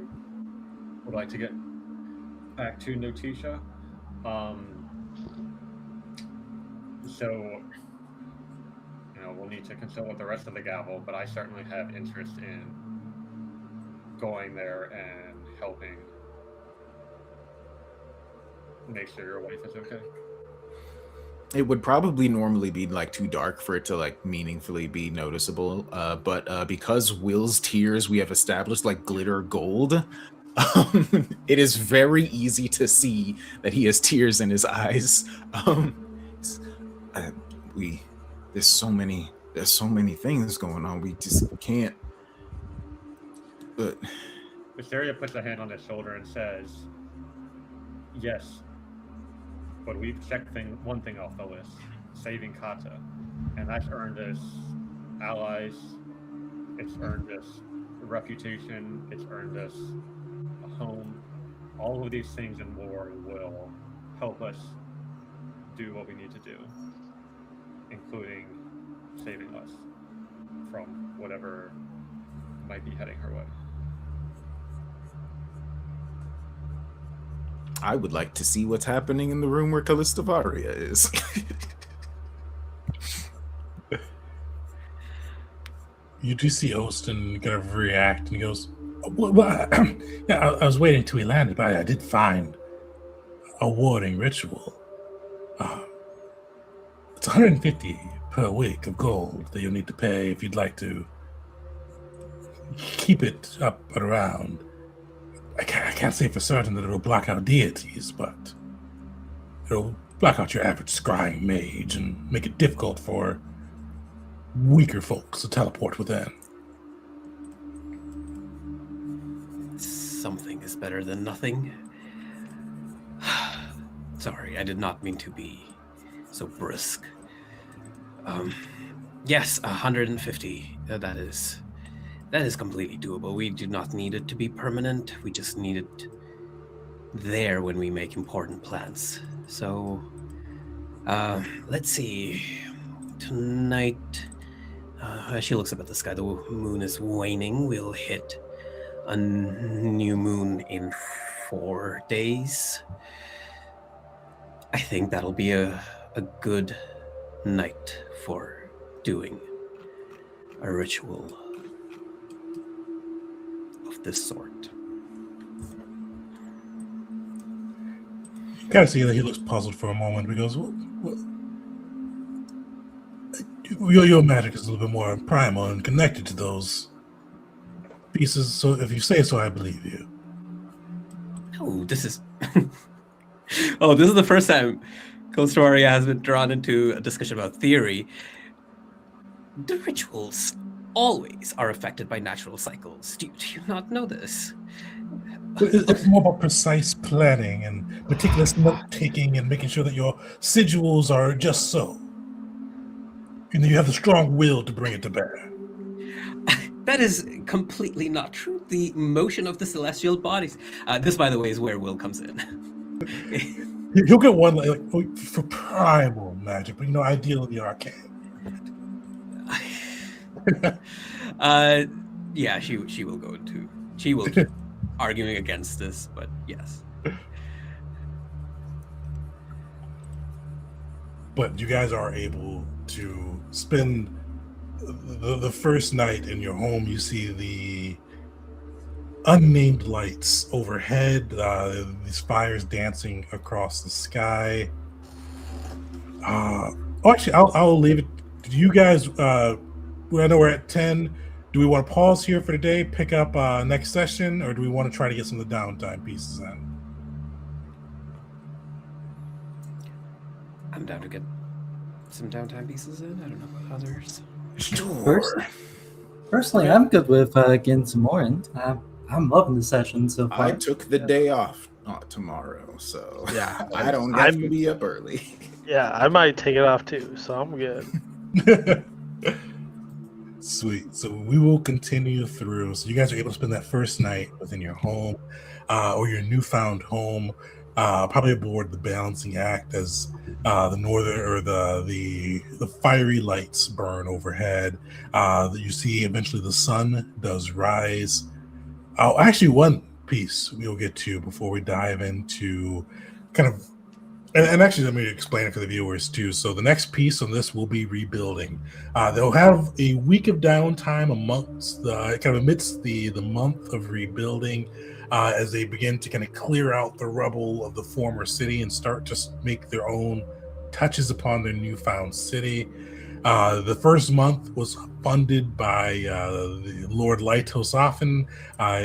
would like to get back to Notisha. So, we'll need to consult with the rest of the gavel, but I certainly have interest in going there and helping make sure your wife is okay. It would probably normally be like too dark for it to like meaningfully be noticeable. But because Will's tears we have established like glitter gold, it is very easy to see that he has tears in his eyes. Uh, we there's so many things going on. We just can't. But Wisteria puts a hand on his shoulder and says, "Yes, but we've checked one thing off the list: saving Kata, and that's earned us allies. It's earned us a reputation. It's earned us a home. All of these things in war will help us do what we need to do, including saving us from whatever might be heading her way." I would like to see what's happening in the room where Callista Varia is. You do see Austin kind of react, and he goes, well, yeah, I was waiting till he landed, but I did find a warding ritual. It's 150 per week of gold that you'll need to pay if you'd like to keep it up and around. I can't say for certain that it'll block out deities, but it'll block out your average scrying mage and make it difficult for weaker folks to teleport within. Something is better than nothing. Sorry, I did not mean to be so brisk. Yes, 150. That is completely doable. We do not need it to be permanent. We just need it there when we make important plans. So, let's see. Tonight, as she looks up at the sky, the moon is waning. We'll hit a new moon in 4 days. I think that'll be a good night for doing a ritual of this sort. You kind of see that he looks puzzled for a moment. He goes, your magic is a little bit more primal and connected to those pieces, so if you say so, I believe you. Oh, this is... this is the first time Costaria has been drawn into a discussion about theory. The rituals always are affected by natural cycles. Do you not know this? It's more about precise planning and meticulous note-taking and making sure that your sigils are just so. And you have the strong will to bring it to bear. That is completely not true. The motion of the celestial bodies. This, by the way, is where Will comes in. He'll get one like for primal magic, but ideally arcane. Yeah, she will go into. She will keep arguing against this, but yes. But you guys are able to spend the first night in your home. You see the unnamed lights overhead, these fires dancing across the sky. Actually, I'll leave it. Do you guys, I know we're at 10. Do we want to pause here for today, pick up next session, or do we want to try to get some of the downtime pieces in? I'm down to get some downtime pieces in. I don't know about others. Sure. Personally, I'm good with getting some more in. I'm loving the session so far. I took the day off tomorrow, so Yeah, I don't have to be up early. Yeah, I might take it off too, so I'm good. Sweet. So we will continue through. So you guys are able to spend that first night within your home, or your newfound home, probably aboard the balancing act as the northern or the fiery lights burn overhead. You see eventually the sun does rise. Actually, one piece we'll get to before we dive into kind of, and actually let me explain it for the viewers too. So the next piece on this will be rebuilding. They'll have a week of downtime amidst the month of rebuilding, as they begin to kind of clear out the rubble of the former city and start to make their own touches upon their newfound city. The first month was funded by the Lord Lytosophan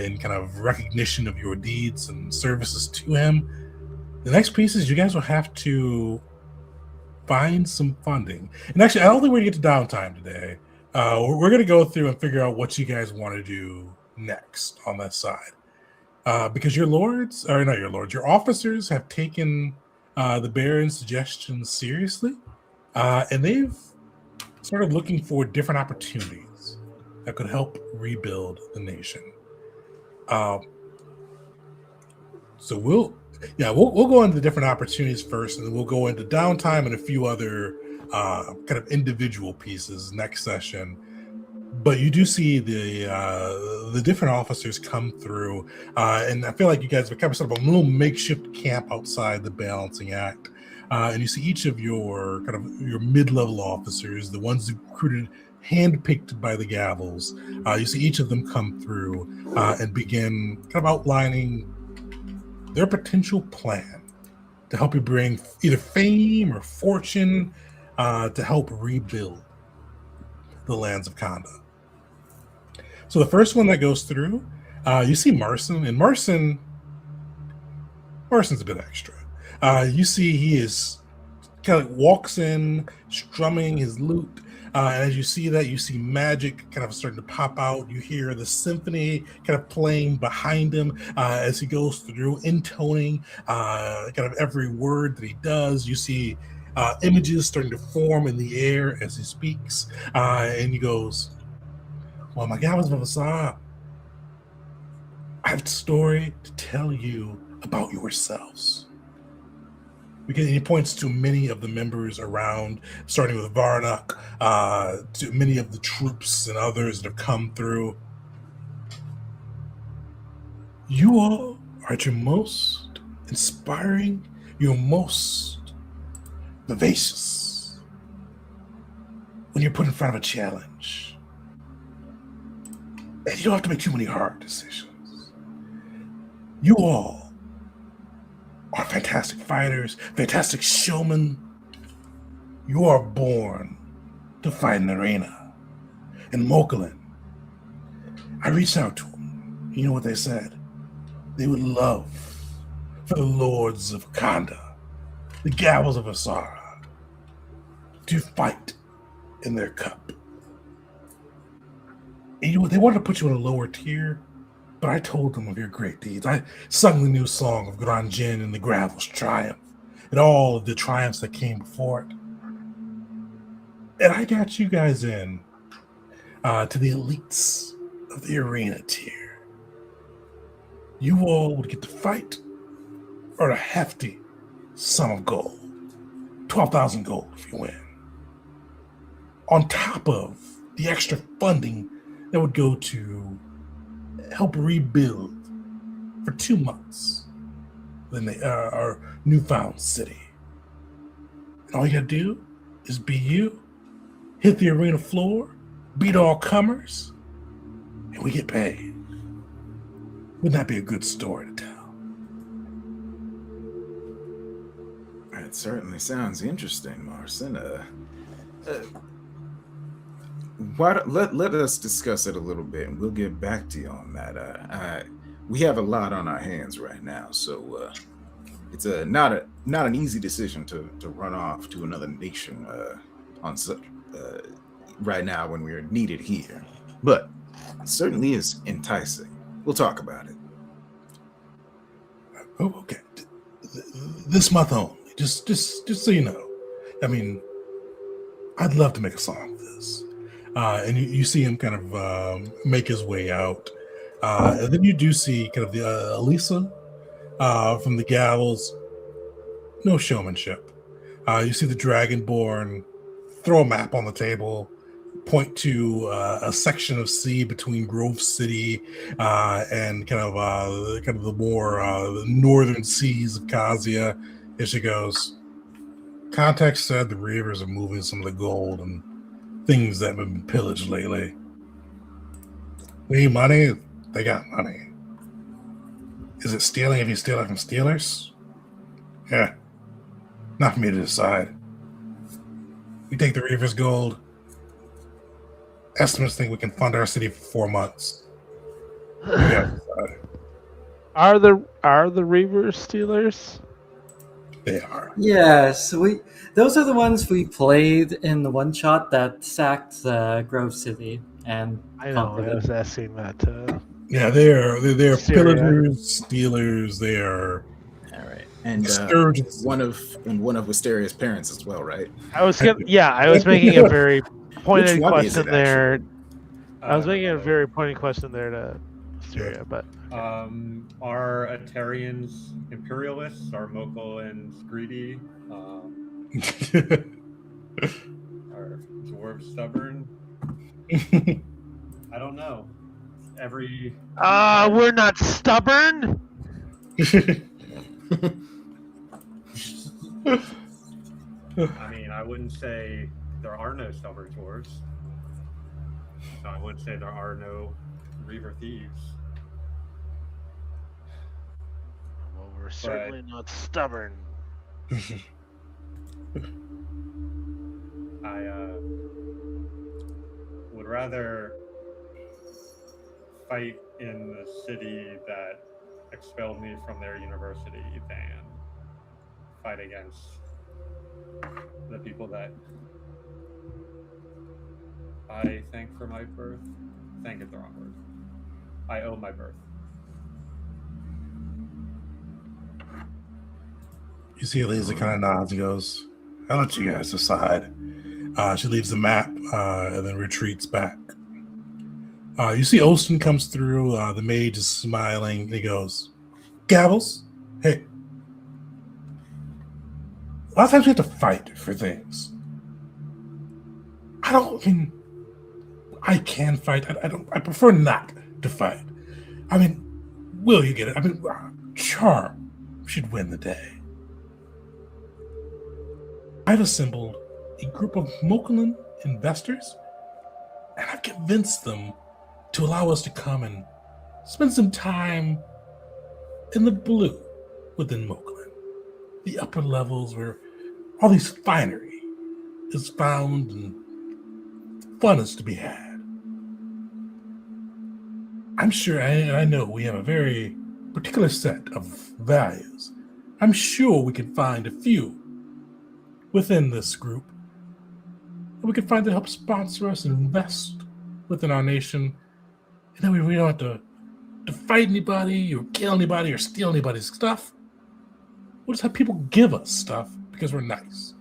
in kind of recognition of your deeds and services to him. The next piece is you guys will have to find some funding. And actually, I don't think we're going to get to downtime today. We're going to go through and figure out what you guys want to do next on that side. Because your lords, or not your lords, your officers have taken the Baron's suggestions seriously. And they've started looking for different opportunities that could help rebuild the nation. So we'll go into the different opportunities first, and then we'll go into downtime and a few other kind of individual pieces next session. But you do see the different officers come through, and I feel like you guys have kind of sort of a little makeshift camp outside the balancing act. And you see each of your kind of your mid-level officers, the ones recruited, handpicked by the Gavels. You see each of them come through and begin kind of outlining their potential plan to help you bring either fame or fortune to help rebuild the lands of Kanda. So the first one that goes through, you see Marcin, and Marcin's a bit extra. You see he is kind of walks in strumming his lute. And as you see that, you see magic kind of starting to pop out. You hear the symphony kind of playing behind him as he goes through, intoning kind of every word that he does. You see images starting to form in the air as he speaks. And he goes, "Well, my Gavels of Asar, I have a story to tell you about yourselves." He points to many of the members around, starting with Varnak, to many of the troops and others that have come through. You all are at your most inspiring, your most vivacious when you're put in front of a challenge. And you don't have to make too many hard decisions. You all are fantastic fighters, fantastic showmen. You are born to fight in the arena. In Mokulin, I reached out to them. You know what they said? They would love for the lords of Kanda, the Gavels of Asara, to fight in their cup. And you know, they wanted to put you in a lower tier, but I told them of your great deeds. I sung the new song of Granjin and the Gravel's triumph, and all of the triumphs that came before it. And I got you guys in to the elites of the arena tier. You all would get to fight for a hefty sum of gold. 12,000 gold if you win. On top of the extra funding that would go to help rebuild for 2 months our newfound city. And all you gotta do is be you, hit the arena floor, beat all comers, and we get paid. Wouldn't that be a good story to tell? It certainly sounds interesting, Marcin. Let us discuss it a little bit, and we'll get back to you on that. We have a lot on our hands right now, so it's not an easy decision to run off to another nation on such right now when we're needed here. But it certainly is enticing. We'll talk about it. Oh, okay. This month only. Just so you know. I mean, I'd love to make a song of this. And you see him kind of make his way out. And then you do see kind of the Elisa from the Gavels. No showmanship. You see the Dragonborn throw a map on the table, point to a section of sea between Grove City and kind of the more northern seas of Kazia. And she goes, "Context said the Reavers are moving some of the gold and things that have been pillaged lately. We need money. They got money. Is it stealing if you steal it from stealers? Yeah. Not for me to decide. We take the Reaver's gold. Estimates think we can fund our city for 4 months. You guys decide. Are the Reaver Steelers? They are. Yes, those are the ones we played in the one shot that sacked Grove City and I know. conquered I it. was asking that. Yeah, they're Syria. pillagers, stealers. They are All right, and the scourge of the one city. of Wisteria's parents as well, right? I was making a very pointed Which one is question it, there. actually? I was making a very pointed question there to Syria, but Are Atarians imperialists? Are Mokolans greedy? Are dwarves stubborn? I don't know. we're not stubborn. I mean, I wouldn't say there are no stubborn dwarves. So I wouldn't say there are no Reaver thieves. Well, we're certainly not stubborn. I would rather fight in the city that expelled me from their university than fight against the people that I thank for my birth. Thank is the wrong word. I owe my birth. You see Elisa kind of nods and goes, I'll let you guys decide. She leaves the map and then retreats back. You see Olston comes through. The mage is smiling. And he goes, Gavels, hey. A lot of times we have to fight for things. I can fight. I prefer not to fight. I mean, will you get it? I mean, Charm should win the day. I've assembled a group of Mokulan investors, and I've convinced them to allow us to come and spend some time in the blue within Mokulan, the upper levels where all these finery is found and fun is to be had. I'm sure, and I know we have a very particular set of values. I'm sure we can find a few within this group that we can find to help sponsor us and invest within our nation. And then we don't have to fight anybody or kill anybody or steal anybody's stuff. We'll just have people give us stuff because we're nice.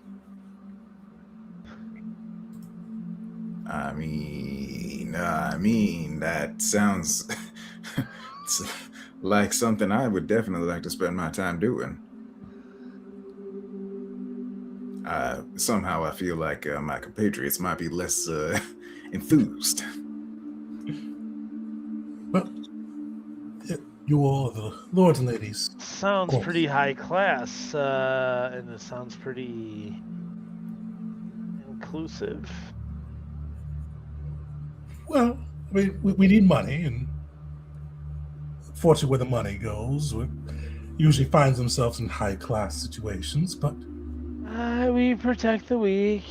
I mean, that sounds like something I would definitely like to spend my time doing. Somehow I feel like my compatriots might be less enthused. Well, you all, the lords and ladies. Sounds pretty high class, and it sounds pretty inclusive. Well, I mean, we need money, and fortunately, where the money goes, we usually finds themselves in high-class situations, but... We protect the weak,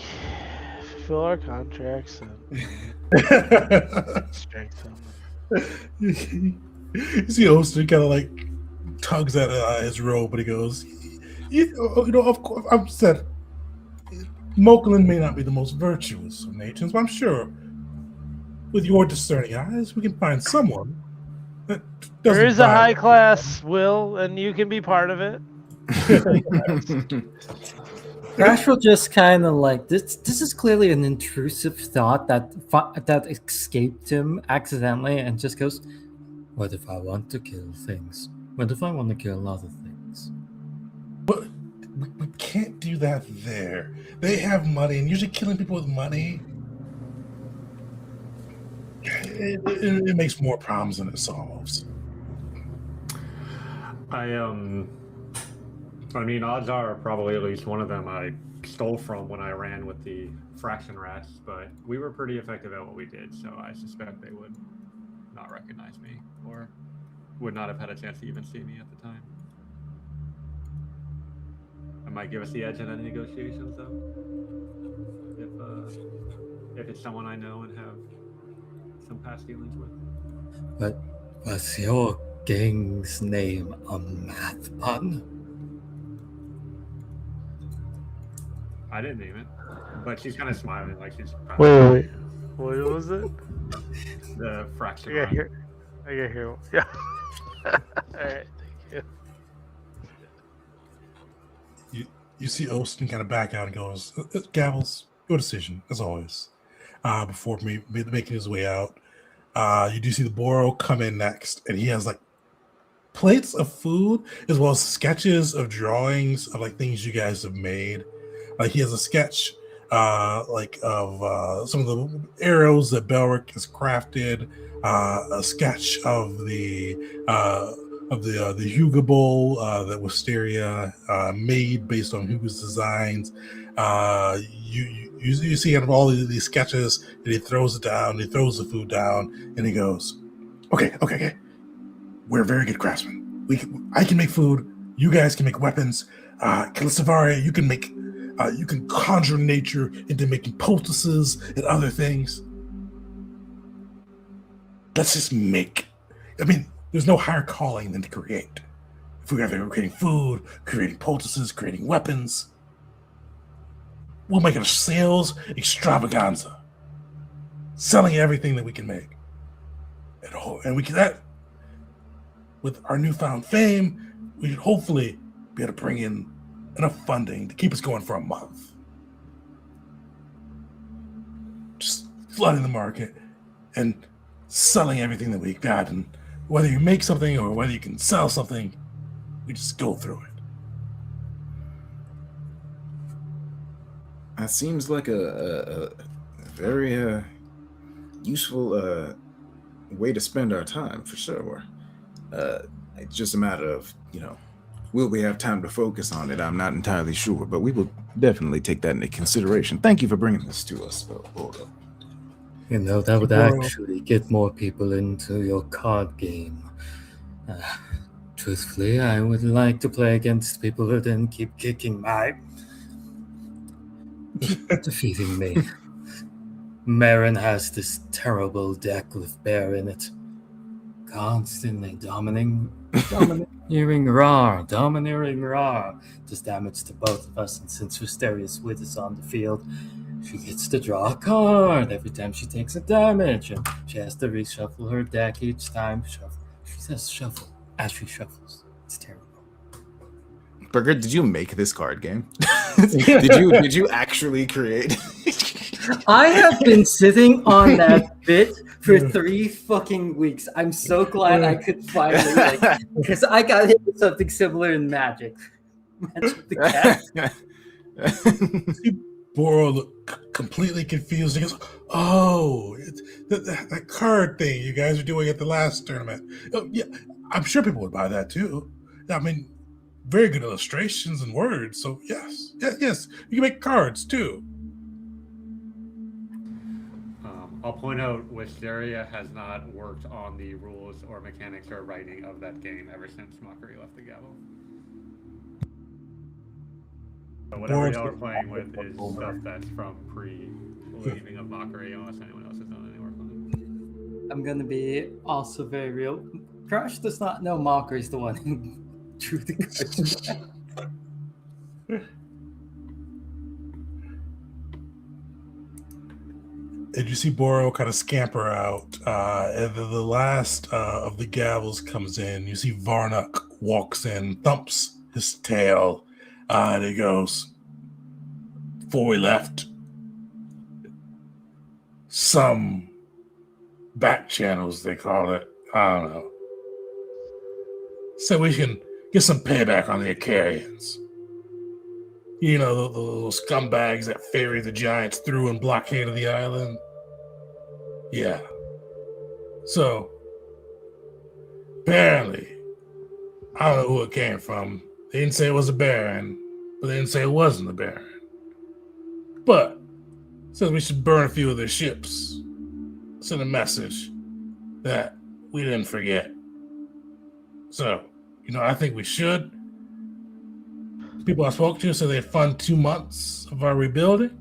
fulfill our contracts, and strengthen. You see Oster kind of like tugs at his robe, but he goes, you know, of course, I've said, Mokulan may not be the most virtuous of nations, but I'm sure with your discerning eyes, we can find someone that doesn't. There is a high class, Will, and you can be part of it. Crash will just kind of like this. This is clearly an intrusive thought that escaped him accidentally, and just goes, "What if I want to kill things? What if I want to kill other things?" But we can't do that there. They have money, and usually killing people with money, it makes more problems than it solves. I mean, odds are probably at least one of them I stole from when I ran with the fraction rats, but we were pretty effective at what we did, so I suspect they would not recognize me or would not have had a chance to even see me at the time. It might give us the edge in any negotiations, though. If if it's someone I know and have some past dealings with. But was your gang's name a math pun? I didn't name it, but she's kind of smiling like she's proud. Wait. What was it? The fraction. I gotta hear. Yeah. All right. Thank you. You see Austin kind of back out and goes, Gavels, your decision, as always. Before making his way out, you do see the Boro come in next, and he has like plates of food as well as sketches of drawings of like things you guys have made. Like he has a sketch of some of the arrows that Belric has crafted, a sketch of the Hugo Bowl that Wisteria made based on Hugo's designs. You see out of all of these sketches, and he throws it down, he throws the food down, and he goes, okay. We're very good craftsmen. I can make food. You guys can make weapons. Calistavaria, you can conjure nature into making poultices and other things. Let's just make. I mean, there's no higher calling than to create. If we're creating food, creating poultices, creating weapons, we'll make it a sales extravaganza, selling everything that we can make. And we can that. With our newfound fame, we should hopefully be able to bring in enough funding to keep us going for a month. Just flooding the market and selling everything that we got. And whether you make something or whether you can sell something, we just go through it. That seems like a very useful way to spend our time, for sure. It's just a matter of, will we have time to focus on it? I'm not entirely sure, but we will definitely take that into consideration. Thank you for bringing this to us, Borgo. That would actually get more people into your card game. Truthfully, I would like to play against people who then keep defeating me. Marin has this terrible deck with bear in it. Constantly domineering Ra. Does damage to both of us, and since Hysteria's with us on the field, she gets to draw a card every time she takes a damage, and she has to reshuffle her deck each time. She says shuffle as she shuffles. It's terrible. Burger, did you make this card game? Did you actually create? I have been sitting on that bit for 3 fucking weeks. I'm so glad I could finally, because I got hit with something similar in Magic. Magic the Cat. Boro looked completely confused. He goes, "Oh, it's that card thing you guys are doing at the last tournament. Oh, yeah, I'm sure people would buy that too. I mean, very good illustrations and words. So yes, you can make cards too." I'll point out Wisteria has not worked on the rules or mechanics or writing of that game ever since Mockery left the gavel. So whatever y'all are playing with is stuff that's from pre-leaving of Mockery, unless anyone else has done any work on it. I'm gonna be also very real. Crash does not know Mockery's the one who drew the cards. And you see Boro kind of scamper out, and then the last of the gavels comes in. You see Varnuk walks in, thumps his tail, and he goes, "Before we left, some back channels, they call it, I don't know, so we can get some payback on the Icarians. You know, the little scumbags that ferry the giants through and blockaded the island. Yeah. So, apparently, I don't know who it came from. They didn't say it was a baron, but they didn't say it wasn't a baron. But, says we should burn a few of their ships. Send a message that we didn't forget. So, I think we should. People I spoke to said they fund 2 months of our rebuilding.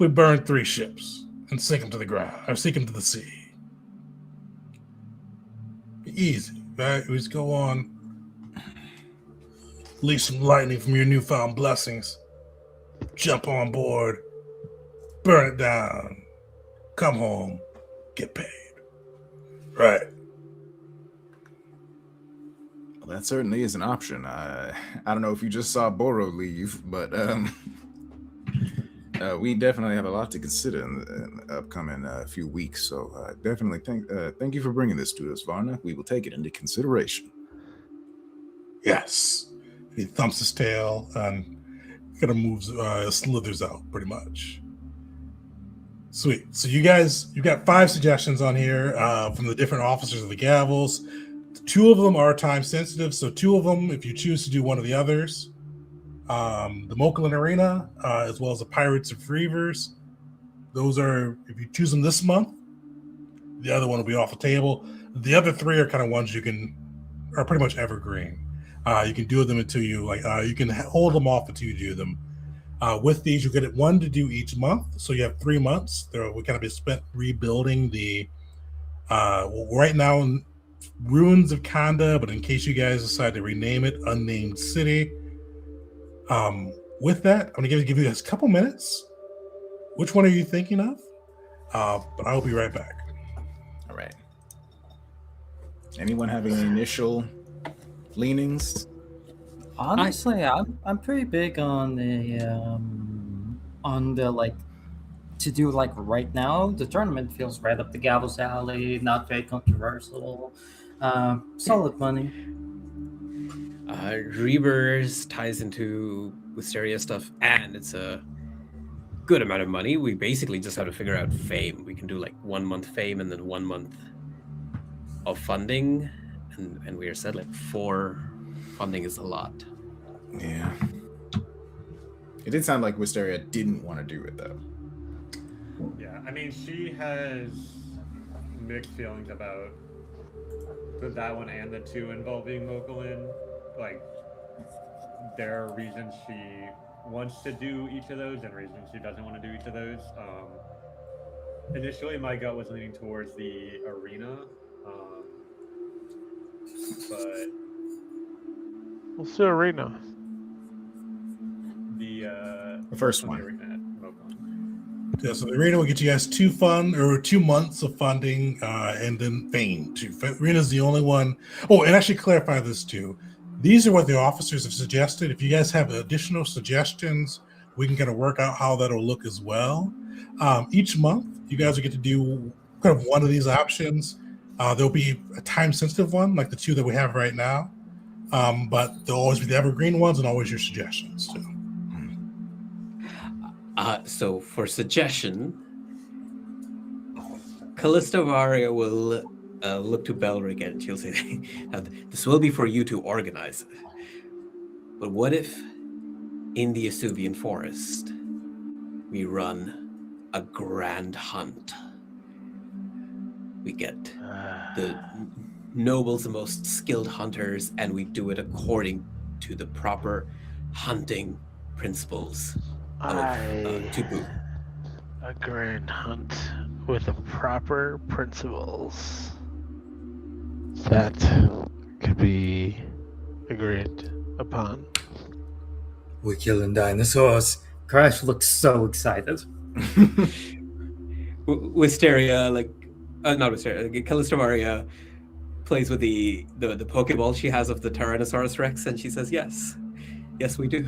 we burn 3 ships and sink them to the ground, or sink them to the sea. Be easy, right? We just go on, leash some lightning from your newfound blessings, jump on board, burn it down, come home, get paid. Right. Well, that certainly is an option. I don't know if you just saw Boro leave, but we definitely have a lot to consider in the upcoming few weeks. So definitely thank you for bringing this to us, Varna. We will take it into consideration. Yes. He thumps his tail and kind of moves, slithers out pretty much. Sweet. So you got 5 suggestions on here from the different officers of the Gavels. 2 of them are time sensitive, so 2 of them, if you choose to do one of the others, the Mokulin Arena, as well as the Pirates of Reavers, those are, if you choose them this month, the other one will be off the table. The other 3 are kind of ones are pretty much evergreen. You can do them until you you can hold them off until you do them. With these, you get 1 to do each month, so you have 3 months. We kind of be spent rebuilding the right now in Ruins of Kanda, but in case you guys decide to rename it Unnamed City. With that, I'm gonna give you guys a couple minutes. Which one are you thinking of? But I'll be right back. All right. Anyone having initial leanings? Honestly, I'm pretty big on the like to do like right now. The tournament feels right up the Gavel's alley, not very controversial. Solid money. Reavers ties into Wisteria stuff, and it's a good amount of money. We basically just have to figure out fame. We can do like 1 month fame and then 1 month of funding, and we are said like 4 funding is a lot. Yeah. It did sound like Wisteria didn't want to do it though. Yeah, I mean, she has mixed feelings about that one and the 2 involving Mokulin. Like, there are reasons she wants to do each of those and reasons she doesn't want to do each of those. Initially, my gut was leaning towards the arena, but Let's do arena. The first the one. arena at Mokulin. Yeah, so the arena will get you guys 2 months of funding, and then fame too. Arena is the only one. Oh, and actually clarify this too. These are what the officers have suggested. If you guys have additional suggestions, we can kind of work out how that'll look as well. Each month, you guys will get to do kind of one of these options. There'll be a time-sensitive one, like the 2 that we have right now. But there'll always be the evergreen ones and always your suggestions too. So for suggestion, Callista Varia will look to Belric and she'll say, this will be for you to organize. But what if in the Asuvian forest we run a grand hunt? We get the nobles, the most skilled hunters, and we do it according to the proper hunting principles of Tupu. A grand hunt with the proper principles. That could be agreed upon. We're killing dinosaurs. Crash looks so excited. Wisteria, not Wisteria, Callista Varia plays with the Pokeball she has of the Tyrannosaurus Rex, and she says, yes, we do.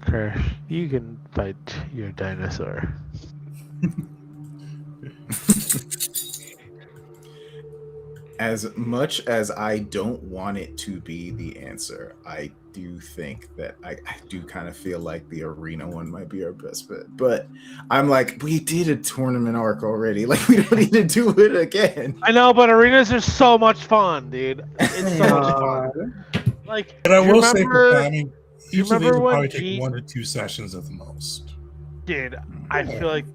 Crash, you can fight your dinosaur. As much as I don't want it to be the answer, I do think that I do kind of feel like the arena one might be our best bet. But I'm like, we did a tournament arc already. Like, we don't need to do it again. I know, but arenas are so much fun, dude. It's so much fun. Like, And I will say for timing, you each of these remember will when probably take 1 to 2 sessions at the most. Dude, I feel like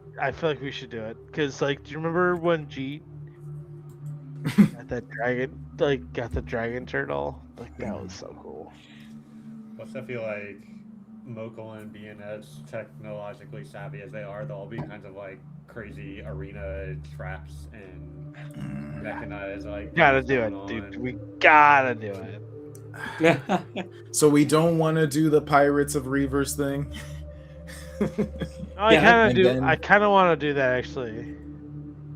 we should do it because, like, do you remember when Jeet got the dragon turtle? Like, that was so cool. Plus, I feel like Mokolan being as technologically savvy as they are, they'll all be kinds of like crazy arena traps and mechanized like Gotta things do going it, dude. on. We gotta do it. So we don't want to do the Pirates of Reavers thing. No, I Yeah, kind of and do. then- I kind of want to do that actually,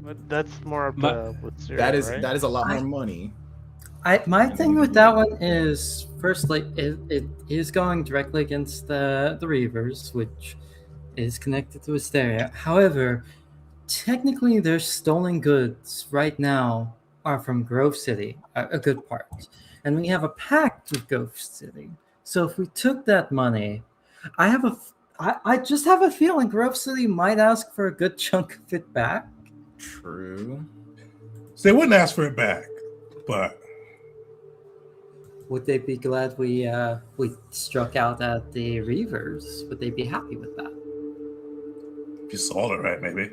but that's more up My- to Wisteria, right? that is a lot more money. My thing with that one is firstly it is going directly against the Reavers, which is connected to Hysteria. However, technically their stolen goods right now are from Grove City, a good part. And we have a pact with Grove City. So if we took that money, I just have a feeling Grove City might ask for a good chunk of it back. True. So they wouldn't ask for it back, but Would they be glad we struck out at the Reavers? Would they be happy with that? if you sold it right, maybe.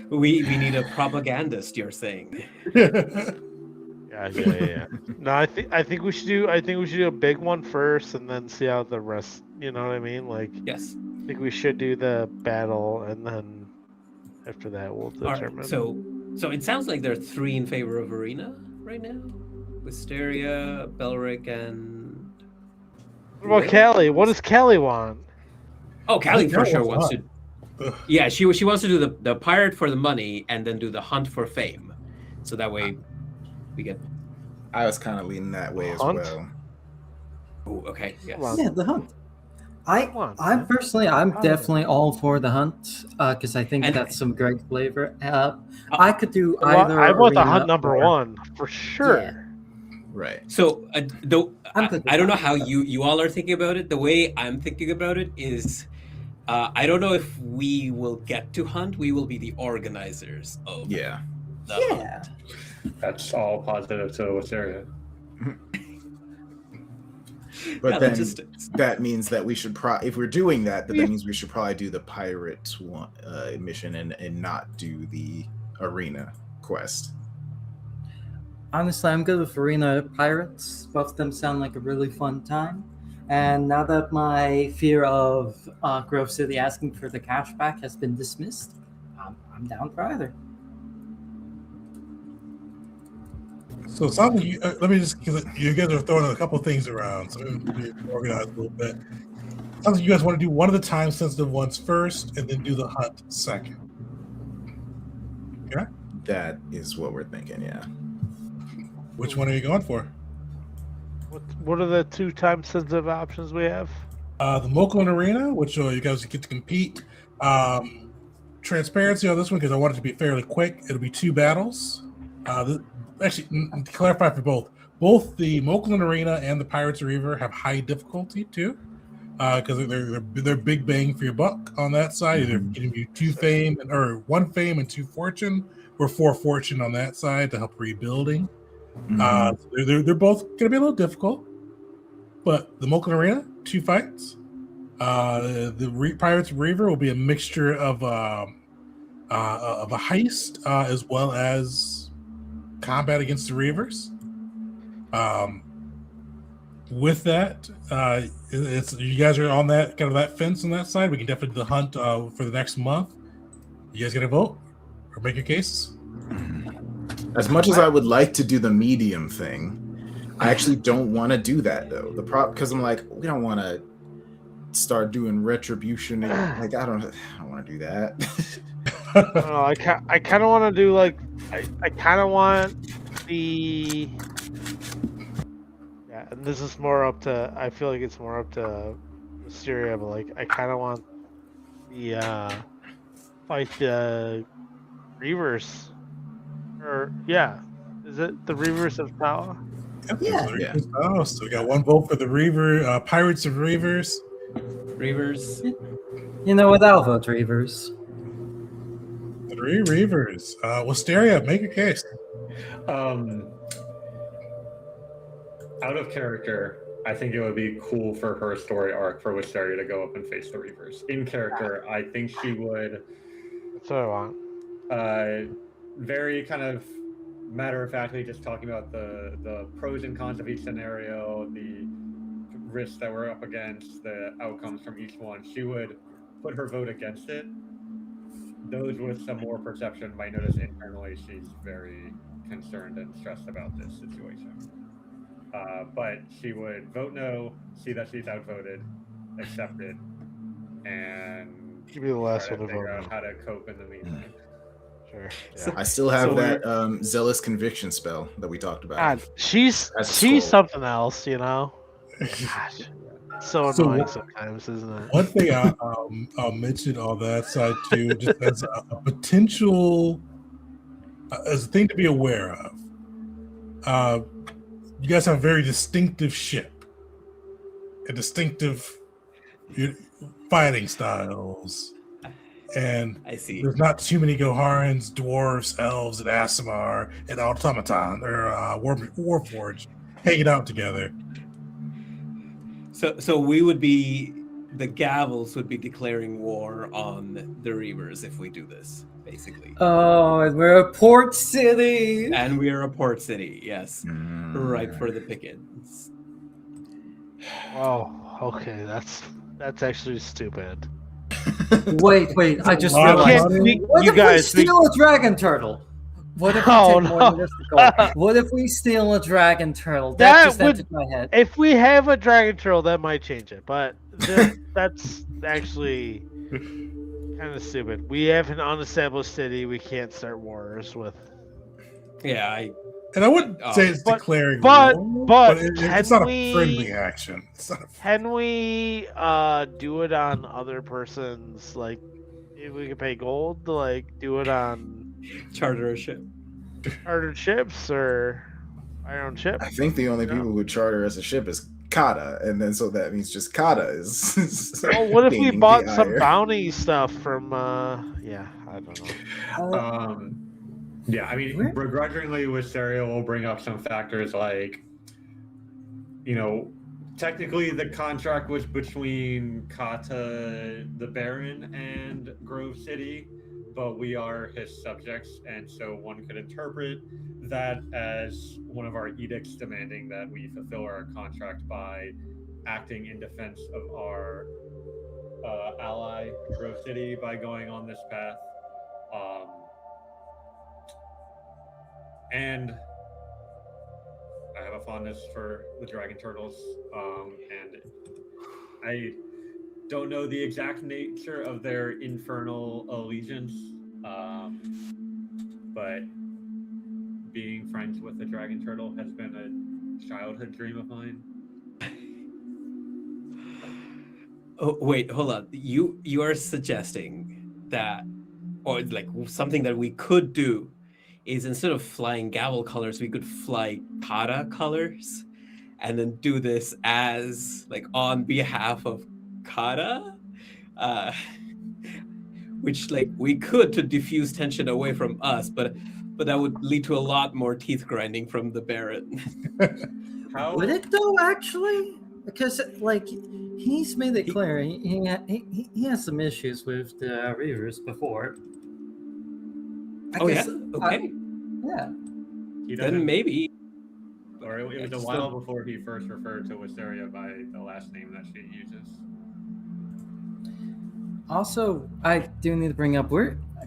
we need a propagandist, you're saying. Yeah. No, I think we should do. I think we should do a big one first, and then see how the rest. You know what I mean? Like, Yes. I think we should do the battle, and then after that, we'll All determine. right. So it sounds like there are 3 in favor of Arena right now. Wisteria, Belric, and What about Callie? What does Callie want? oh, Callie for Callie sure wants wants to. Yeah, she wants to do the pirate for the money and then do the hunt for fame, so that way we get. I was kind of leaning that way as Hunt? well. Oh, okay. Yes. Come on. Yeah, the hunt. Come on, I man. personally, I'm definitely all for the hunt because I think And- that's some great flavor. I could do Well, either. I want the Arena hunt number or- 1 for sure. Yeah. Right. So though I'm good with I don't know that. how you all are thinking about it. The way I'm thinking about it is, I don't know if we will get to hunt. We will be the organizers of Yeah. the hunt. Yeah. That's all positive to Wisteria. But Yeah, then logistics. that means that we should if we're doing that, that means we should probably do the pirate one, mission and not do the arena quest. Honestly, I'm good with Arena Pirates. Both of them sound like a really fun time. And now that my fear of Grove City asking for the cash back has been dismissed, I'm down for either. So it sounds like you, let me just, because you guys are throwing a couple things around, so let me organize a little bit. Sounds like you guys want to do one of the time sensitive ones first, and then do the hunt second. Okay. That is what we're thinking. Yeah. Which one are you going for? What are the 2 time sensitive options we have? The Mokolan Arena, which you guys get to compete. Transparency on this one because I want it to be fairly quick. It'll be 2 battles. Actually, to clarify for both the Mokolan Arena and the Pirates of Reaver have high difficulty too, because they're big bang for your buck on that side. They're giving you 2 fame or 1 fame and 2 fortune, or 4 fortune on that side to help rebuilding. They're both going to be a little difficult, but the Mokolan Arena 2 fights. The Pirates of Reaver will be a mixture of a heist as well as combat against the Reavers. With that, it's you guys are on that kind of that fence on that side. We can definitely do the hunt for the next month. You guys gonna vote or make your cases? As much as I would like to do the medium thing, I actually don't want to do that though. The because I'm like, we don't want to start doing retribution. And, like, I don't want to do that. I don't know. I kind of want to do like I kind of want the and this is more up to. I feel like it's more up to Mysteria, but like I kind of want the fight the Reavers, or is it the Reavers of Power? Yeah. Oh, so we got 1 vote for the Reaver, Pirates of Reavers. Reavers. You know what? I'll vote Reavers. 3 Reavers. Wisteria, make your case. Out of character, I think it would be cool for her story arc for Wisteria to go up and face the Reavers. In character, I think she would. That's what I want. Very kind of matter of factly, just talking about the pros and cons of each scenario, the risks that were up against, the outcomes from each one, she would put her vote against it. Those with some more perception might notice internally she's very concerned and stressed about this situation. But she would vote no, see that she's outvoted, accept it, and You'd be the last try one to to vote figure out no. how to cope in the meantime. Sure. So- I still have So that zealous conviction spell that we talked about. God, she's That's she's cool. something else, you know. Gosh, so So annoying what- sometimes, isn't it? One thing I'll mention on that side too, just as a potential, as a thing to be aware of. You guys have a very distinctive ship, a distinctive fighting styles, and I see. there's not too many Goharans, dwarves, elves, and Aasimar, and automaton or Warforged hanging out together. So we would be, the Gavels would be declaring war on the Reavers if we do this, basically. Oh, and we're a port city. And we are a port city, yes. Mm. Right for the pickings. Oh, okay, that's actually stupid. Wait, I just Why realized. can't we- What you if guys, we we- steal a dragon turtle? What if we Oh, take more no. than this to go? What if we steal a dragon turtle? That That just would- entered my head. If we have a dragon turtle, that might change it, but that's actually kind of stupid. We have an unestablished city. We can't start wars with. Yeah, And I wouldn't say it's But- declaring but- war, but it's can not we- a friendly action. It's not a Can we do it on other persons? Like, if we could pay gold to like do it on charter a ship. chartered ships or our own ship? I think the only people who would charter as a ship is Kata, and then so that means just Kata is. Well, what if we gaining bought the some ire. bounty stuff from? Yeah, I don't know. Yeah, I mean, begrudgingly, Wisteria will bring up some factors like, technically the contract was between Kata the Baron and Grove City, but we are his subjects, and so one could interpret that as one of our edicts demanding that we fulfill our contract by acting in defense of our ally, Grove City, by going on this path. And I have a fondness for the dragon turtles, and I don't know the exact nature of their infernal allegiance, but being friends with the dragon turtle has been a childhood dream of mine. Oh wait, hold on. You are suggesting that, or like something that we could do, is instead of flying Gavel colors, we could fly Kata colors, and then do this as like on behalf of Kata, which like we could to diffuse tension away from us, but that would lead to a lot more teeth grinding from the Baron. How Would it though, actually? Because like he's made it clear he has some issues with the Reavers before. Oh yeah, okay. Yeah. he Then doesn't, maybe. or it was a Just while don't- before he first referred to Wisteria by the last name that she uses. Also, I do need to bring up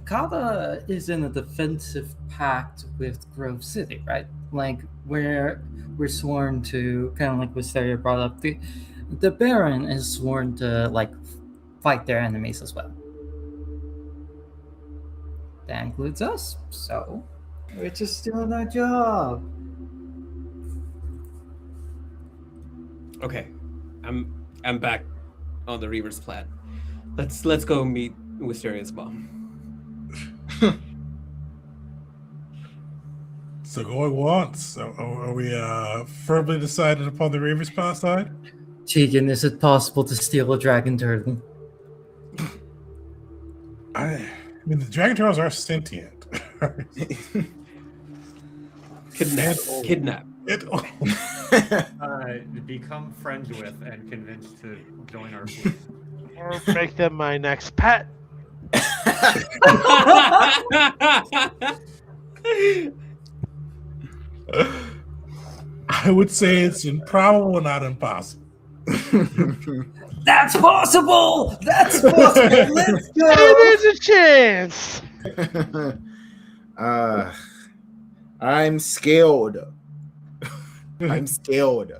Kata is in a defensive pact with Grove City, right? Like we're sworn to, kind of like Wisteria brought up. The Baron is sworn to like fight their enemies as well. That includes us, so we're just doing our job. Okay, I'm back on the Reaver's plan. Let's go meet Wisteria's mom. So going once. So are we firmly decided upon the Reavers pass side? Tegan, is it possible to steal a dragon turtle? I mean, the dragon turtles are sentient. Kidnap. Become friends with and convinced to join our fleet. Or make them my next pet. I would say it's improbable, not impossible. That's possible. That's possible. Let's go. Hey, there's a chance. I'm scared. I'm scared.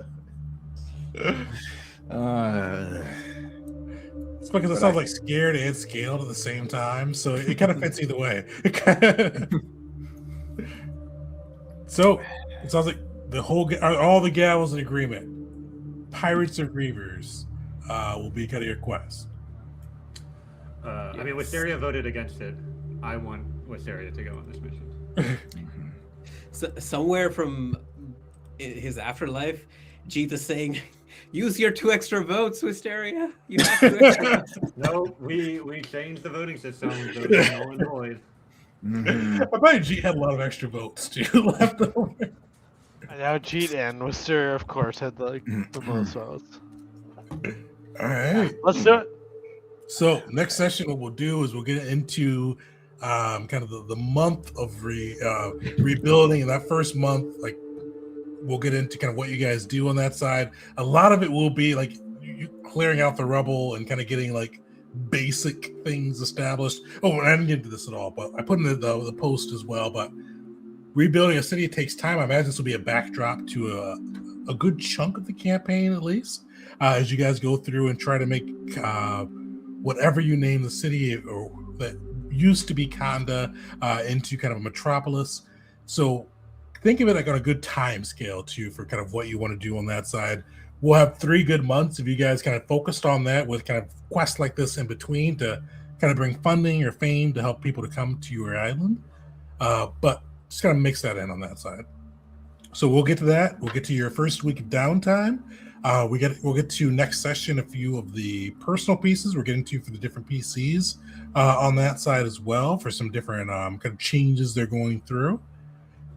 It's because it sounds like scared and scaled at the same time, so it kind of fits either way. So it sounds like all the gals in agreement. Pirates or Grievers will be kind of your quest. I mean, Wisteria voted against it. I want Wisteria to go on this mission. So, somewhere from his afterlife, Jeet is saying, use your 2 extra votes, Wisteria. You have 2 extra votes. No, we changed the voting system. Voted null and void. I bet G had a lot of extra votes too left over. And now Jeet and Wisteria, of course, had the most votes. All right, Let's do it. so next session, what we'll do is we'll get into kind of the month of rebuilding. And that first month, like, we'll get into kind of what you guys do on that side. A lot of it will be like you clearing out the rubble and kind of getting like basic things established. Oh, I didn't get into this at all, but I put in the post as well. But rebuilding a city takes time. I imagine this will be a backdrop to a good chunk of the campaign, at least, as you guys go through and try to make whatever you name the city or that used to be Kanda into kind of a metropolis. So think of it like on a good time scale too for kind of what you want to do on that side. We'll have 3 good months if you guys kind of focused on that with kind of quests like this in between to kind of bring funding or fame to help people to come to your island. But just kind of mix that in on that side. So we'll get to that. We'll get to your first week of downtime. We'll get to next session a few of the personal pieces we're getting to for the different PCs on that side as well for some different kind of changes they're going through.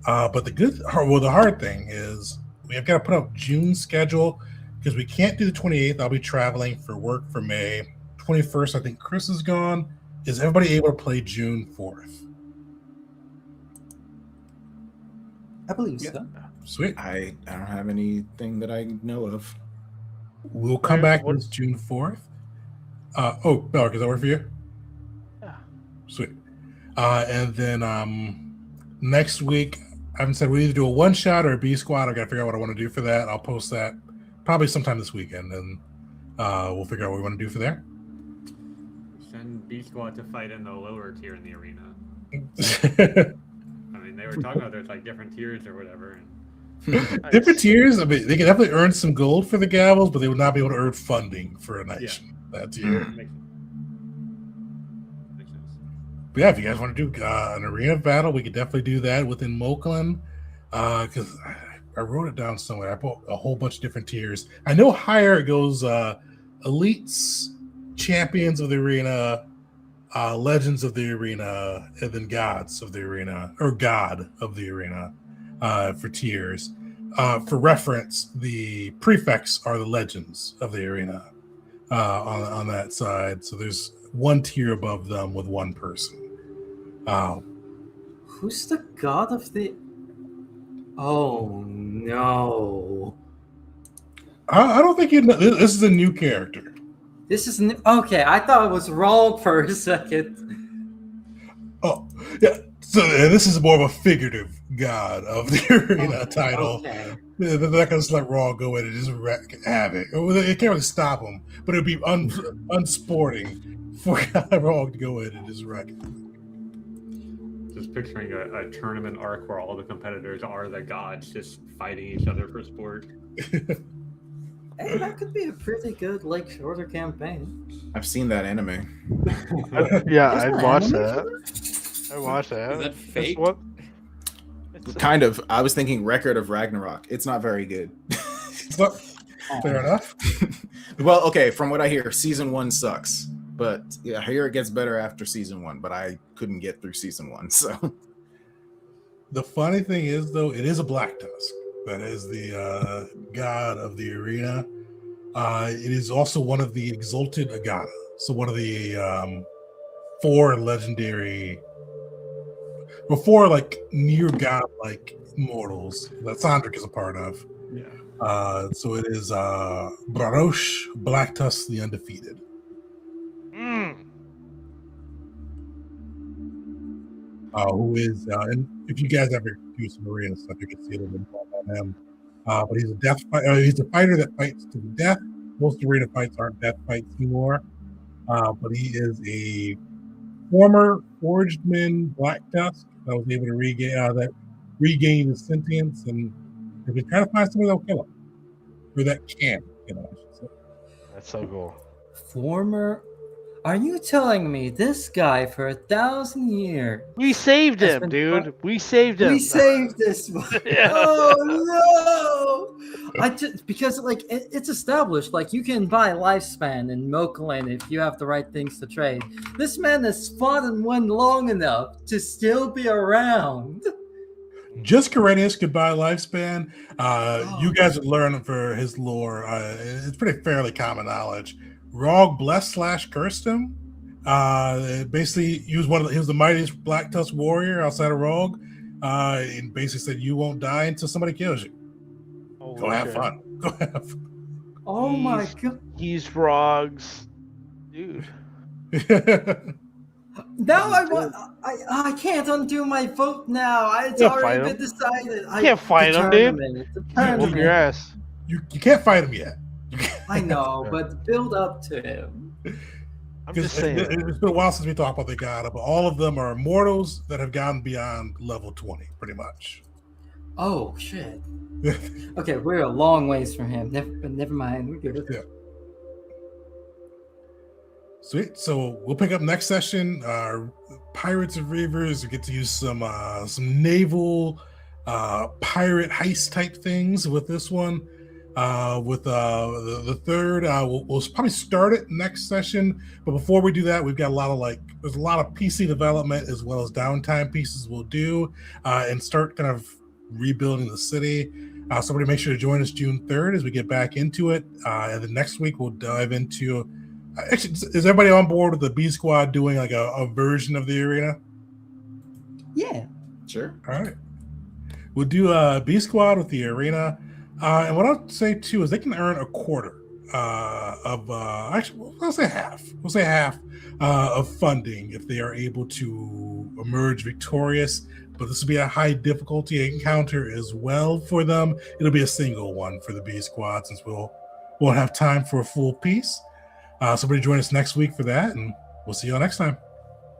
But the hard thing is we have got to put up June's schedule because we can't do the 28th. I'll be traveling for work for May. 21st, I think Chris is gone. Is everybody able to play June 4th? I believe so. Sweet. I don't have anything that I know of. We'll come back with June 4th. Belric, does that work for you? Yeah. Sweet. And then next week, I haven't said we either do a one shot or a B squad. I got to figure out what I want to do for that. I'll post that probably sometime this weekend, and we'll figure out what we want to do for there. Send B Squad to fight in the lower tier in the arena. I mean, they were talking about there's like different tiers or whatever. And Different tiers. I mean, they can definitely earn some gold for the gavels, but they would not be able to earn funding for a night. That tier. makes sense. But yeah, if you guys want to do an arena battle, we could definitely do that within Moklin. Because I wrote it down somewhere. I put a whole bunch of different tiers. I know higher it goes elites, champions of the arena, legends of the arena, and then gods of the arena, or god of the arena for tiers. For reference, the prefects are the legends of the arena on that side. So there's one tier above them with one person. Who's the god of the... Oh, no. I don't think you know. This is a new character. This is new. Okay, I thought it was wrong for a second. Oh, yeah. So this is more of a figurative god of the arena title. Okay. They're not going to just let Raw go in and just wreak havoc. It can't really stop them, but it would be unsporting for Raw to go in and just wreck it. Just picturing a tournament arc where all the competitors are the gods just fighting each other for sport. Hey, that could be a pretty good, like, shorter campaign. I've seen that anime. Yeah, Is I'd there watch anime that. for I watched that. Is that fake? What? Kind of. I was thinking Record of Ragnarok. It's not very good. But fair enough. Well, okay, from what I hear, season 1 sucks. But yeah, I hear it gets better after season 1, but I couldn't get through season 1, so. The funny thing is, though, it is a Black Tusk. That is the god of the arena. It is also one of the Exalted Agata. So one of the 4 legendary, before like near god-like mortals that Sandric is a part of. Yeah. So it is Barosh Blacktusk the Undefeated. Who is, and if you guys ever do some arena stuff, you can see a little bit more about him. But he's he's a fighter that fights to the death. Most arena fights aren't death fights anymore. But he is a former Forgedman Black Tusk that was able to regain his sentience, and if you try to find somebody that'll kill him, or that can kill him, I should say. That's so cool. Former. Are you telling me this guy for 1,000 years? We saved Has him, been dude. We saved him. We saved this one. Yeah. Oh no! Because like it's established, like you can buy lifespan in Mokeland if you have the right things to trade. This man has fought and won long enough to still be around. Just Karenius could buy lifespan. You guys would learn for his lore. It's pretty fairly common knowledge. Rog blessed / cursed him. Basically, he was the mightiest Black Tusk warrior outside of Rog. And basically said, "You won't die until somebody kills you. Go have fun. Go have fun." Oh my god! He's Rog's dude. Now I can't undo my vote now. It's can't already fight been him. decided. You can't fight him, dude. Whoop your ass. You can't fight him yet. I know, but build up to him. I'm just saying. It's been a while since we talked about the god, but all of them are immortals that have gotten beyond level 20, pretty much. Oh shit. Okay, we're a long ways from him. Never mind. We're good. Yeah. Sweet. So we'll pick up next session. Pirates of Reavers. We get to use some naval pirate heist type things with this one. With the third, we'll probably start it next session. But before we do that, we've got there's a lot of PC development as well as downtime pieces we'll do and start kind of rebuilding the city. So everybody make sure to join us June 3rd as we get back into it. And then next week we'll dive into. Actually, is everybody on board with the B Squad doing like a version of the arena? Yeah. Sure. All right. We'll do a B Squad with the arena. And what I'll say too is they can earn a quarter of actually we'll say half. We'll say half of funding if they are able to emerge victorious. But this will be a high difficulty encounter as well for them. It'll be a single one for the B Squad since we'll won't have time for a full piece. So everybody join us next week for that, and we'll see you all next time.